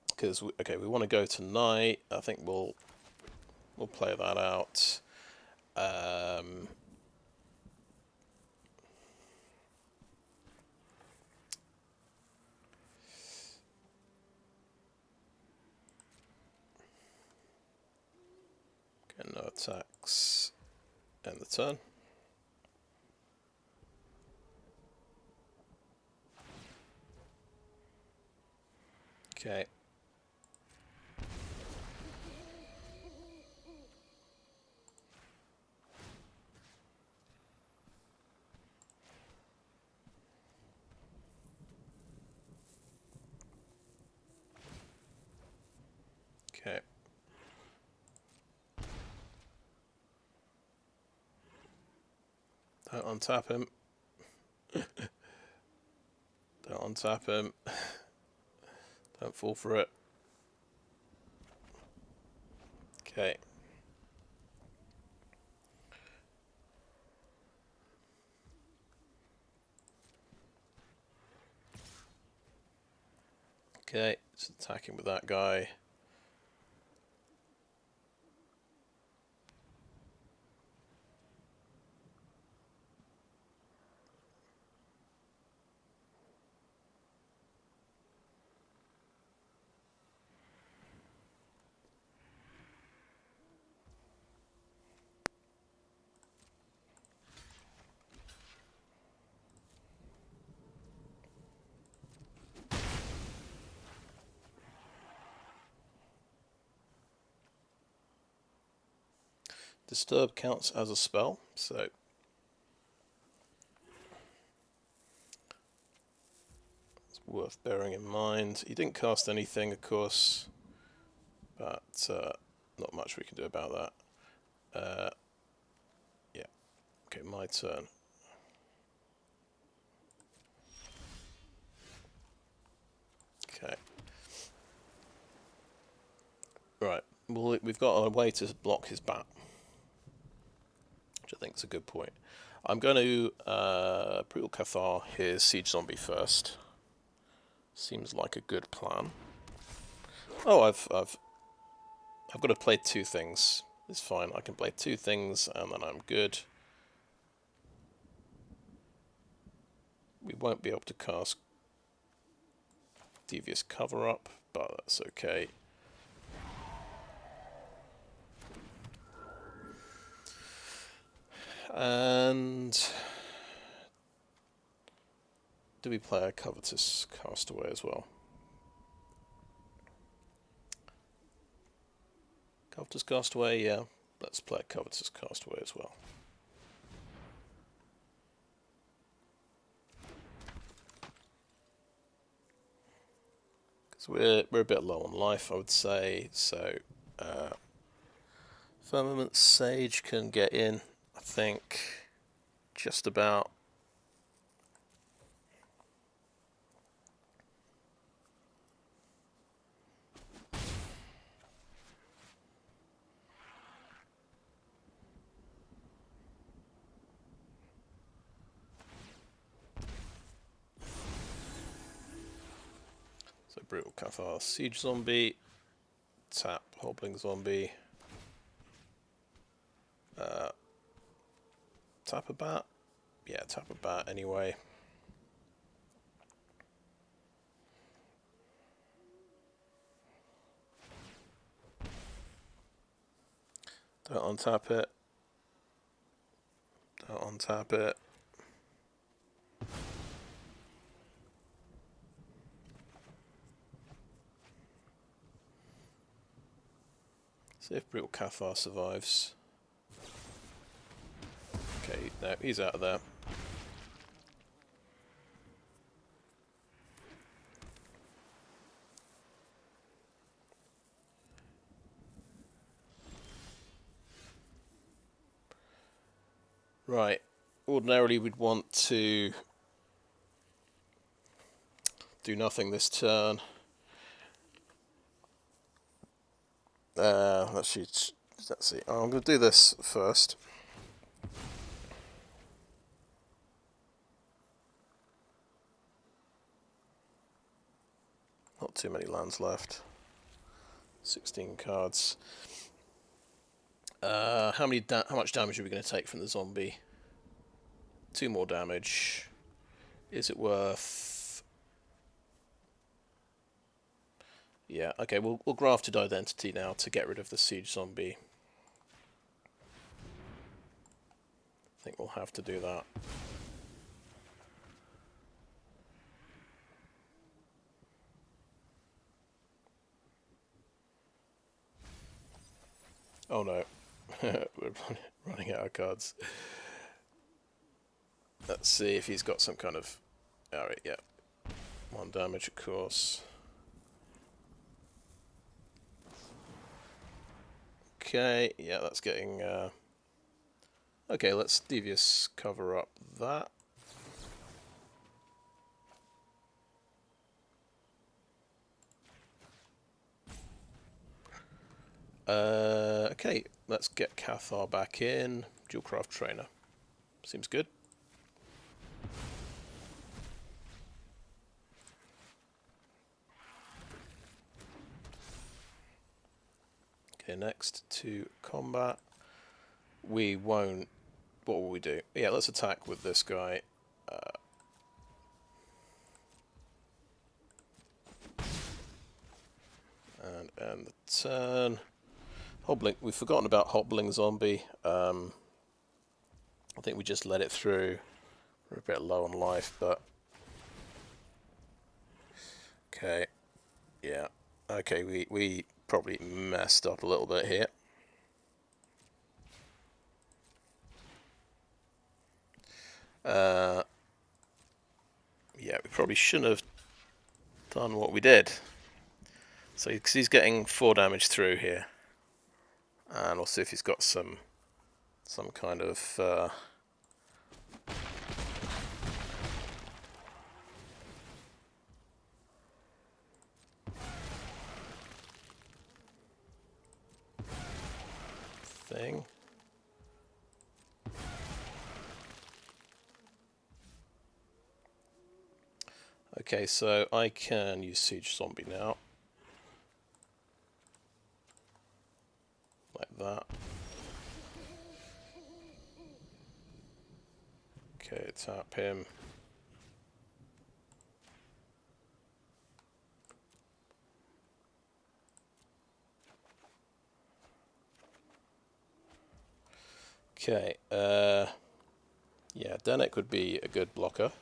Because okay, we want to go tonight. I think we'll play that out. Okay, no attacks. End the turn. Okay. Okay. Don't untap him. Don't untap him. Don't fall for it. Okay. Okay, it's attacking with that guy. Disturb counts as a spell, so it's worth bearing in mind. He didn't cast anything, of course, but not much we can do about that. Yeah. Okay, my turn. Okay. Right, Well, we've got a way to block his bat, which I think is a good point. I'm going to Brutal Cathar his Siege Zombie first. Seems like a good plan. Oh, I've got to play 2 things. It's fine. I can play 2 things and then I'm good. We won't be able to cast Devious Cover-Up, but that's okay. And do we play a Covetous Castaway as well? Covetous Castaway, yeah. Let's play a Covetous Castaway as well. Because we're a bit low on life, I would say. So Firmament Sage can get in, I think, just about. So Brutal Cathar, Siege Zombie, tap Hobbling Zombie, tap a bat? Yeah, tap a bat anyway. Don't untap it. Don't untap it. See if Brutal Cathar survives. Okay, no, he's out of there. Right, ordinarily we'd want to do nothing this turn. Let's see. Oh, I'm going to do this first. Not too many lands left. 16 cards. How much damage are we going to take from the zombie? 2 more damage. Is it worth? Yeah. Okay. We'll Grafted Identity now to get rid of the Siege Zombie. I think we'll have to do that. Oh no. We're running out of cards. Let's see if he's got some kind of... Alright, yeah. 1 damage, of course. Okay, yeah, that's getting... Okay, let's Devious Cover-Up that. Okay, let's get Cathar back in. Duelcraft Trainer. Seems good. Okay, next to combat. We won't... What will we do? Yeah, let's attack with this guy. And end the turn. Hobbling. We've forgotten about Hobbling Zombie. I think we just let it through. We're a bit low on life, but... Okay. Yeah. Okay, we probably messed up a little bit here. Yeah, we probably shouldn't have done what we did. So, because he's getting 4 damage through here. And we'll see if he's got some kind of... thing. Okay, so I can use Siege Zombie now. Like that. Okay, tap him. Okay, yeah, Dennick would be a good blocker.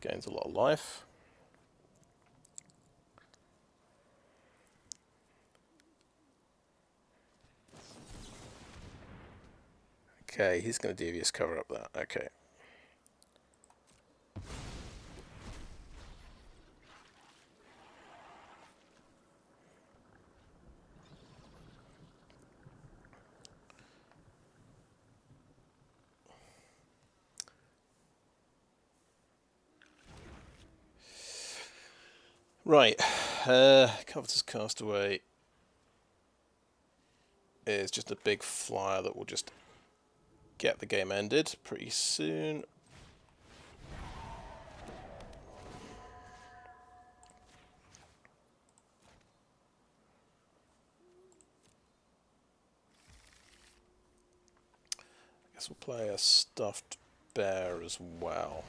Gains a lot of life. Okay, he's going to Devious Cover-Up that. Okay. Right, Covetous Castaway is just a big flyer that will just get the game ended pretty soon. I guess we'll play a stuffed bear as well.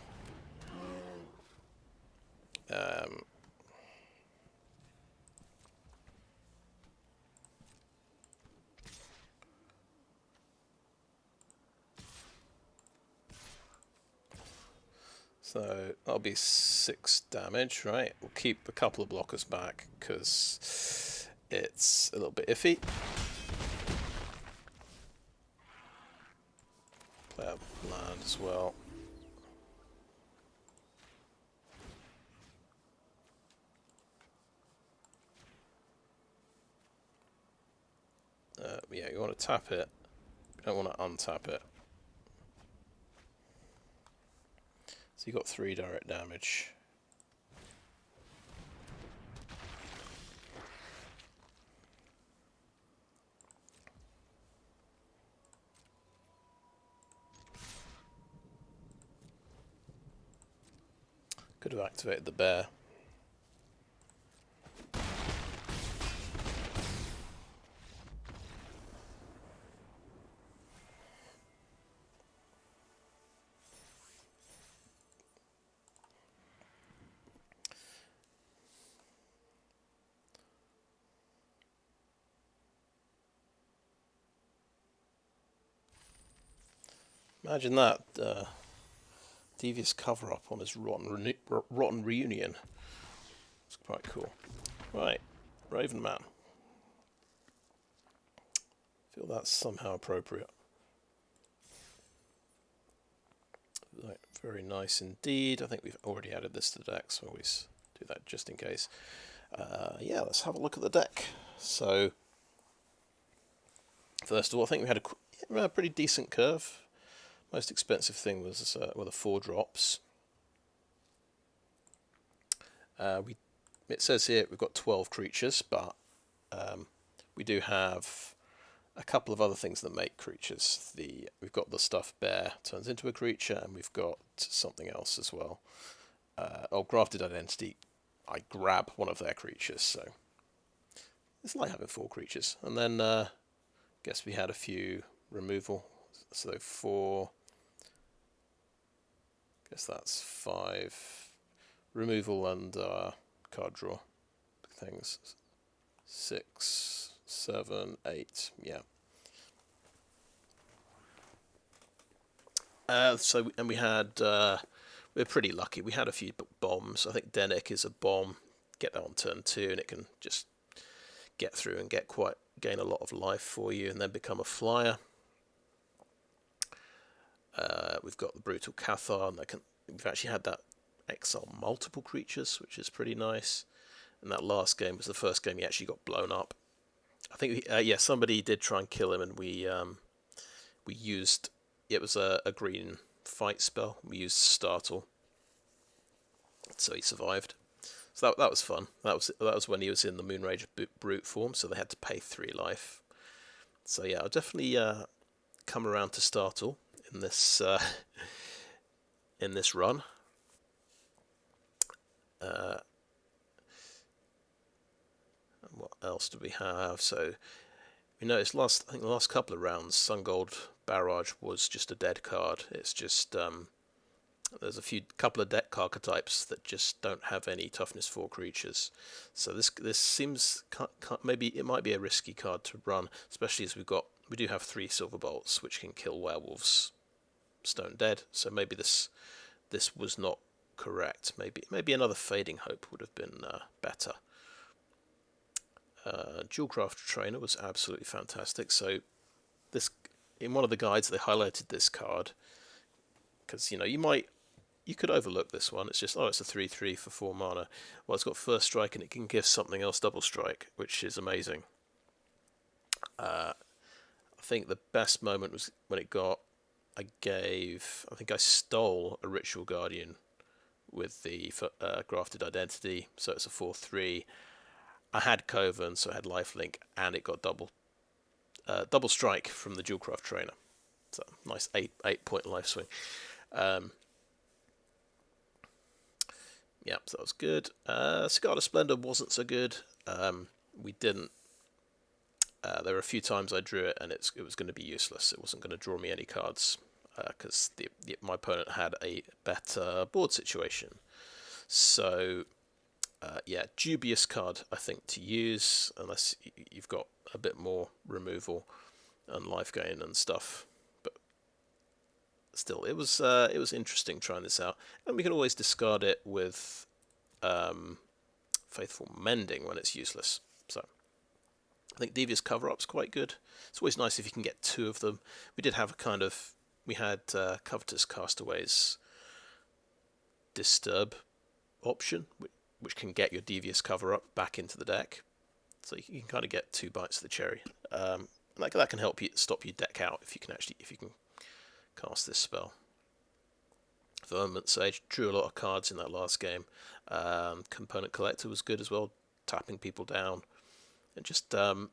So that'll be 6 damage, right? We'll keep a couple of blockers back because it's a little bit iffy. Play up land as well. Yeah, you want to tap it. You don't want to untap it. So you got 3 direct damage. Could have activated the bear. Imagine that, Devious Cover-Up on his rotten reunion. It's quite cool. Right, Raven Man. Feel that's somehow appropriate. Right, very nice indeed. I think we've already added this to the deck, so I always do that just in case. Yeah, let's have a look at the deck. So, first of all, I think we had a pretty decent curve. Most expensive thing was were the 4 drops. It says here we've got 12 creatures, but we do have a couple of other things that make creatures. We've got the stuffed bear turns into a creature, and we've got something else as well. Grafted Identity. I grab one of their creatures, so it's like having 4 creatures. And then I guess we had a few removal. So 4. Guess that's 5 removal and card draw things. 6, 7, 8. Yeah. We had we're pretty lucky. We had a few bombs. I think Dennick is a bomb. Get that on turn 2, and it can just get through and gain a lot of life for you, and then become a flyer. We've got the Brutal Cathar, and we've actually had that exile multiple creatures, which is pretty nice. And that last game was the first game he actually got blown up. I think somebody did try and kill him, and we used it was a green fight spell. We used Startle, so he survived. So that was fun. That was when he was in the Moonrage brute form, so they had to pay 3 life. So yeah, I'll definitely come around to Startle in this run. What else do we have? So we noticed I think the last couple of rounds, Sungold Barrage was just a dead card. It's just there's a couple of deck archetypes that just don't have any toughness 4 creatures. So this seems maybe it might be a risky card to run, especially as we do have 3 Silver Bolts which can kill werewolves stone dead. So maybe this was not correct. Maybe another Fading Hope would have been better. Duelcraft Trainer was absolutely fantastic. So this, in one of the guides they highlighted this card because you could overlook this one. It's just, it's a 3/3 for 4 mana. Well, it's got first strike and it can give something else double strike, which is amazing. I think the best moment was when it got. I think I stole a Ritual Guardian with the Grafted Identity, so it's a 4/3. I had Coven, so I had lifelink, and it got double strike from the Duelcraft Trainer. So nice 8-point life swing. Yeah, so that was good. Sigarda Splendor wasn't so good. We didn't. There were a few times I drew it, and it was going to be useless. It wasn't going to draw me any cards because my opponent had a better board situation. So, yeah, dubious card I think to use unless you've got a bit more removal and life gain and stuff. But still, it was interesting trying this out, and we can always discard it with Faithful Mending when it's useless. So I think Devious Cover-Up's quite good. It's always nice if you can get 2 of them. We did have we had Covetous Castaways Disturb option, which can get your Devious Cover-Up back into the deck. So you can kind of get 2 bites of the cherry. That can help you stop you deck out if you can cast this spell. Firmament Sage drew a lot of cards in that last game. Component Collector was good as well, tapping people down, and just and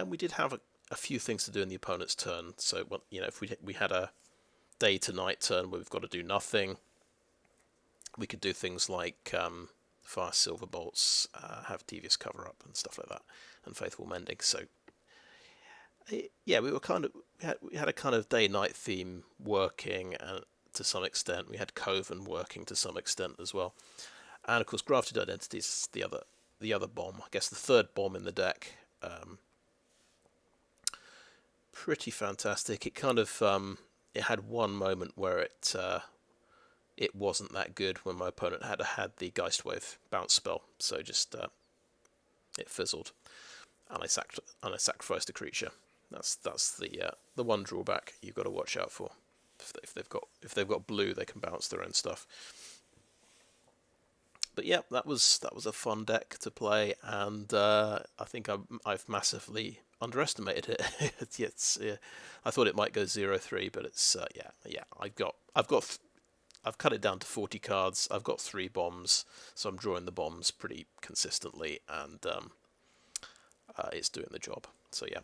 we did have a few things to do in the opponent's turn. So if we had a day to night turn where we've got to do nothing, we could do things like fire Silver Bolts, have Devious Cover-Up and stuff like that, and Faithful Mending. So yeah, we had a kind of day-night theme working, and to some extent we had Coven working to some extent as well, and of course Grafted Identity is the other bomb. I guess the third bomb in the deck. Pretty fantastic. It kind of it had one moment where it wasn't that good when my opponent had the Geistwave bounce spell, so just it fizzled, and I sacrificed a creature. That's the one drawback you've got to watch out for. If they've got blue, they can bounce their own stuff. But yeah, that was a fun deck to play, and I think I've massively underestimated it. I thought it might go 0/3, but it's yeah. I've cut it down to 40 cards. I've got 3 bombs, so I'm drawing the bombs pretty consistently, and it's doing the job. So yeah.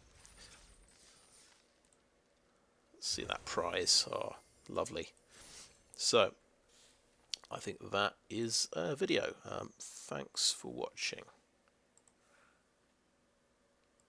See that prize. Oh, lovely. So I think that is a video. Thanks for watching.